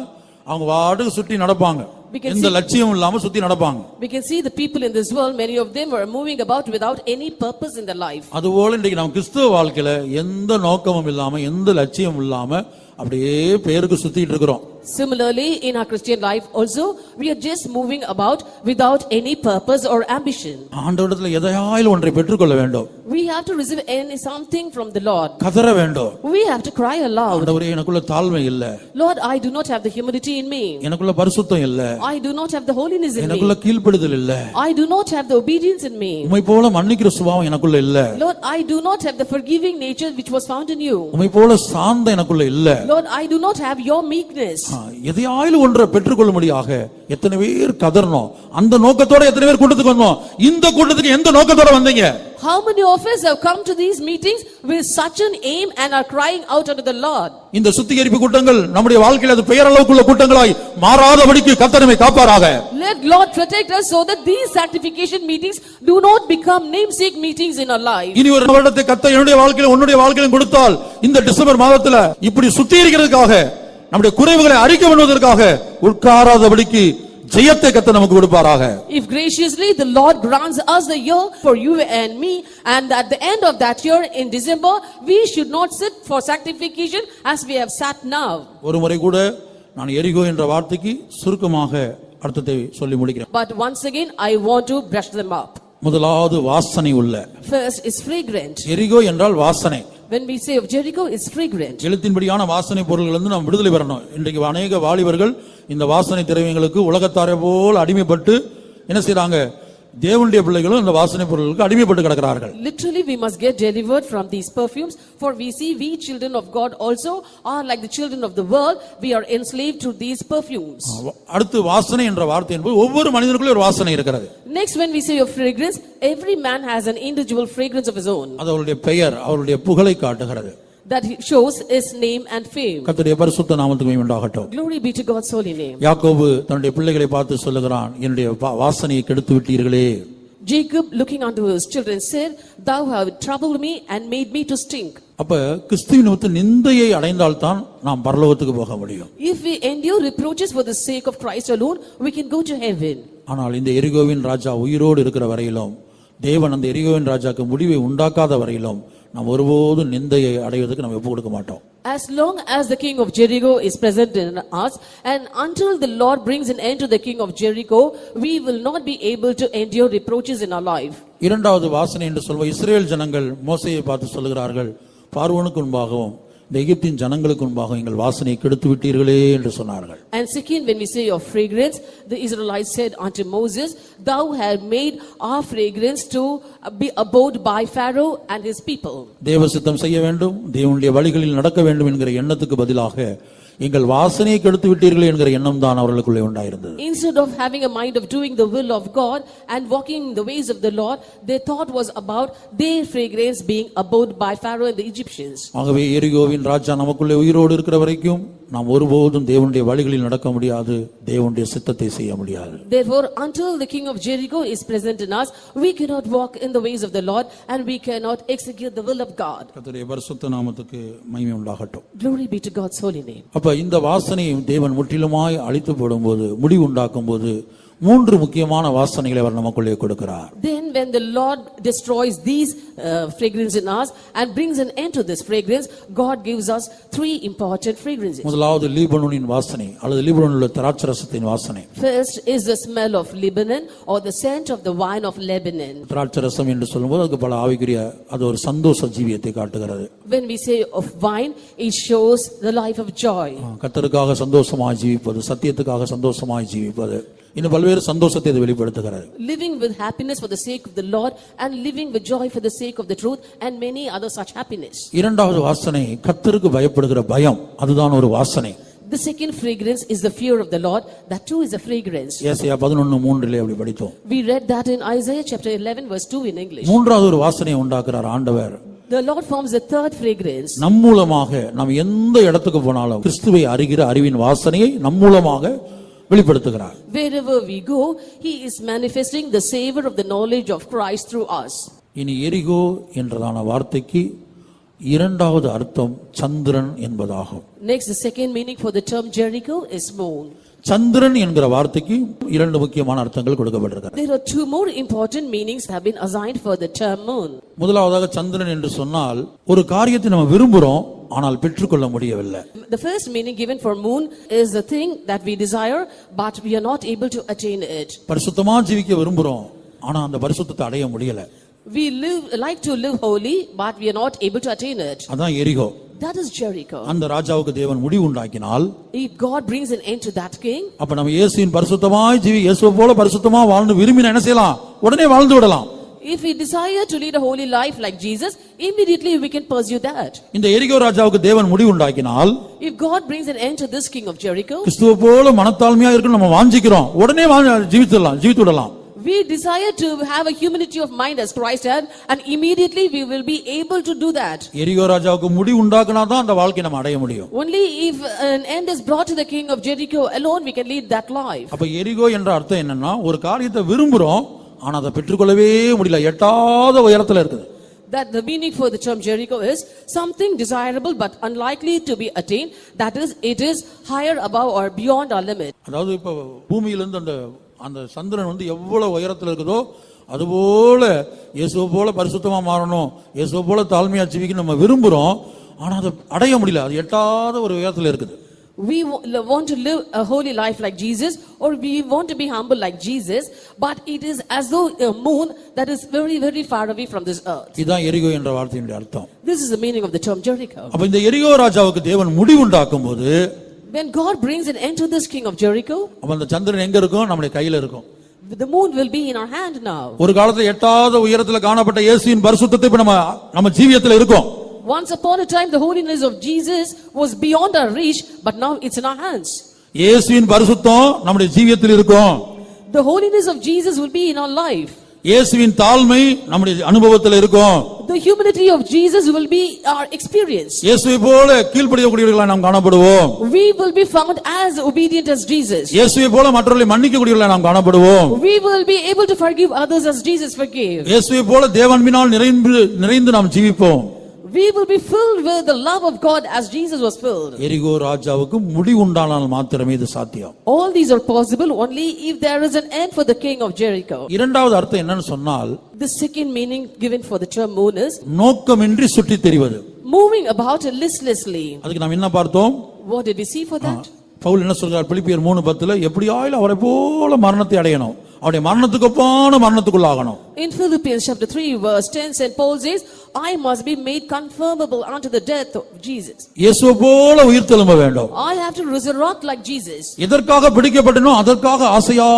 அவங்க வாட்டுக்கு சுற்றி நடப்பாங்க. எந்த லட்சியம் இல்லாம சுத்தி நடப்பாங்க. We can see the people in this world, many of them are moving about without any purpose in their life. அதுபோல இன்றைக்கு நம்ம கிறிஸ்தவ வாழ்க்கையில எந்த நோக்கமும் இல்லாம எந்த லட்சியம் இல்லாம அப்படியே பேருக்கு சுத்திட்டு இருக்கிறோம். Similarly, in our Christian life also, we are just moving about without any purpose or ambition. ஆண்டவரிடத்தில் எதையாயிலும் ஒன்றை பெற்றுக்கொள்ள வேண்டும். We have to receive something from the Lord. கதற வேண்டும். We have to cry aloud. ஆண்டவரே, எனக்குள்ள தாழ்மை இல்ல. Lord, I do not have the humility in me. எனக்குள்ள பரிசுத்தம் இல்ல. I do not have the holiness in me. எனக்குள்ள கீழ்ப்படிதல் இல்ல. I do not have the obedience in me. உம்மை போல மன்னிக்கிற சுபாவம் எனக்குள்ள இல்ல. Lord, I do not have the forgiving nature which was found in you. உம்மை போல சாந்த எனக்குள்ள இல்ல. Lord, I do not have your meekness. எதையாயிலும் ஒன்றை பெற்றுக்கொள்ளும்படியாக எத்தனை பேர் கதறணும். அந்த நோக்கத்தோட எத்தனை பேர் கூட்டத்துக்கு வந்தோம். இந்த கூட்டத்துக்கு எந்த நோக்கத்தோட வந்தீங்க? How many of us have come to these meetings with such an aim and are crying out unto the Lord? இந்த சுத்திகரிப்பு கூட்டங்கள் நம்முடைய வாழ்க்கையில் அது பெயரளவுக்குள்ள கூட்டங்களாய் மாறாதபடிக்கு கர்த்தர் நம்மை காப்பாராக. Let Lord protect us so that these sanctification meetings do not become namesake meetings in our life. இனி ஒரு வருடத்தை கர்த்தர் என்னுடைய வாழ்க்கையில உன்னுடைய வாழ்க்கையிலும் கொடுத்தால் இந்த டிசம்பர் மாதத்துல இப்படி சுத்திகரிக்கிறதுக்காக நம்முடைய குறைவுகளை அறிக்கை பண்ணுவதற்காக உட்காராதபடிக்கு ஜெயத்தை கர்த்தர் நமக்கு கொடுப்பாராக. If graciously the Lord grants us the year for you and me, and at the end of that year in December we should not sit for sanctification as we have sat now. ஒரு முறை கூட நான் எரிகோ என்ற வார்த்தைக்கு சுருக்கமாக அர்த்தத்தை சொல்லி முடிக்கிறேன். But once again I want to brush them up. முதலாவது வாசனை உள்ள. First is fragrant. எரிகோ என்றால் வாசனை. When we say of Jericho, it's fragrant. எழுத்தின்படியான வாசனை பொருள்களிலிருந்து நாம் விடுதலை பெறணும். இன்றைக்கு அநேக வாலிபர்கள் இந்த வாசனை திரவியங்களுக்கு உலகத்தாரை போல் அடிமைப்பட்டு என்ன செய்றாங்க? தேவனுடைய பிள்ளைகளும் இந்த வாசனை பொருட்களுக்கு அடிமைப்பட்டு கிடக்கிறார்கள். Literally we must get delivered from these perfumes, for we see we children of God also are like the children of the world. We are enslaved to these perfumes. அடுத்து வாசனை என்ற வார்த்தை என்பது ஒவ்வொரு மனிதனுக்குள்ளே ஒரு வாசனை இருக்கிறது. Next, when we say of fragrance, every man has an individual fragrance of his own. அது அவருடைய பெயர், அவருடைய புகழை காட்டுகிறது. That shows his name and fame. கர்த்தருடைய பரிசுத்த நாமத்துக்கு மகிமை உண்டாகட்டும். Glory be to God's holy name. யாக்கோபு தன்னுடைய பிள்ளைகளை பார்த்து சொல்லுகிறான், என்னுடைய வாசனையை கெடுத்து விட்டீர்களே. Jacob looking unto his children said, thou have troubled me and made me to stink. அப்ப கிறிஸ்துவின் நிமித்தம் நிந்தையை அடைந்தால் தான் நாம் பரலோகத்துக்கு போக முடியும். If we endure reproaches for the sake of Christ alone, we can go to heaven. ஆனால் இந்த எரிகோவின் ராஜா உயிரோடு இருக்கிற வரையிலும், தேவன் அந்த எரிகோவின் ராஜாக்கு முடிவை உண்டாக்காத வரையிலும் நாம் ஒருபோதும் நிந்தையை அடைவதற்கு நாம் ஒப்பு கொடுக்க மாட்டோம். As long as the king of Jericho is present in us, and until the Lord brings an end to the king of Jericho, we will not be able to endure reproaches in our life. இரண்டாவது வாசனை என்று சொல்வ இஸ்ரவேல் ஜனங்கள் மோசேயை பார்த்து சொல்லுகிறார்கள், பார்வோனுக்கு முன்பாகவும் இந்த எகிப்தின் ஜனங்களுக்கு முன்பாக எங்கள் வாசனையை கெடுத்து விட்டீர்களே என்று சொன்னார்கள். And second, when we say of fragrance, the Israelites said unto Moses, thou hast made our fragrance to be abode by Pharaoh and his people. தேவ சித்தம் செய்ய வேண்டும், தேவனுடைய வழிகளில் நடக்க வேண்டும் என்கிற எண்ணத்துக்கு பதிலாக எங்கள் வாசனையை கெடுத்து விட்டீர்களே என்கிற எண்ணம் தான் அவர்களுக்குள்ளே உண்டாயிருந்தது. Instead of having a mind of doing the will of God and walking in the ways of the Lord, their thought was about their fragrance being abhorred by Pharaoh and the Egyptians. ஆகவே எரிகோவின் ராஜா நமக்குள்ளே உயிரோடு இருக்கிற வரைக்கும் நாம் ஒருபோதும் தேவனுடைய வழிகளில் நடக்க முடியாது, தேவனுடைய சித்தத்தை செய்ய முடியாது. Therefore, until the king of Jericho is present in us, we cannot walk in the ways of the Lord and we cannot execute the will of God. கர்த்தருடைய பரிசுத்த நாமத்துக்கு மகிமை உண்டாகட்டும். Glory be to God's holy name. அப்ப இந்த வாசனையை தேவன் முற்றிலுமாய் அழித்து போடும்போது, முடிவு உண்டாக்கும் போது 3 முக்கியமான வாசனைகளை அவர் நமக்குள்ளே கொடுக்கிறார். Then when the Lord destroys these fragrance in us and brings an end to this fragrance, God gives us 3 important fragrances. முதலாவது லீபனோனின் வாசனை அல்லது லீபனோனில் உள்ள திராட்சரசத்தின் வாசனை. First is the smell of Lebanon or the scent of the wine of Lebanon. திராட்சரசம் என்று சொல்லும்போது அதுக்கு பல ஆவிக்குரிய அது ஒரு சந்தோஷ ஜீவியத்தை காட்டுகிறது. When we say of wine, it shows the life of joy. கர்த்தருக்காக சந்தோஷமாய் ஜீவிப்பது, சத்தியத்துக்காக சந்தோஷமாய் ஜீவிப்பது, இன்னும் பல்வேறு சந்தோஷத்தை இது வெளிப்படுத்துகிறது. Living with happiness for the sake of the Lord and living with joy for the sake of the truth and many other such happiness. இரண்டாவது வாசனை கர்த்தருக்கு பயப்படுகிற பயம், அதுதான் ஒரு வாசனை. The second fragrance is the fear of the Lord. That too is a fragrance. ஏசாயா 11:3 அப்படி படித்தோம். We read that in Isaiah chapter 11 verse 2 in English. மூன்றாவது ஒரு வாசனையை உண்டாக்குறார் ஆண்டவர். The Lord forms the third fragrance. நம் மூலமாக நாம் எந்த இடத்துக்கு போனாலும் கிறிஸ்துவை அறிகிற அறிவின் வாசனையை நம் மூலமாக வெளிப்படுத்துகிறார். Wherever we go, he is manifesting the savor of the knowledge of Christ through us. இனி எரிகோ என்றதான வார்த்தைக்கு இரண்டாவது அர்த்தம் சந்திரன் என்பதாகும். Next, the second meaning for the term Jericho is moon. சந்திரன் என்கிற வார்த்தைக்கு 2 முக்கியமான அர்த்தங்கள் கொடுக்கப்பட்டிருக்கிறது. There are 2 more important meanings have been assigned for the term moon. முதலாவதாக சந்திரன் என்று சொன்னால் ஒரு காரியத்தை நம்ம விரும்புறோம் ஆனால் பெற்றுக்கொள்ள முடியவில்லை. The first meaning given for moon is the thing that we desire but we are not able to attain it. பரிசுத்தமா ஜீவிக்க விரும்புறோம் ஆனா அந்த பரிசுத்தத்தை அடைய முடியல. We like to live holy but we are not able to attain it. அதான் எரிகோ. That is Jericho. அந்த ராஜாவுக்கு தேவன் முடிவு உண்டாக்கினால், If God brings an end to that king, அப்ப நம்ம இயேசுவின் பரிசுத்தமாய் ஜீவி, இயேசுவை போல பரிசுத்தமா வாழ்ந்து விரும்பினா என்ன செய்யலாம்? உடனே வாழ்ந்து விடலாம். if we desire to lead a holy life like Jesus, immediately we can pursue that. இந்த எரிகோ ராஜாவுக்கு தேவன் முடிவு உண்டாக்கினால், If God brings an end to this king of Jericho, கிறிஸ்துவை போல மனத்தாழ்மையா இருக்கணும் நம்ம வாஞ்சிக்கிறோம், உடனே ஜீவித்து விடலாம். we desire to have a humility of mind as Christ had, and immediately we will be able to do that. எரிகோ ராஜாவுக்கு முடிவு உண்டாக்கினாதான் அந்த வாழ்க்கையை நம்ம அடைய முடியும். Only if an end is brought to the king of Jericho alone we can lead that life. அப்ப எரிகோ என்ற அர்த்தம் என்னன்னா, ஒரு காரியத்தை விரும்புறோம் ஆனா அதை பெற்றுக்கொள்ளவே முடியல, எட்டாத உயரத்துல இருக்குது. That the meaning for the term Jericho is something desirable but unlikely to be attained, that is it is higher above or beyond our limit. அதாவது இப்ப பூமியிலிருந்து அந்த சந்திரன் எவ்வளவு உயரத்துல இருக்குதோ அதுபோல இயேசுவை போல பரிசுத்தமா மாறணும், இயேசுவை போல தாழ்மையா ஜீவிக்கணும் நம்ம விரும்புறோம் ஆனா அதை அடைய முடியல, அது எட்டாத ஒரு உயரத்துல இருக்குது. We want to live a holy life like Jesus, or we want to be humble like Jesus, but it is as though a moon that is very very far away from this earth. இதான் எரிகோ என்ற வார்த்தையினுடைய அர்த்தம். This is the meaning of the term Jericho. அப்ப இந்த எரிகோ ராஜாவுக்கு தேவன் முடிவு உண்டாக்கும்போது, when God brings an end to this king of Jericho, அப்ப அந்த சந்திரன் எங்க இருக்கும்? நம்முடைய கையில இருக்கும். the moon will be in our hand now. ஒரு காலத்துல எட்டாத உயரத்துல காணப்பட்ட இயேசுவின் பரிசுத்தத்தை இப்ப நம்ம ஜீவியத்துல இருக்கோம். Once upon a time the holiness of Jesus was beyond our reach, but now it's in our hands. இயேசுவின் பரிசுத்தம் நம்முடைய ஜீவியத்தில் இருக்கும். The holiness of Jesus will be in our life. இயேசுவின் தாழ்மை நம்முடைய அனுபவத்தில் இருக்கும். The humility of Jesus will be our experience. இயேசுவை போல கீழ்ப்படியக்கூடியவர்களாய் நாம் காணப்படுவோம். We will be found as obedient as Jesus. இயேசுவை போல மற்றவர்களை மன்னிக்கக்கூடியவர்களாய் நாம் காணப்படுவோம். We will be able to forgive others as Jesus forgave. இயேசுவை போல தேவன்பினால் நிறைந்து நாம் ஜீவிப்போம். We will be filled with the love of God as Jesus was filled. எரிகோ ராஜாவுக்கு முடிவு உண்டானால் மாத்திரமே இது சாத்தியம். All these are possible only if there is an end for the king of Jericho. இரண்டாவது அர்த்தம் என்னன்னு சொன்னால், The second meaning given for the term moon is நோக்கமின்றி சுற்றித் திரிவது. moving about listlessly. அதுக்கு நாம் என்ன பார்த்தோம்? What did we see for that? Pavul என்ன சொல்றார்? பிலிப்பியர் 3:10 எப்படியாயிலும் அவரை போல மரணத்தை அடையணும், அவருடைய மரணத்துக்கு ஒப்பான மரணத்துக்குள்ளாகணும். In Philippians chapter 3 verse 10, St. Paul says, I must be made conformable unto the death of Jesus. இயேசுவை போல உயிர் தெழும்ப வேண்டும். I have to resurrect like Jesus. எதற்காக பிடிக்கப்பட்டனோ அதற்காக ஆசையா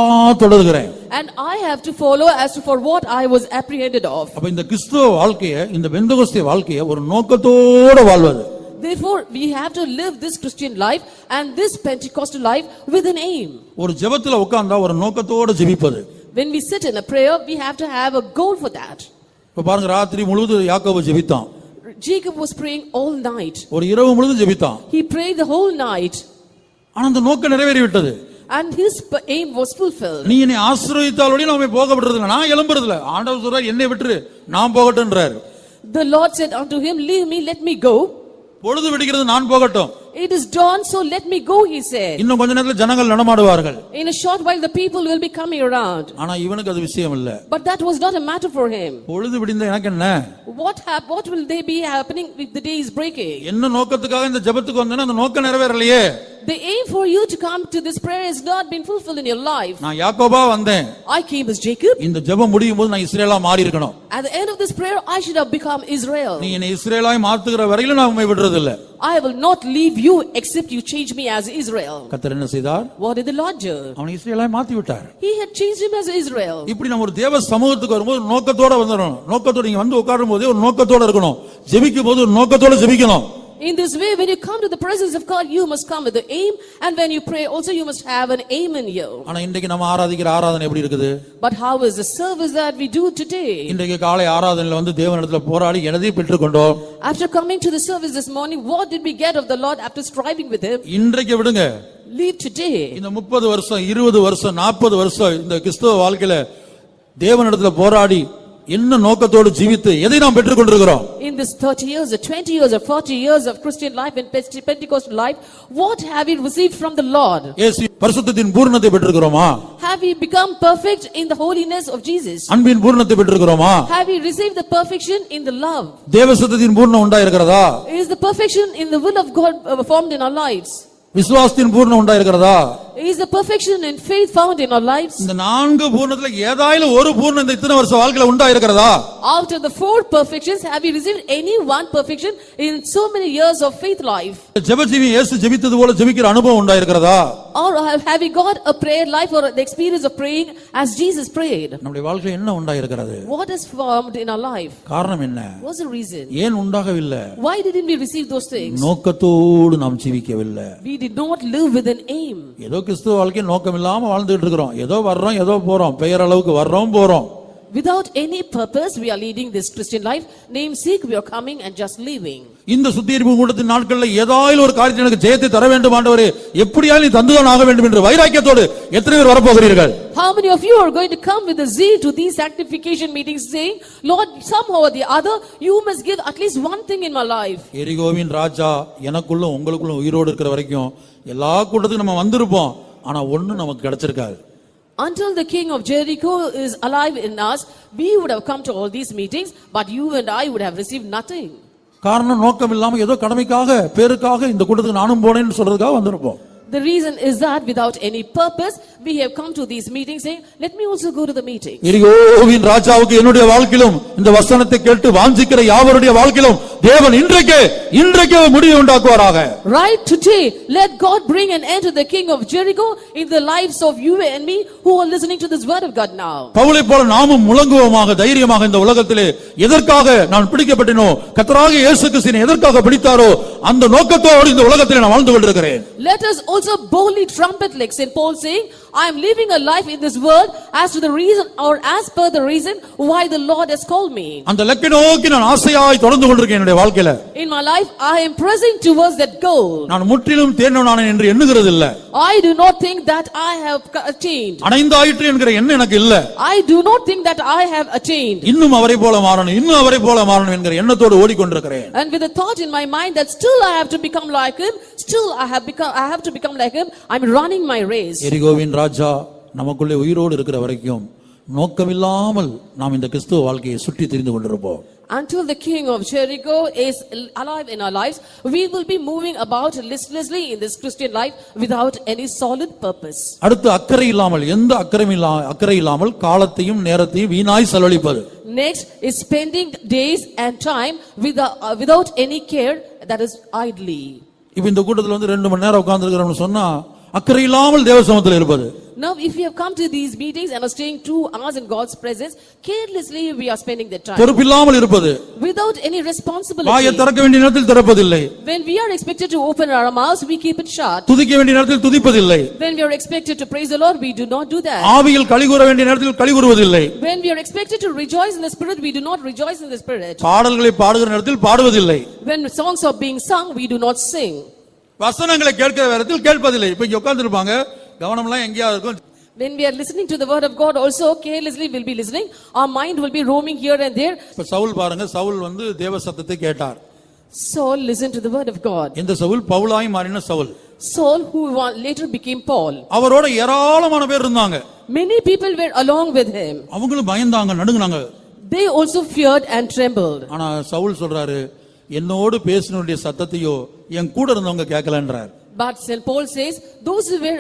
தொடர்கிறேன். And I have to follow as to for what I was apprehended of. அப்ப இந்த கிறிஸ்துவ வாழ்க்கையை, இந்த பெந்தெகோஸ்தே வாழ்க்கையை ஒரு நோக்கத்தோட வாழ்வது. Therefore, we have to live this Christian life and this Pentecostal life with an aim. ஒரு ஜெபத்துல உட்கார்ந்தா ஒரு நோக்கத்தோட ஜெபிப்பது. When we sit in a prayer, we have to have a goal for that. இப்ப பாருங்க, ராத்திரி முழுவதும் யாக்கோபு ஜெபித்தான். Jacob was praying all night. ஒரு இரவு முழுவதும் ஜெபித்தான். He prayed the whole night. ஆனா அந்த நோக்கம் நிறைவேறி விட்டது. And his aim was fulfilled. நீ என்னை ஆசீர்வதித்தாலோட நான் போக விடுறது இல்ல, நான் எழும்புறது இல்ல. ஆண்டவர் சொல்றார், என்னை விட்டுரு, நான் போகட்டும்ன்றார். The Lord said unto him, leave me, let me go. பொழுது விடிகிறது, நான் போகட்டும். It is dawn, so let me go, he said. இன்னும் கொஞ்ச நேரத்துல ஜனங்கள் நடமாடுவார்கள். In a short while the people will be coming around. ஆனா இவனுக்கு அது விஷயம் இல்ல. But that was not a matter for him. பொழுது விடிந்த எனக்கு என்ன? What will they be happening if the day is breaking? என்ன நோக்கத்துக்காக இந்த ஜெபத்துக்கு வந்தேன்னா அந்த நோக்கம் நிறைவேறலையே. The aim for you to come to this prayer has not been fulfilled in your life. நான் யாக்கோபா வந்தேன். I came as Jacob. இந்த ஜெபம் முடியும் போது நான் இஸ்ரவேலா மாறி இருக்கணும். At the end of this prayer, I should have become Israel. நீ என்னை இஸ்ரவேலாய் மாத்துகிற வரையிலும் நான் உம்மை விடுறது இல்ல. I will not leave you except you change me as Israel. கர்த்தர் என்ன செய்தார்? What did the Lord do? அவனை இஸ்ரவேலாய் மாத்தி விட்டார். He had changed him as Israel. இப்படி நம்ம ஒரு தேவ சமூகத்துக்கு வரும்போது நோக்கத்தோட வந்துடணும். நோக்கத்தோட நீங்க வந்து உட்காரும் போதே ஒரு நோக்கத்தோட இருக்கணும். ஜெபிக்கும் போது ஒரு நோக்கத்தோட ஜெபிக்கணும். In this way, when you come to the presence of God, you must come with the aim, and when you pray also you must have an aim in you. ஆனா இன்றைக்கு நம்ம ஆராதிக்கிற ஆராதனை எப்படி இருக்குது? But how is the service that we do today? இன்றைக்கு காலை ஆராதனையில வந்து தேவனிடத்துல போராடி எனதை பெற்றுக்கொண்டோம். After coming to the service this morning, what did we get of the Lord after striving with him? இன்றைக்கு விடுங்க. Leave today. இந்த 30 வருஷம் 20 வருஷம் 40 வருஷம் இந்த கிறிஸ்தவ வாழ்க்கையில தேவனிடத்துல போராடி என்ன நோக்கத்தோடு ஜீவித்து எதை நாம் பெற்றுக் கொண்டிருக்கிறோம்? In this 30 years or 20 years or 40 years of Christian life and Pentecostal life, what have we received from the Lord? இயேசு பரிசுத்தத்தின் பூரணத்தை பெற்றிருக்கிறோமா? Have we become perfect in the holiness of Jesus? அன்பின் பூரணத்தை பெற்றிருக்கிறோமா? Have we received the perfection in the love? தேவசுத்தத்தின் பூரணம் உண்டாயிருக்கிறதா? Is the perfection in the will of God formed in our lives? விசுவாசத்தின் பூரணம் உண்டாயிருக்கிறதா? Is the perfection in faith found in our lives? இந்த 4 பூரணத்துல ஏதாயிலும் ஒரு பூரணம் இந்த இத்தனை வருஷ வாழ்க்கையில உண்டாயிருக்கிறதா? Out of the 4 perfections, have we received any one perfection in so many years of faith life? ஜெபஜீவி இயேசு ஜெபித்தது போல ஜெபிக்கிற அனுபவம் உண்டாயிருக்கிறதா? Or have we got a prayer life or the experience of praying as Jesus prayed? நம்முடைய வாழ்க்கையில என்ன உண்டாயிருக்கிறது? What is formed in our life? காரணம் என்ன? What's the reason? ஏன் உண்டாகவில்லை? Why didn't we receive those things? நோக்கத்தோடு நாம் ஜீவிக்கவில்லை. We did not live with an aim. ஏதோ கிறிஸ்துவ வாழ்க்கை நோக்கம் இல்லாம வாழ்ந்துட்டு இருக்கிறோம். ஏதோ வர்றோம், ஏதோ போறோம், பெயர் அளவுக்கு வர்றோம் போறோம். Without any purpose, we are leading this Christian life. Namesake, we are coming and just leaving. இந்த சுத்திகரிப்பு கூட்டத்தின் நாட்கள்ல ஏதாயிலும் ஒரு காரியத்தை எனக்கு ஜெயத்தை தர வேண்டும் ஆண்டவரே, எப்படியாவது நீ தந்துதான் ஆக வேண்டும் என்று வைராக்கியத்தோடு எத்தனை பேர் வரப்போகிறீர்கள்? How many of you are going to come with a zeal to these sanctification meetings saying, Lord, somehow or the other, you must give at least one thing in my life. எரிகோவின் ராஜா எனக்குள்ள உங்களுக்குள்ள உயிரோடு இருக்கிற வரைக்கும் எல்லா கூட்டத்துக்கும் நம்ம வந்திருப்போம். ஆனா ஒண்ணு நமக்கு கிடைச்சிருக்காது. Until the king of Jericho is alive in us, we would have come to all these meetings, but you and I would have received nothing. காரணம் நோக்கம் இல்லாம ஏதோ கடமைக்காக பேருக்காக இந்த கூட்டத்துக்கு நானும் போனேன்னு சொல்றதுக்காக வந்திருப்போம். The reason is that without any purpose, we have come to these meetings saying, let me also go to the meeting. எரிகோவின் ராஜாவுக்கு என்னுடைய வாழ்க்கையிலும் இந்த வசனத்தை கேட்டு வாஞ்சிக்கிற யாவருடைய வாழ்க்கையிலும் தேவன் இன்றைக்கே முடிவு உண்டாக்குவாராக. Right today, let God bring an end to the king of Jericho in the lives of you and me who are listening to this word of God now. பவுலை போல நாமும் முழங்குவோமாக தைரியமாக இந்த உலகத்திலே எதற்காக நான் பிடிக்கப்பட்டேனோ, கர்த்தராகிய இயேசு கிறிஸ்துவை எதற்காக பிடித்தாரோ அந்த நோக்கத்தோடு இந்த உலகத்திலே நான் வாழ்ந்து கொண்டிருக்கிறேன். Let us also boldly trumpet like St. Paul saying, I am living a life in this world as to the reason or as per the reason why the Lord has called me. அந்த இலக்கை நோக்கி நான் ஆசையாய் தொடர்ந்து கொண்டிருக்கேன் என்னுடைய வாழ்க்கையில. In my life I am pressing towards that goal. நான் முற்றிலும் தேர்ந்தவனானேன் என்று எண்ணுகிறது இல்ல. I do not think that I have attained. அடைந்தாயிற்று என்கிற எண்ணம் எனக்கு இல்ல. I do not think that I have attained. இன்னும் அவரை போல மாறணும் என்கிற எண்ணத்தோடு ஓடிக்கொண்டிருக்கிறேன். And with the thought in my mind that still I have to become like him, still I have to become like him, I'm running my race. எரிகோவின் ராஜா நமக்குள்ளே உயிரோடு இருக்கிற வரைக்கும் நோக்கமில்லாமல் நாம் இந்த கிறிஸ்துவ வாழ்க்கையை சுற்றி திரிந்து கொண்டிருப்போம். Until the king of Jericho is alive in our lives, we will be moving about listlessly in this Christian life without any solid purpose. அடுத்து அக்கறை இல்லாமல் எந்த அக்கறை இல்லாமல் காலத்தையும் நேரத்தையும் வீணாய் செலவழிப்பது. Next is spending days and time without any care, that is idly. இப்ப இந்த கூட்டத்துல வந்து 2 மணி நேரம் உட்கார்ந்திருக்கிறோம்னு சொன்னா அக்கறை இல்லாமல் தேவ சமூகத்தில் இருப்பது. Now if we have come to these meetings and are staying 2 hours in God's presence, carelessly we are spending the time. பொறுப்பில்லாமல் இருப்பது. without any வாயை responsibility. திறக்க வேண்டிய நேரத்தில் திறப்பதில்லை. When we are expected to open our mouths, we keep it shut. துதிக்க வேண்டிய நேரத்தில் துதிப்பதில்லை. When we are expected to praise the Lord, we do not do that. ஆவியில் களிகூற வேண்டிய நேரத்தில் களிகூறுவதில்லை. When we are expected to rejoice in the Spirit, we do not rejoice in the Spirit. பாடல்களை பாடுகிற நேரத்தில் பாடுவதில்லை. When songs are being sung, we do not sing. வசனங்களை கேட்கிற நேரத்தில் கேட்பதில்லை. இப்ப இங்க உட்கார்ந்து இருப்பாங்க, கவனம்லாம் எங்கேயாவது இருக்கும். When we are listening to the word of God, also carelessly will be listening. Our mind will be roaming here and there. இப்ப சவுல் பாருங்க, சவுல் வந்து தேவ சத்தத்தை கேட்டார். Saul listened to the word of God. இந்த சவுல் பவுலாய் மாறின Saul. Saul, who later became Paul. அவரோட ஏராளமான பேர் இருந்தாங்க. Many people were along with him. அவங்களும் பயந்தாங்க, நடுங்குனாங்க. They also feared and trembled. ஆனா சவுல் சொல்றாரு, என்னோடு பேசினுடைய சத்தத்தையோ என் கூட இருந்தவங்க கேட்கலன்றார். But St. Paul says, those who were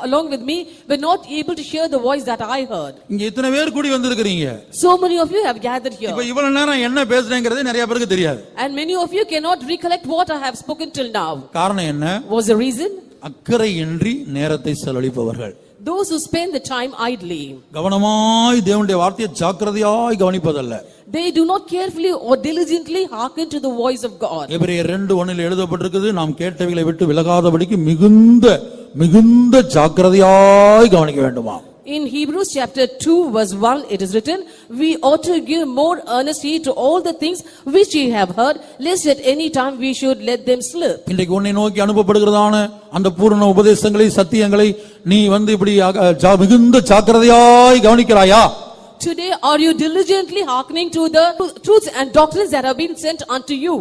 along with me were not able to hear the voice that I heard. இங்க இத்தனை பேர் கூடி வந்திருக்கீங்க. So many of you have gathered here. இப்ப இவ்வளவு நேரம் என்ன பேசுறேங்கிறது நிறைய பேருக்கு தெரியாது. And many of you cannot recollect what I have spoken till now. காரணம் என்ன? Was the reason? அக்கறையின்றி நேரத்தை செலவழிப்பவர்கள். Those who spend the time idly. கவனமாய் தேவனுடைய வார்த்தையை ஜாக்கிரதையாய் கவனிப்பதல்ல. They do not carefully or diligently hearken to the voice of God. எபிரேயர் 2:1 எழுதப்பட்டிருக்குது, நாம் கேட்டவைகளை விட்டு விலகாதபடிக்கு மிகுந்த ஜாக்கிரதையாய் கவனிக்க வேண்டுமா. In Hebrews chapter 2 verse 1 it is written, we ought to give more earnest heed to all the things which ye have heard, lest at any time we should let them slip. இன்றைக்கு உன்னை நோக்கி அனுப்பப்படுகிறதான அந்த பூரண உபதேசங்களை சத்தியங்களை நீ வந்து இப்படி மிகுந்த ஜாக்கிரதையாய் கவனிக்கிறாயா? Today are you diligently hearkening to the truths and doctrines that have been sent unto you?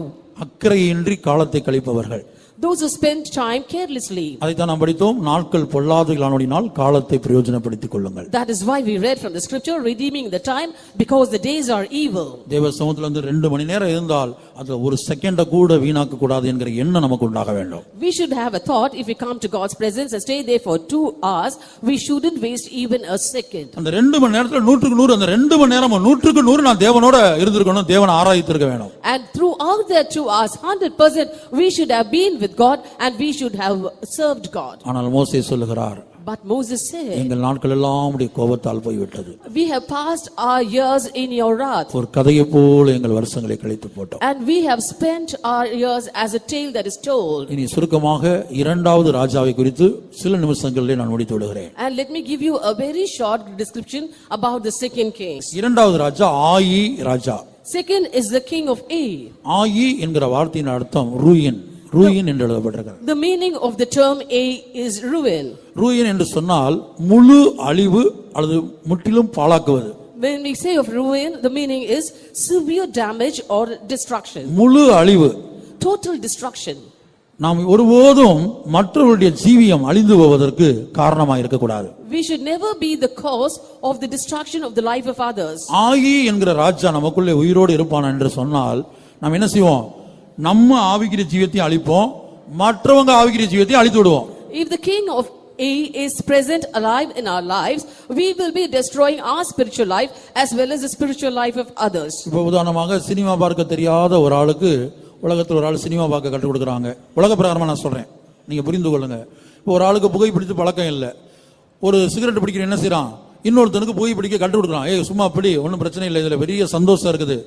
அக்கறையின்றி காலத்தை கழிப்பவர்கள். Those who spend time carelessly. அதைத்தான் நாம் படித்தோம், நாட்கள் பொல்லாதவைகளானோடினால் காலத்தை பிரயோஜனப்படுத்திக் கொள்ளுங்கள். That is why we read from the scripture, redeeming the time because the days are evil. தேவ சமூகத்துல வந்து 2 மணி நேரம் இருந்தால் அது ஒரு செகண்ட கூட வீணாக்க கூடாது என்கிற எண்ணம் நமக்கு உண்டாக வேண்டும். We should have a thought, if we come to God's presence and stay there for 2 hours, we shouldn't waste even a second. அந்த 2 மணி நேரத்துல 100க்கு 100, அந்த 2 மணி நேரம் 100க்கு 100 நான் தேவனோட இருந்திருக்கணும், தேவனை ஆராதித்திருக்க வேண்டும். And throughout that 2 hours, 100% we should have been with God and we should have served God. ஆனால் மோசே சொல்லுகிறார், But Moses said, எங்கள் நாட்கள் எல்லாம் உம்முடைய கோபத்தால் போய்விட்டது. we have passed our years in your wrath. ஒரு கதையை போல எங்கள் வருஷங்களை கழித்து போட்டோம். And we have spent our years as a tale that is told. இனி சுருக்கமாக இரண்டாவது ராஜாவை குறித்து சில நிமிஷங்களிலே நான் முடித்து விடுகிறேன். And let me give you a very short description about the second king. இரண்டாவது ராஜா ஆயி ராஜா. Second is the king of Ai. ஆயி என்கிற வார்த்தையின் அர்த்தம் ரூயின் என்று எழுதப்பட்டிருக்கிறது. The meaning of the term Ai is ruin. Ruin என்று சொன்னால் முழு அழிவு அல்லது முற்றிலும் பாழாக்குவது. When we say of ruin, the meaning is severe damage or destruction. முழு அழிவு, Total destruction. நாம் ஒருபோதும் மற்றவருடைய ஜீவியம் அழிந்து போவதற்கு காரணமாக இருக்கக்கூடாது. We should never be the cause of the destruction of the life of others. ஆயி என்கிற ராஜா நமக்குள்ளே உயிரோடு இருப்பான் என்று சொன்னால் நாம் என்ன செய்வோம்? நம்ம ஆவிக்குரிய ஜீவியத்தை அழிப்போம், மற்றவங்க ஆவிக்குரிய ஜீவியத்தை அழித்து விடுவோம். If the king of Ai is present alive in our lives, we will be destroying our spiritual life as well as the spiritual life of others. இப்போ உதாரணமாக சினிமா பார்க்க தெரியாத ஒரு ஆளுக்கு உலகத்தில் ஒரு ஆள் சினிமா பார்க்க கற்றுக் கொடுக்குறாங்க. உலக பிரகாரமா நான் சொல்றேன், நீங்க புரிந்து கொள்ளுங்க. இப்போ ஒரு ஆளுக்கு புகை பிடித்து பழக்கம் இல்லை, ஒரு சிகரெட் பிடிக்கிற என்ன செய்யறான், இன்னொருத்தனுக்கு புகை பிடிக்க கற்றுக் கொடுக்குறான். ஏய் சும்மா பிடி, ஒன்றும் பிரச்சனை இல்லை, இதுல பெரிய சந்தோஷம் இருக்குது.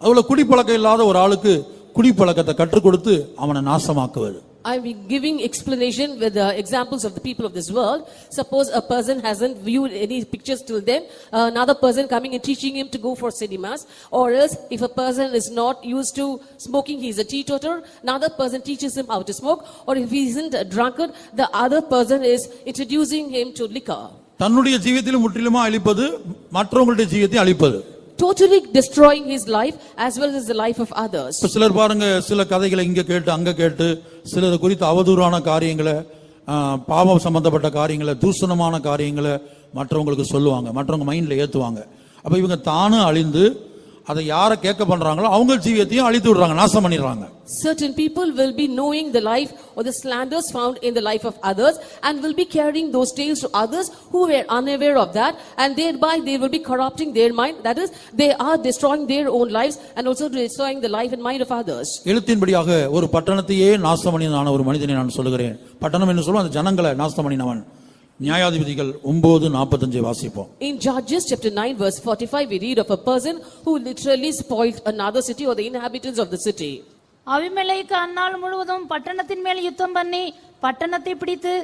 அதுல குடிப்பழக்கம் இல்லாத ஒரு ஆளுக்கு குடிப்பழக்கத்தை கற்றுக் கொடுத்து அவனை நாசமாக்குவது. I will be giving explanation with the examples of the people of this world. Suppose a person hasn't viewed any pictures till then, another person coming and teaching him to go for cinemas, or else if a person is not used to smoking, he is a teetotaler, another person teaches him how to smoke, or if he isn't a drunkard, the other person is introducing him to liquor. தன்னுடைய ஜீவியத்திலும் முற்றிலுமா அழிப்பது, மற்றவங்களுடைய ஜீவியத்தை அழிப்பது. Totally destroying his life as well as the life of others. சிலர் பாருங்க, சில கதைகளை இங்க கேட்டு அங்க கேட்டு சிலர் குறித்து அவதூறான காரியங்களை, பாவம் சம்பந்தப்பட்ட காரியங்களை, தூஷணமான காரியங்களை மற்றவங்களுக்கு சொல்லுவாங்க, மற்றவங்க மைண்ட்ல ஏத்துவாங்க. அப்ப இவங்க தானும் அழிந்து அதை யாரை கேட்க பண்றாங்களோ அவங்க ஜீவியத்தையும் அழித்து விடுறாங்க, நாசம் பண்ணிடுறாங்க. Certain people will be knowing the life or the slanders found in the life of others and will be carrying those tales to others who were unaware of that, and thereby they will be corrupting their mind. That is, they are destroying their own lives and also destroying the life and mind of others. எழுத்தின்படியாக ஒரு பட்டணத்தையே நாசம் பண்ணினான ஒரு மனிதனை நான் சொல்லுகிறேன். பட்டணம் என்று சொல்லுவோம், அந்த ஜனங்களை நாசம் பண்ணினவன். நியாயாதிபதிகள் 9:45 வாசிப்போம். In Judges chapter 9 verse 45 we read of a person who literally spoiled another city or the inhabitants of the city. அபிமெலேக்கு அந்நாள் முழுவதும் பட்டணத்தின் மேல் யுத்தம் பண்ணி பட்டணத்தை பிடித்து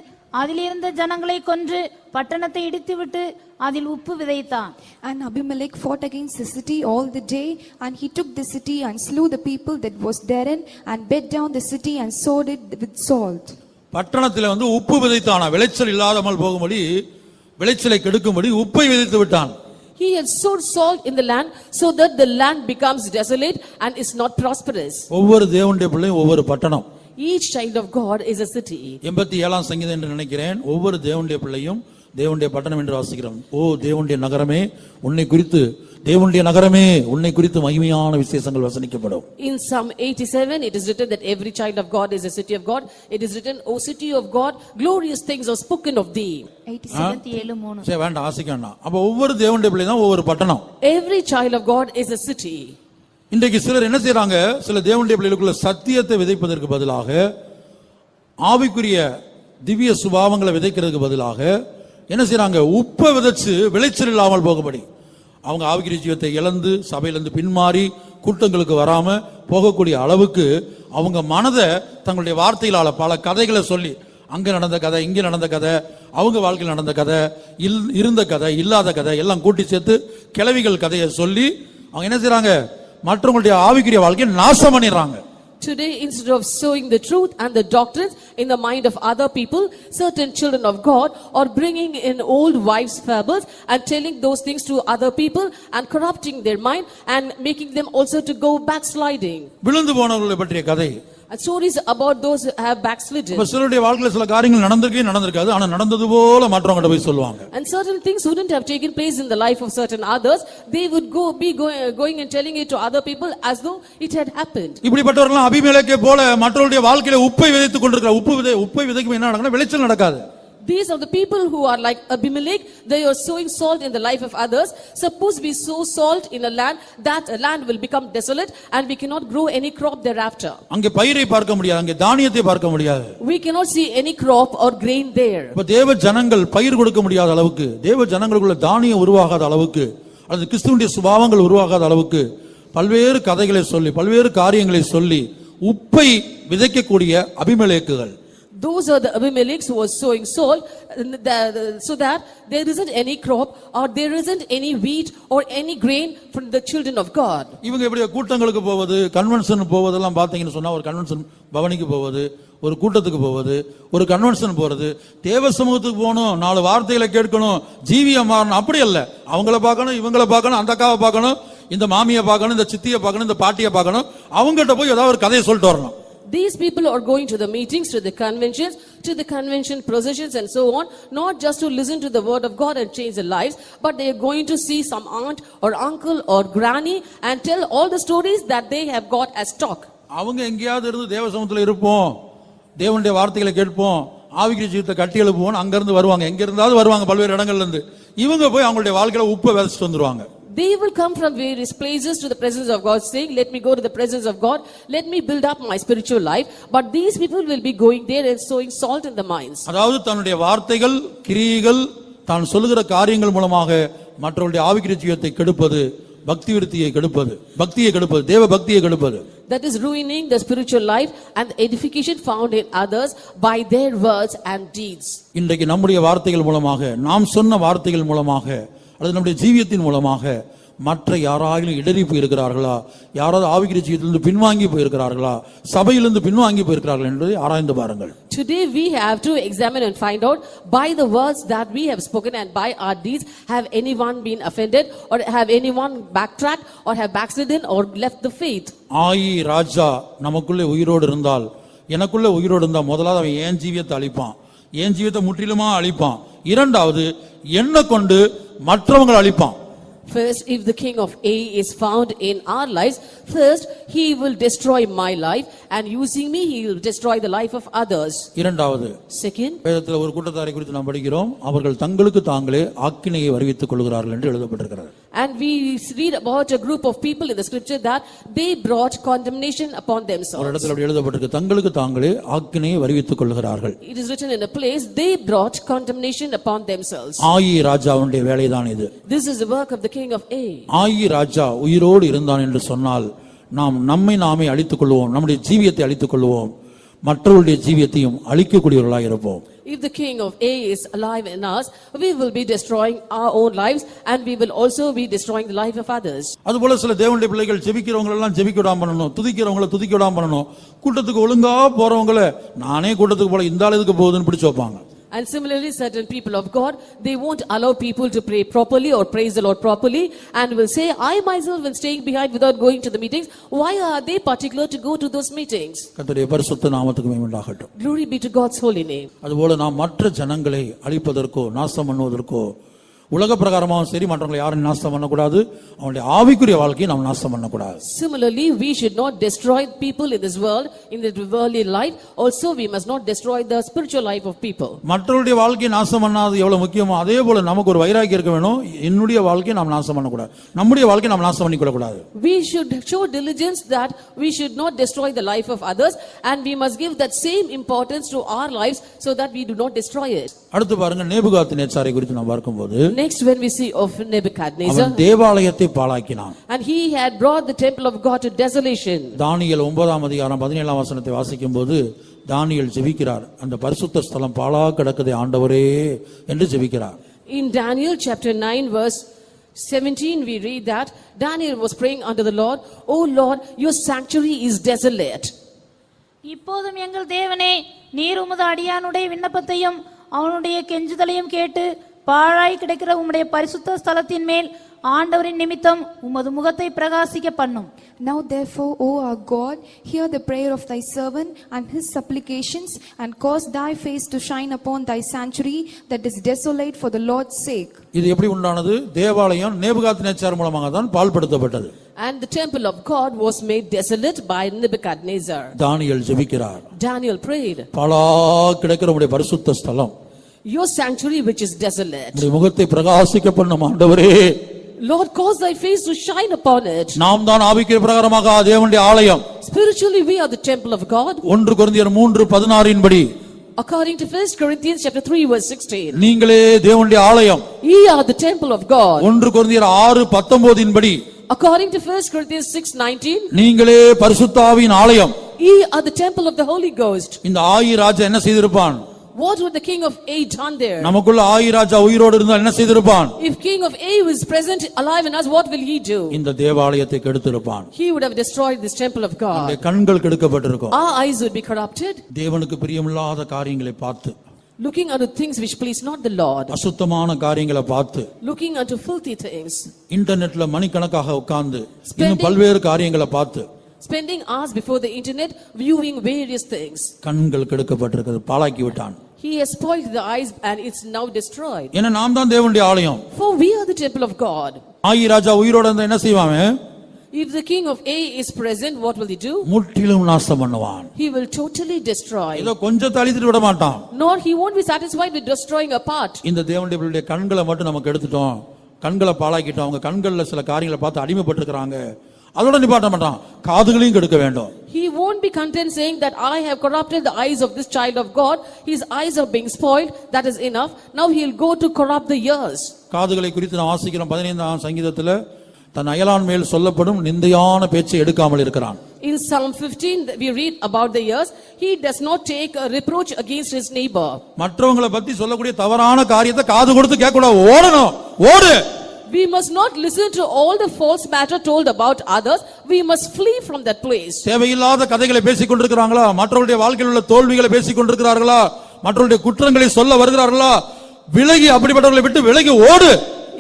அதிலிருந்த ஜனங்களை கொன்று பட்டணத்தை இடித்துவிட்டு அதில் உப்பு விதைத்தான். And Abimelech fought against the city all the day, and he took the city and slew the people that was therein, and beat down the city and sowed it with salt. பட்டணத்திலே உப்பு விதைத்தானா, விளைச்சல் இல்லாமல் போகும்படி, விளைச்சலை கெடுக்கும்படி உப்பை விதைத்து விட்டான். He had sowed salt in the land so that the land becomes desolate and is not prosperous. ஒவ்வொரு தேவனுடைய பிள்ளையும் ஒவ்வொரு பட்டணம். Each child of God is a city. 87ஆம் சங்கீதம் என்று நினைக்கிறேன். ஒவ்வொரு தேவனுடைய பிள்ளையும் தேவனுடைய பட்டணம் என்று வாசிக்கிறோம். ஓ தேவனுடைய நகரமே உன்னை குறித்து, தேவனுடைய நகரமே உன்னை குறித்து மகிமையான விசேஷங்கள் வசனிக்கப்படும். In Psalm 87 it is written that every child of God is a city of God. It is written, O city of God, glorious things are spoken of thee. 87:3. சரி வேண்டாம் வாசிக்கணும். அப்ப ஒவ்வொரு தேவனுடைய பிள்ளை தான் ஒவ்வொரு பட்டணம். Every child of God is a city. இன்றைக்கு சிலர் என்ன செய்றாங்க, சில தேவனுடைய பிள்ளைகளுக்குள்ள சத்தியத்தை விதைப்பதற்கு பதிலாக, ஆவிக்குரிய திவ்ய சுபாவங்களை விதைக்கிறதுக்கு பதிலாக என்ன செய்றாங்க, உப்பை விதைச்சு விளைச்சல் இல்லாமல் போகும்படி அவங்க ஆவிக்குரிய ஜீவத்தை இழந்து சபையிலிருந்து பின்மாறி கூட்டங்களுக்கு வராம போகக்கூடிய அளவுக்கு அவங்க மனதை தங்களுடைய வார்த்தைகளால பல கதைகளை சொல்லி, அங்க நடந்த கதை, இங்க நடந்த கதை, அவங்க வாழ்க்கையில் நடந்த கதை, இருந்த கதை, இல்லாத கதை எல்லாம் கூட்டி சேர்த்து கிளவிகள் கதையை சொல்லி அவங்க என்ன செய்றாங்க, மற்றவங்களுடைய ஆவிக்குரிய வாழ்க்கையை நாசம் பண்ணிடுறாங்க. Today, instead of sowing the truth and the doctrines in the mind of other people, certain children of God are bringing in old wives' fables and telling those things to other people and corrupting their mind and making them also to go backsliding. விழுந்து போனவர்களை பற்றிய கதை, And stories about those who have backslidden. சிலருடைய வாழ்க்கையில சில காரியங்கள் நடந்திருக்காது, ஆனா நடந்தது போல மற்றவங்க போய் சொல்லுவாங்க. And certain things wouldn't have taken place in the life of certain others. They would going and telling it to other people as though it had happened. இப்படிப்பட்டவர்கள் அபிமெலேக்கை போல மற்றவருடைய வாழ்க்கையில உப்பை விதைத்துக் கொண்டிருக்கிறார். உப்பை விதைக்கும் என்ன நடக்கும்னா விளைச்சல் நடக்காது. These are the people who are like Abimelech. They are sowing salt in the life of others. Suppose we sow salt in a land, that land will become desolate and we cannot grow any crop thereafter. அங்கே பயிரை பார்க்க முடியாது, அங்கே தானியத்தை பார்க்க முடியாது. We cannot see any crop or grain there. இப்ப தேவ ஜனங்கள் பயிர் கொடுக்க முடியாத அளவுக்கு, தேவ ஜனங்களுக்குள்ள தானியம் உருவாகாத அளவுக்கு, அல்லது கிறிஸ்துவினுடைய சுபாவங்கள் உருவாகாத அளவுக்கு பல்வேறு கதைகளை சொல்லி, பல்வேறு காரியங்களை சொல்லி உப்பை விதைக்கக்கூடிய அபிமெலேக்குகள். Those are the Abimelechs who are sowing salt so that there isn't any crop or there isn't any wheat or any grain from the children of God. இவங்க எப்படி கூட்டங்களுக்கு போவது, கன்வென்ஷன் போவதெல்லாம் பாத்தீங்கன்னு சொன்னா, ஒரு கன்வென்ஷன் பவனிக்கு போவது, ஒரு கூட்டத்துக்கு போவது, ஒரு கன்வென்ஷன் போறது, தேவ சமூகத்துக்கு போகணும், 4 வார்த்தைகளை கேட்கணும், ஜீவியம் மாறணும், அப்படி அல்ல. அவங்கள பார்க்கணும், இவங்கள பார்க்கணும், அந்த அக்காவை பார்க்கணும், இந்த மாமியை பார்க்கணும், இந்த சித்தியை பார்க்கணும், இந்த பாட்டியை பார்க்கணும், அவங்ககிட்ட போய் ஏதாவது ஒரு கதையை சொல்லிட்டு வரணும். These people are going to the meetings, to the conventions, to the convention processions and so on, not just to listen to the word of God and change their lives, but they are going to see some aunt or uncle or granny and tell all the stories that they have got as talk. அவங்க எங்கேயாவது இருந்து தேவ சமூகத்துல இருப்போம், தேவனுடைய வார்த்தைகளை கேட்போம், ஆவிக்குரிய ஜீவிதத்தை கட்டி எழுப்புவோம், அங்க இருந்து வருவாங்க, எங்க இருந்தாவது வருவாங்க பல்வேறு இடங்கள்ல இருந்து. இவங்க போய் அவங்களுடைய வாழ்க்கையில உப்பை விதைச்சிட்டு வந்துருவாங்க. They will come from various places to the presence of God saying, let me go to the presence of God, let me build up my spiritual life. But these people will be going there and sowing salt in the minds. அதாவது தன்னுடைய வார்த்தைகள், கிரியைகள், தான் சொல்லுகிற காரியங்கள் மூலமாக மற்றவருடைய ஆவிக்குரிய ஜீவிதத்தை கெடுப்பது, பக்தி விருத்தியை கெடுப்பது, பக்தியை கெடுப்பது, தேவ பக்தியை கெடுப்பது. That is ruining the spiritual life and the edification found in others by their words and deeds. இன்றைக்கு நம்முடைய வார்த்தைகள் மூலமாக, நாம் சொன்ன வார்த்தைகள் மூலமாக, அல்லது நம்முடைய ஜீவியத்தின் மூலமாக மற்ற யாராயிலும் இடறி போயிருக்கிறார்களா, யாராவது ஆவிக்குரிய ஜீவியத்திலிருந்து பின்வாங்கி போயிருக்கிறார்களா, சபையிலிருந்து பின்வாங்கி போயிருக்கிறார்கள் என்பதை ஆராய்ந்து பாருங்கள். Today we have to examine and find out by the words that we have spoken and by our deeds, have anyone been offended or have anyone backtracked or have backslidden or left the faith. ஆயி ராஜா நமக்குள்ளே உயிரோடு இருந்தால், எனக்குள்ளே உயிரோடு இருந்தால், முதலாவது அவன் ஏன் ஜீவியத்தை அழிப்பான், ஏன் ஜீவியத்தை முற்றிலுமா அழிப்பான். இரண்டாவது என்ன கொண்டு மற்றவங்களை அழிப்பான். First, if the king of A is found in our lives, first he will destroy my life and using me he will destroy the life of others. இரண்டாவது, Second, வேதத்தில் ஒரு கூட்டத்தாரை குறித்து நாம் படிக்கிறோம், அவர்கள் தங்களுக்கு தாங்களே ஆக்கினையை வருவித்துக் கொள்கிறார்கள் என்று எழுதப்பட்டிருக்கிறது. And we read about a group of people in the scripture that they brought condemnation upon ஒரு themselves. இடத்துல அப்படி எழுதப்பட்டிருக்கு, தங்களுக்கு தாங்களே ஆக்கினையை வருவித்துக் கொள்கிறார்கள். It is written in a place, they brought condemnation upon themselves. ஆயி ராஜாவுடைய வேலைதான் இது. This is the work of the king of Ai. ஆயி ராஜா உயிரோடு இருந்தான் என்று சொன்னால் நாம் நம்மை நாமே அழித்துக் கொள்வோம், நம்முடைய ஜீவியத்தை அழித்துக் கொள்வோம், மற்றவருடைய ஜீவியத்தையும் அழிக்கக்கூடியவர்களாக இருப்போம். If the king of Ai is alive in us, we will be destroying our own lives and we will also be destroying the life of others. அதுபோல சில தேவனுடைய பிள்ளைகள் ஜெபிக்கிறவங்க எல்லாம் ஜெபிக்க விடாம பண்ணணும், துதிக்கிறவங்கள துதிக்க விடாம பண்ணணும், கூட்டத்துக்கு ஒழுங்கா போறவங்கள நானே கூட்டத்துக்கு போல இந்த ஆள் எதுக்கு போகுதுன்னு பிடிச்சு வைப்பாங்க. And similarly, certain people of God, they won't allow people to pray properly or praise the Lord properly and will say, I myself will staying behind without going to the meetings. Why are they particular to go to those meetings? கர்த்தருடைய பரிசுத்த நாமத்துக்கு மகிமை உண்டாகட்டும். Glory be to God's holy name. அதுபோல நாம் மற்ற ஜனங்களை அழிப்பதற்கோ நாசம் பண்ணுவதற்கோ உலக பிரகாரமாகவும் சரி மற்றவங்களை யாரும் நாசம் பண்ணக்கூடாது, அவனுடைய ஆவிக்குரிய வாழ்க்கையை நாம் நாசம் பண்ணக்கூடாது. Similarly, we should not destroy people in this world, in the worldly life. Also, we must not destroy the spiritual life of people. மற்றவருடைய வாழ்க்கையை நாசம் பண்ணாது எவ்வளவு முக்கியமோ அதே போல நமக்கு ஒரு வைராக்கியம் இருக்க வேணும். என்னுடைய வாழ்க்கையை நாம் நாசம் பண்ணக்கூடாது, நம்முடைய வாழ்க்கையை நாம் நாசம் பண்ணிக்கூடாது. We should show diligence that we should not destroy the life of others and we must give that same importance to our lives so that we do not destroy it. அடுத்து பாருங்க, நேபுகாத்நேச்சாரை குறித்து நாம் பார்க்கும்போது, Next, when we see of Nebuchadnezzar, அவன் தேவாலயத்தை பாழாக்கினான். and he had brought the temple of God to desolation. தானியேல் 9ஆம் அதிகாரம் 17ஆம் வசனத்தை வாசிக்கும்போது தானியேல் ஜெபிக்கிறார், அந்த பரிசுத்த ஸ்தலம் பாழா கிடக்குதே ஆண்டவரே என்று ஜெபிக்கிறார். In Daniel chapter 9 verse 17 we read that Daniel was praying unto the Lord, O Lord, your sanctuary is desolate. இப்போதும் எங்கள் தேவனே, நீர் உமது அடியானுடைய விண்ணப்பத்தையும் அவனுடைய கெஞ்சுதலையும் கேட்டு பாழாய் கிடக்கிற உம்முடைய பரிசுத்த ஸ்தலத்தின் மேல் ஆண்டவரின் நிமித்தம் உமது முகத்தை பிரகாசிக்க பண்ணும். Now therefore, O our God, hear the prayer of thy servant and his supplications, and cause thy face to shine upon thy sanctuary that is desolate for the Lord's sake. இது எப்படி உண்டானது? தேவாலயம் நேபுகாத்நேச்சார் மூலமாக தான் பாழ்படுத்தப்பட்டது. And the temple of God was made desolate by Nebuchadnezzar. தானியேல் ஜெபிக்கிறார், Daniel prayed, பாழா கிடக்கிற உம்முடைய பரிசுத்த ஸ்தலம், your sanctuary which is desolate, உம்முடைய முகத்தை பிரகாசிக்க பண்ணும் ஆண்டவரே. Lord, cause thy face to shine upon it. நாம் தான் ஆவிக்குரிய பிரகாரமாக தேவனுடைய ஆலயம். Spiritually we are the temple of God. 1 கொரிந்தியர் 3:16 படி, According to 1 Corinthians chapter 3 verse 16, நீங்களே தேவனுடைய ஆலயம். ye are the temple of God. 1 கொரிந்தியர் 6:19 படி, According to 1 Corinthians 6:19, நீங்களே பரிசுத்த ஆவியின் ஆலயம். ye are the temple of the Holy Ghost. இந்த ஆயி ராஜா என்ன செய்திருப்பான்? What would the king of Ai done there? நமக்குள்ள ஆயி ராஜா உயிரோடு இருந்தால் என்ன செய்திருப்பான்? If king of Ai was present alive in us, what will he do? இந்த தேவாலயத்தை கெடுத்திருப்பான். He would have destroyed this temple of நம்முடைய God. கண்கள் கெடுக்கப்பட்டிருக்கும். Our eyes would be corrupted, தேவனுக்கு பிரியமில்லாத காரியங்களை பார்த்து, looking unto things which please not the Lord, அசுத்தமான காரியங்களை பார்த்து, looking unto filthy things, இன்டர்நெட்ல மணிக்கணக்காக உட்கார்ந்து இன்னும் பல்வேறு காரியங்களை பார்த்து spending hours before the internet viewing various things. கண்கள் கெடுக்கப்பட்டிருக்கிறது, பாழாக்கி விட்டான். He has spoiled the eyes and it's now destroyed. ஏன்னா நாம் தான் தேவனுடைய ஆலயம். For we are the temple of God. ஆயி ராஜா உயிரோடு இருந்தா என்ன செய்வான்? If the king of Ai is present, what will he do? முற்றிலும் நாசம் பண்ணுவான். He will totally destroy. ஏதோ கொஞ்சத்தை அழித்துட்டு விட மாட்டான். Nor he won't be satisfied with destroying a part. இந்த தேவனுடைய பிள்ளைகளுடைய கண்களை மட்டும் நமக்கு எடுத்துட்டோம், கண்களை பாழாக்கிட்டோம், அவங்க கண்கள்ல சில காரியங்களை பார்த்து அடிமைப்பட்டிருக்கிறாங்க, அதோட நிப்பாட்ட மாட்டான், காதுகளையும் கெடுக்க வேண்டும். He won't be content saying that I have corrupted the eyes of this child of God. His eyes are being spoiled. That is enough. Now he'll go to corrupt the ears. காதுகளை குறித்து நான் வாசிக்கிறோம் 15ஆம் சங்கீதத்துல, தன் அயலான் மேல் சொல்லப்படும் நிந்தையான பேச்சை எடுக்காமல் இருக்கிறான். In Psalm 15 we read about the ears. He does not take a reproach against his neighbor. மற்றவங்களை பத்தி சொல்லக்கூடிய தவறான காரியத்தை காது கொடுத்து கேட்க கூடாது, ஓடணும், ஓடு. We must not listen to all the false matter told about others. We must flee from that place. தேவையில்லாத கதைகளை பேசிக் கொண்டிருக்கிறாங்களா, மற்றவருடைய வாழ்க்கையில் உள்ள தோல்விகளை பேசிக் கொண்டிருக்கிறார்களா, மற்றவருடைய குற்றங்களை சொல்ல வருகிறார்களா, விலகி அப்படிப்பட்டவர்களை விட்டு விலகி ஓடு.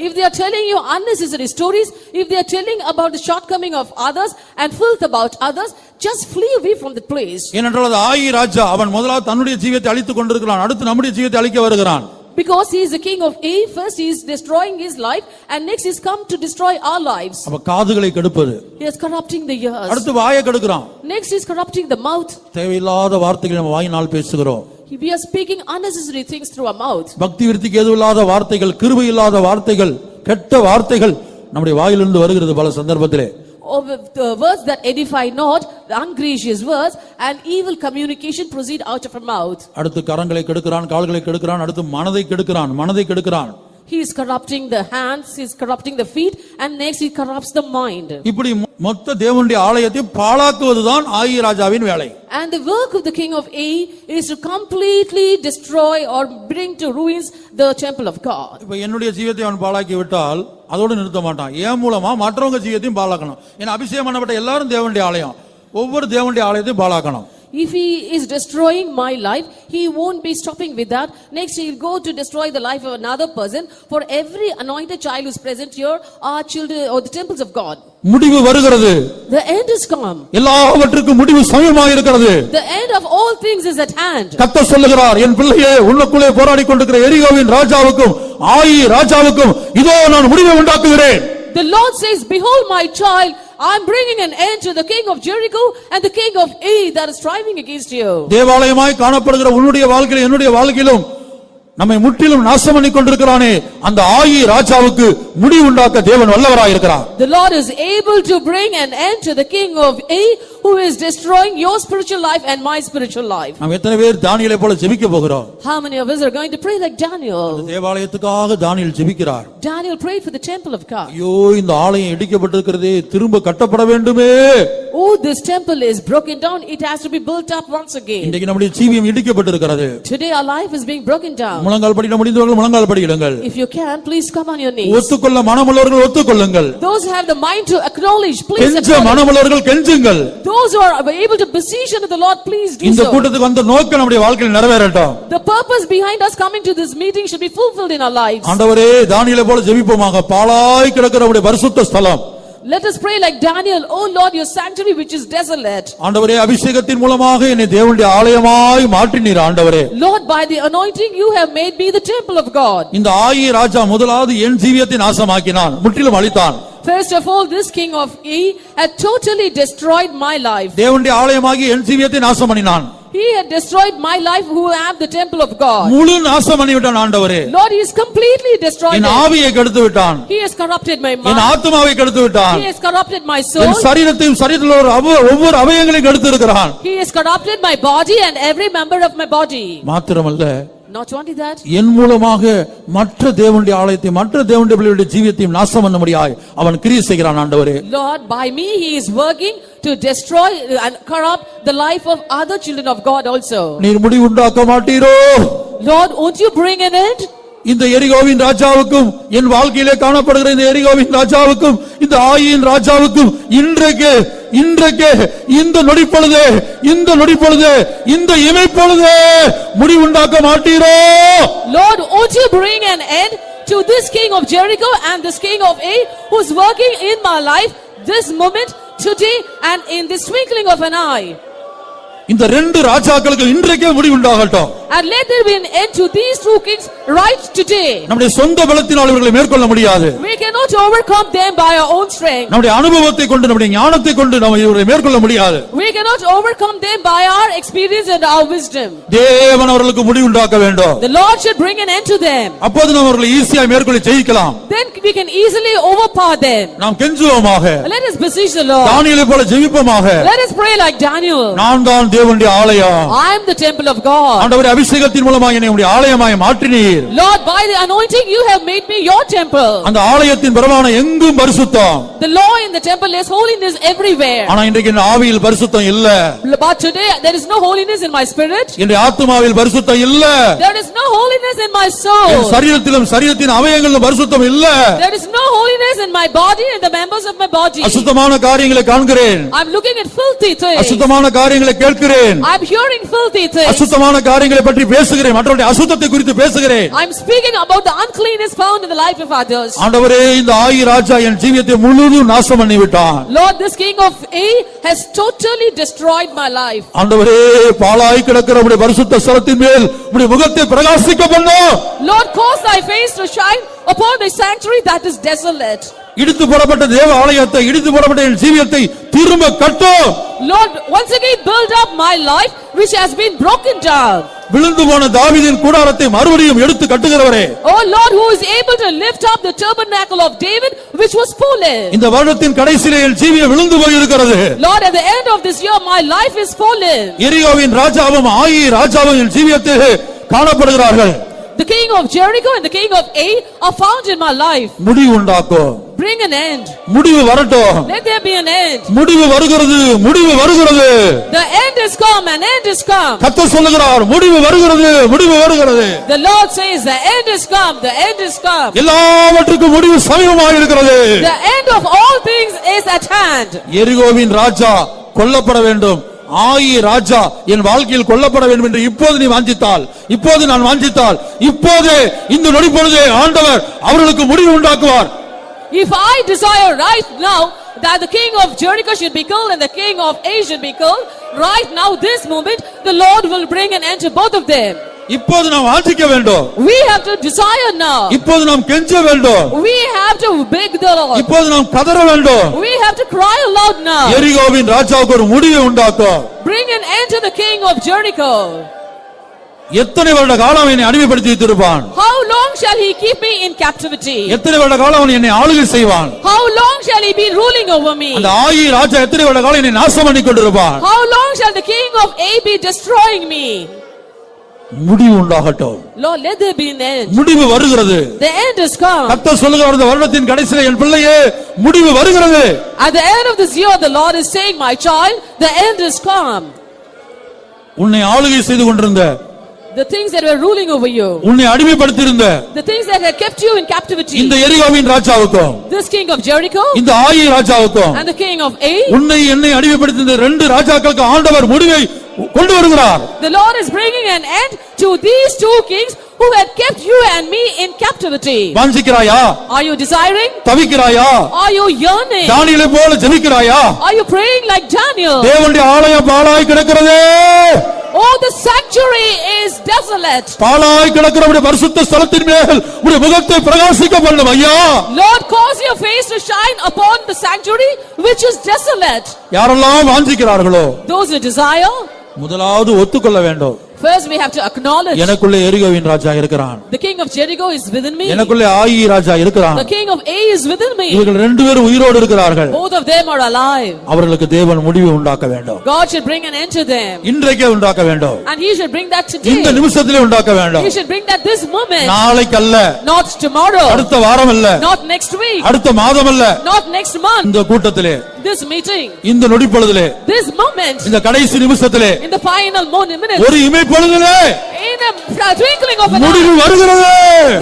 If they are telling you unnecessary stories, if they are telling about the shortcoming of others and filth about others, just flee away from the place. ஏனென்றால் அது ஆயி ராஜா, அவன் முதலாவது தன்னுடைய ஜீவியத்தை அழித்துக் கொண்டிருக்கிறான், அடுத்து நம்முடைய ஜீவியத்தை அழிக்க வருகிறான். Because he is the king of Ai, first he is destroying his life and next he is come to destroy our lives. அப்ப காதுகளை கெடுப்பது, He is corrupting the ears. அடுத்து வாயை கெடுக்கிறான். Next he is corrupting the mouth. தேவையில்லாத வார்த்தைகளை நம்ம வாயினால் பேசுகிறோம். We are speaking unnecessary things through our mouth. பக்தி விருத்திக்கு எதுவில்லாத வார்த்தைகள், கிருபை இல்லாத வார்த்தைகள், கெட்ட வார்த்தைகள் நம்முடைய வாயிலிருந்து வருகிறது பல சந்தர்ப்பத்திலே. Or the words that edify not, the ungracious words, and evil communication proceed out of our mouth. அடுத்து கரங்களை கெடுக்கிறான், கால்களை கெடுக்கிறான், அடுத்து மனதை கெடுக்கிறான். He is corrupting the hands, he is corrupting the feet, and next he corrupts the mind. இப்படி மொத்த தேவனுடைய ஆலயத்தை பாழாக்குவதுதான் ஆயி ராஜாவின் வேலை. And the work of the king of Ai is to completely destroy or bring to ruins the temple of God. இப்ப என்னுடைய ஜீவியத்தை அவன் பாழாக்கி விட்டால் அதோடு நிறுத்த மாட்டான். என் மூலமா மற்றவங்க ஜீவியத்தையும் பாழாக்கணும். ஏன்னா அபிஷேகம் பண்ணப்பட்ட எல்லாரும் தேவனுடைய ஆலயம். ஒவ்வொரு தேவனுடைய ஆலயத்தையும் பாழாக்கணும். If he is destroying my life, he won't be stopping with that. Next, he will go to destroy the life of another person. For every anointed child who is present here are children or the temples of God. முடிவு வருகிறது. The end is come. எல்லாவற்றுக்கும் முடிவு சமயமாக இருக்கிறது. The end of all things is at hand. கர்த்தர் சொல்லுகிறார், என் பிள்ளையே, உன்னுக்குள்ளே போராடிக் கொண்டிருக்கிற எரிகோவின் ராஜாவுக்கும் ஆயி ராஜாவுக்கும் இதோ நான் முடிவை உண்டாக்குகிறேன். The Lord says, behold my child, I am bringing an end to the king of Jericho and the king of Ai that is striving against you. தேவாலயமாய் காணப்படுகிற உன்னுடைய வாழ்க்கையிலும் என்னுடைய வாழ்க்கையிலும் நம்மை முற்றிலும் நாசம் பண்ணி கொண்டிருக்கிறானே அந்த ஆயி ராஜாவுக்கு முடிவு உண்டாக்க தேவன் வல்லவராய் இருக்கிறார். The Lord is able to bring an end to the king of Ai who is destroying your spiritual life and my spiritual life. நாம் எத்தனை பேர் தானியேலை போல ஜெபிக்க போகிறோம்? How many of us are going to pray like Daniel? தேவாலயத்துக்காக தானியேல் ஜெபிக்கிறார். Daniel prayed for the temple of God. ஐயோ, இந்த ஆலயம் இடிக்கப்பட்டிருக்கிறதே, திரும்ப கட்டப்பட வேண்டுமே. Oh, this temple is broken down, it has to be built up once again. இன்றைக்கு நம்முடைய ஜீவியம் இடிக்கப்பட்டிருக்கிறது. Today our life is being broken down. முழங்கால் படிக்க முடிந்தவர்கள் முழங்கால் படியிடுங்கள். If you can, please come on your knees. ஒத்துக்கொள்ள மனமுள்ளவர்கள் ஒத்துக்கொள்ளுங்கள். Those who have the mind to acknowledge, please கெஞ்ச acknowledge. மனமுள்ளவர்கள் கெஞ்சுங்கள். Those who are able to beseech unto the Lord, please do இந்த so. கூட்டத்துக்கு வந்த நோக்கம் நம்முடைய வாழ்க்கையில் நிறைவேறட்டும். The purpose behind us coming to this meeting should be fulfilled in our lives. ஆண்டவரே, தானியேலை போல ஜெபிப்போமாக. பாழாய் கிடக்கிற நம்முடைய பரிசுத்த ஸ்தலம். Let us pray like Daniel, oh Lord, your sanctuary which is desolate. ஆண்டவரே, அபிஷேகத்தின் மூலமாக என்னை தேவனுடைய ஆலயமாய் மாற்றினீர் ஆண்டவரே. Lord, by the anointing you have made me the temple of God. இந்த ஆயி ராஜா முதலாவது என் ஜீவியத்தை நாசமாக்கினான், முற்றிலும் அழித்தான். First of all, this king of Ai had totally destroyed my life. தேவனுடைய ஆலயமாகி என் ஜீவியத்தை நாசம் பண்ணினான். He had destroyed my life who have the temple of God. முழு நாசம் பண்ணி விட்டான் ஆண்டவரே. Lord, he is completely destroyed N it. ஆவியை கெடுத்து விட்டான். He has corrupted my N mind. ஆத்துமாவை கெடுத்து விட்டான். He has corrupted my soul. என் சரீரத்தையும் சரீரத்தில் உள்ள ஒவ்வொரு அவயங்களையும் கெடுத்து இருக்கிறான். He has corrupted my body and every member of my body. மாத்திரமல்ல, Not only that, என் மூலமாக மற்ற தேவனுடைய ஆலயத்தை மற்ற தேவனுடைய பிள்ளைகளுடைய ஜீவியத்தையும் நாசம் பண்ண முடியாய் அவன் கிரியை செய்கிறான் ஆண்டவரே. Lord, by me he is working to destroy and corrupt the life of other children of God also. நீர் முடிவு உண்டாக்க மாட்டீரோ? Lord, won't you bring an end? இந்த எரிகோவின் ராஜாவுக்கும் என் வாழ்க்கையிலே காணப்படுகிற இந்த எரிகோவின் ராஜாவுக்கும் இந்த ஆயின் ராஜாவுக்கும் இன்றைக்கு இந்த நொடிப்பொழுதே இந்த இமைப்பொழுதே முடிவுண்டாக்க மாட்டீரோ? Lord, won't you bring an end to this king of Jericho and this king of Ai who is working in my life this moment, today and in this twinkling of an eye. இந்த ரெண்டு ராஜாக்களுக்கு இன்றைக்கே முடிவுண்டாகட்டும். And let there be an end to these two kings right today. நம்முடைய சொந்த பலத்தினால் இவர்களை மேற்கொள்ள முடியாது. We cannot overcome them by our own strength. நம்முடைய அனுபவத்தை கொண்டு நம்முடைய ஞானத்தை கொண்டு நாம் இவர்களை மேற்கொள்ள முடியாது. We cannot overcome them by our experience and our wisdom. தேவன் அவர்களுக்கு முடிவுண்டாக்க வேண்டும். The Lord should bring an end to them. அப்போது நாம் அவர்களை ஈஸியாக மேற்கொள்ள ஜெயிக்கலாம். Then we can easily overpower them. நாம் கெஞ்சுவோமாக. Let us beseech the Lord. தானியேலை போல ஜெபிப்போமாக. Let us pray like Daniel. நான் தான் தேவனுடைய ஆலயம். I am the temple of God. ஆண்டவரே, அபிஷேகத்தின் மூலமாக என்னை உம்முடைய ஆலயமாய் மாற்றினீர். Lord, by the anointing you have made me your temple. அந்த ஆலயத்தின் பிரமாணம் எங்கும் பரிசுத்தம். The law in the temple is holiness everywhere. ஆனா இன்றைக்கு என் ஆவியில் பரிசுத்தம் இல்ல. But today there is no holiness in my spirit. என்னுடைய ஆத்துமாவில் பரிசுத்தம் இல்ல. There is no holiness in my soul. என் சரீரத்திலும் சரீரத்தின் அவயங்களிலும் பரிசுத்தம் இல்ல. There is no holiness in my body and the members of my body. அசுத்தமான காரியங்களை காண்கிறேன். I'm looking at filthy things. அசுத்தமான காரியங்களை கேட்கிறேன். I'm hearing filthy things. அசுத்தமான காரியங்களை பற்றி பேசுகிறேன். மற்றவருடைய அசுத்தத்தை குறித்து பேசுகிறேன். I'm speaking about the uncleanness found in the life of others. ஆண்டவரே, இந்த ஆயி ராஜா என் ஜீவியத்தை முழுதும் நாசம் பண்ணி விட்டான். Lord, this king of Ai has totally destroyed my life. ஆண்டவரே, பாழாய் கிடக்கிற உம்முடைய பரிசுத்த ஸ்தலத்தின் மேல் உம்முடைய முகத்தை பிரகாசிக்க பண்ணும். Lord, cause thy face to shine upon the sanctuary that is desolate. இடித்து போடப்பட்ட தேவ ஆலயத்தை, இடித்து போடப்பட்ட என் ஜீவியத்தை திரும்ப கட்டும். Lord, once again build up my life which has been broken down. விழுந்து போன தாவீதின் கூடாரத்தை மறுபடியும் எடுத்து கட்டுகிறவரே, Oh Lord, who is able to lift up the tabernacle of David which was fallen. இந்த வருடத்தின் கடைசியிலே என் ஜீவியம் விழுந்து போயிருக்கிறது. Lord, at the end of this year my life is fallen. எரிகோவின் ராஜாவும் ஆயி ராஜாவும் என் ஜீவியத்திலே காணப்படுகிறார்கள். The king of Jericho and the king of Ai are found in my life. முடிவு உண்டாக்கும். Bring an end. முடிவு வரட்டும். Let there be an end. முடிவு வருகிறது, முடிவு வருகிறது. The end is come, an end is come. கர்த்தர் சொல்லுகிறார், முடிவு வருகிறது, முடிவு வருகிறது. The Lord says the end is come, the end is come. எல்லாவற்றுக்கும் முடிவு சமீபமாக இருக்கிறது. The end of all things is at hand. எரிகோவின் ராஜா கொல்லப்பட வேண்டும், ஆயி ராஜா என் வாழ்க்கையில் கொல்லப்பட வேண்டும் என்று இப்போது நீ வாஞ்சித்தால், இப்போது நான் வாஞ்சித்தால், இப்போதே இந்த நொடிப்பொழுதே ஆண்டவர் அவர்களுக்கு முடிவு உண்டாக்குவார். If I desire right now that the king of Jericho should be killed and the king of Ai should be killed, right now this moment the Lord will bring an end to both of them. இப்போது நாம் வாஞ்சிக்க வேண்டும். We have to desire now. இப்போது நாம் கெஞ்ச வேண்டும். We have to beg the Lord. இப்போது நாம் கதற வேண்டும். We have to cry aloud now. எரிகோவின் ராஜாவுக்கு ஒரு முடிவை உண்டாக்கும். Bring an end to the king of Jericho. எத்தனை வருட காலம் என்னை அடிமைப்படுத்தி வைத்திருப்பான்? How long shall he keep me in captivity? எத்தனை வருட காலம் அவன் என்னை ஆளுகை செய்வான்? How long shall he be ruling over me? அந்த ஆயி ராஜா எத்தனை வருட காலம் என்னை நாசம் பண்ணி கொண்டிருப்பான்? How long shall the king of Ai be destroying me? முடிவு உண்டாகட்டும். Lord, let there be an end. முடிவு வருகிறது. The end is come. கர்த்தர் சொல்லுகிறார், இந்த வருடத்தின் கடைசியிலே என் பிள்ளையே முடிவு வருகிறது. At the end of this year the Lord is saying, my child, the end is come. உன்னை ஆளுகை செய்து கொண்டிருந்த, The things that were ruling over you, உன்னை அடிமைப்படுத்தியிருந்த the things that had kept you in captivity, இந்த எரிகோவின் ராஜாவுக்கும் this king of Jericho இந்த ஆயி ராஜாவுக்கும் and the king of Ai, உன்னை என்னை அடிமைப்படுத்திய ரெண்டு ராஜாக்களுக்கு ஆண்டவர் முடிவை கொண்டு வருகிறார். the Lord is bringing an end to these two kings who had kept you and me in captivity. வாஞ்சிக்கிறாயா? Are you desiring? தவிக்கிறாயா? Are you yearning? தானியேலை போல ஜெபிக்கிறாயா? Are you praying like Daniel? தேவனுடைய ஆலயம் பாழாய் கிடக்கிறதே. Oh, the sanctuary is desolate. பாழாய் கிடக்கிற உம்முடைய பரிசுத்த ஸ்தலத்தின் மேல் உம்முடைய முகத்தை பிரகாசிக்க பண்ணும் ஐயா. Lord, cause your face to shine upon the sanctuary which is desolate. யாரெல்லாம் வாஞ்சிக்கிறார்களோ Those who desire, முதலாவது ஒத்துக்கொள்ள வேண்டும். first we have to acknowledge எனக்குள்ளே எரிகோவின் ராஜா இருக்கிறான். the king of Jericho is within me. எனக்குள்ளே ஆயி ராஜா இருக்கிறான். The king of Ai is within me. இவர்கள் ரெண்டு பேரும் உயிரோடு இருக்கிறார்கள். Both of them are alive. அவர்களுக்கு தேவன் முடிவு உண்டாக்க வேண்டும். God should bring an end to them. இன்றைக்கே உண்டாக்க வேண்டும். And he should bring that இந்த today. நிமிஷத்திலே உண்டாக்க வேண்டும். He should bring that this moment. நாளைக்கு அல்ல, Not tomorrow. அடுத்த வாரம் அல்ல, Not next week. அடுத்த மாதம் அல்ல, Not next month. இந்த கூட்டத்திலே, This meeting. இந்த நொடிப்பொழுதிலே, This moment. இந்த கடைசி நிமிஷத்திலே, In the final minute. ஒரு இமைப்பொழுதிலே In a twinkling of an முடிவு eye. வருகிறது.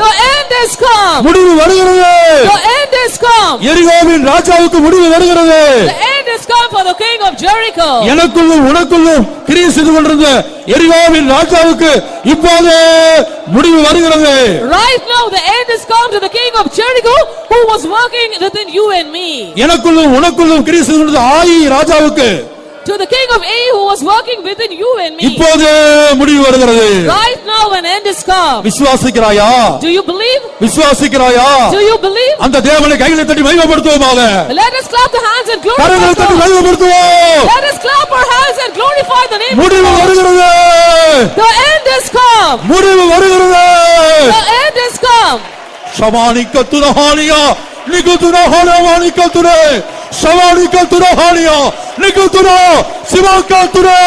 The end has come. முடிவு வருகிறது. The end has come. எரிகோவின் ராஜாவுக்கு முடிவு வருகிறது. The end has come for the king of Jericho. எனக்குள்ளும் உனக்குள்ளும் கிரியை செய்து கொண்டிருந்த எரிகோவின் ராஜாவுக்கு இப்போது முடிவு வருகிறது. Right now the end has come to the king of Jericho who was working within you and me. எனக்குள்ளும் உனக்குள்ளும் கிரியை செய்து கொண்டிருந்த ஆயி ராஜாவுக்கு, To the king of Ai who was working within you and me. இப்போது முடிவு வருகிறது. Right now an end has come. விசுவாசிக்கிறாயா? Do you believe? விசுவாசிக்கிறாயா? Do you believe? அந்த தேவனை கைகளை தட்டி மகிமைப்படுத்துவோமாக. Let us clap the hands and கரங்களை glorify தட்டி God. மகிமைப்படுத்துவோம். Let us clap our hands and glorify the name of முடிவு God. வருகிறது. The end has come. முடிவு வருகிறது. The end has come. ஷமானிக்க துரஹானியா நிகுதுரஹானவானிக்க துரே ஷமானிக்க துரஹானியா நிகுதுர சிவாக்க துரே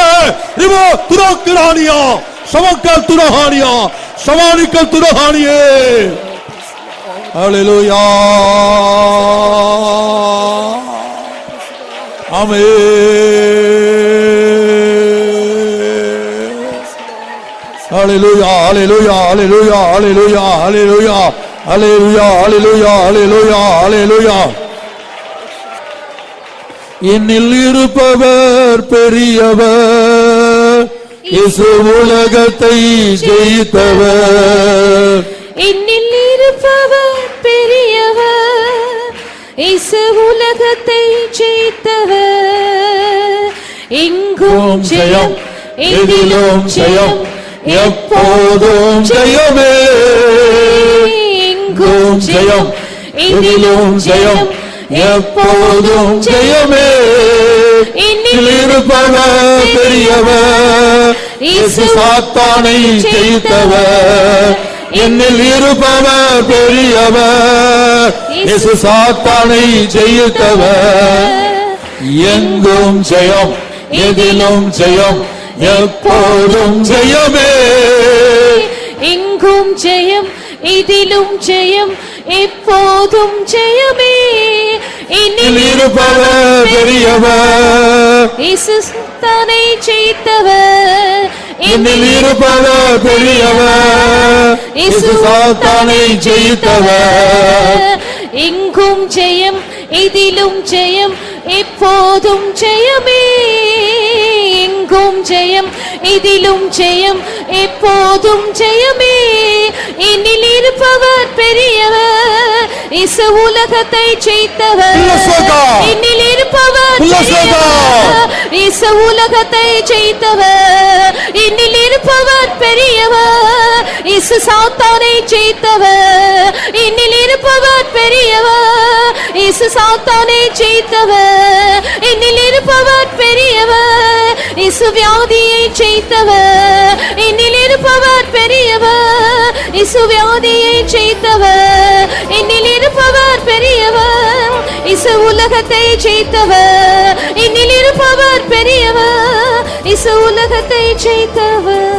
ரிவ துரக்கிரானியா ஷமக்க துரஹானியா ஷமானிக்க துரஹானியே. ஹalleluya. ஆமென். ஹalleluya, ஹalleluya, ஹalleluya, ஹalleluya, ஹalleluya, ஹalleluya, ஹalleluya, ஹalleluya, ஹalleluya. என்னில் இருப்பவர் பெரியவர், இயேசு உலகத்தை ஜெயித்தவர். என்னில் இருப்பவர் பெரியவர், இயேசு உலகத்தை ஜெயித்தவர். எங்கும் ஜெயம், எதிலும் ஜெயம், எப்போதும் ஜெயமே. எங்கும் ஜெயம், எதிலும் ஜெயம், எப்போதும் ஜெயமே. என்னில் இருப்பவர் பெரியவர், இயேசு சாத்தானை ஜெயித்தவர், என்னில் இருப்பவர் பெரியவர். இயேசு சாத்தானை ஜெயித்தவர், எங்கும் ஜெயம், எதிலும் ஜெயம், எப்போதும் ஜெயமே. எங்கும் ஜெயம், இதிலும் ஜெயம், எப்போதும் ஜெயமே. என்னில் இருப்பவர் பெரியவர், இயேசு சாத்தானை ஜெயித்தவர், என்னில் இருப்பவர் பெரியவர். இயேசு சாத்தானை ஜெயித்தவர், எங்கும் ஜெயம், இதிலும் ஜெயம், எப்போதும் ஜெயமே. எங்கும் ஜெயம், இதிலும் ஜெயம், எப்போதும் ஜெயமே. என்னில் இருப்பவர் பெரியவர், இயேசு உலகத்தை ஜெயித்தவர். என்னில் இருப்பவர் பெரியவர், இயேசு உலகத்தை ஜெயித்தவர். என்னில் இருப்பவர் பெரியவர், இயேசு சாத்தானை ஜெயித்தவர். என்னில் இருப்பவர் பெரியவர், இயேசு சாத்தானை ஜெயித்தவர். என்னில் இருப்பவர் பெரியவர், இயேசு வியாதியை ஜெயித்தவர். என்னில் இருப்பவர் பெரியவர், இயேசு வியாதியை ஜெயித்தவர். என்னில் இருப்பவர் பெரியவர், இயேசு உலகத்தை ஜெயித்தவர். என்னில் இருப்பவர் பெரியவர், இயேசு உலகத்தை ஜெயித்தவர்.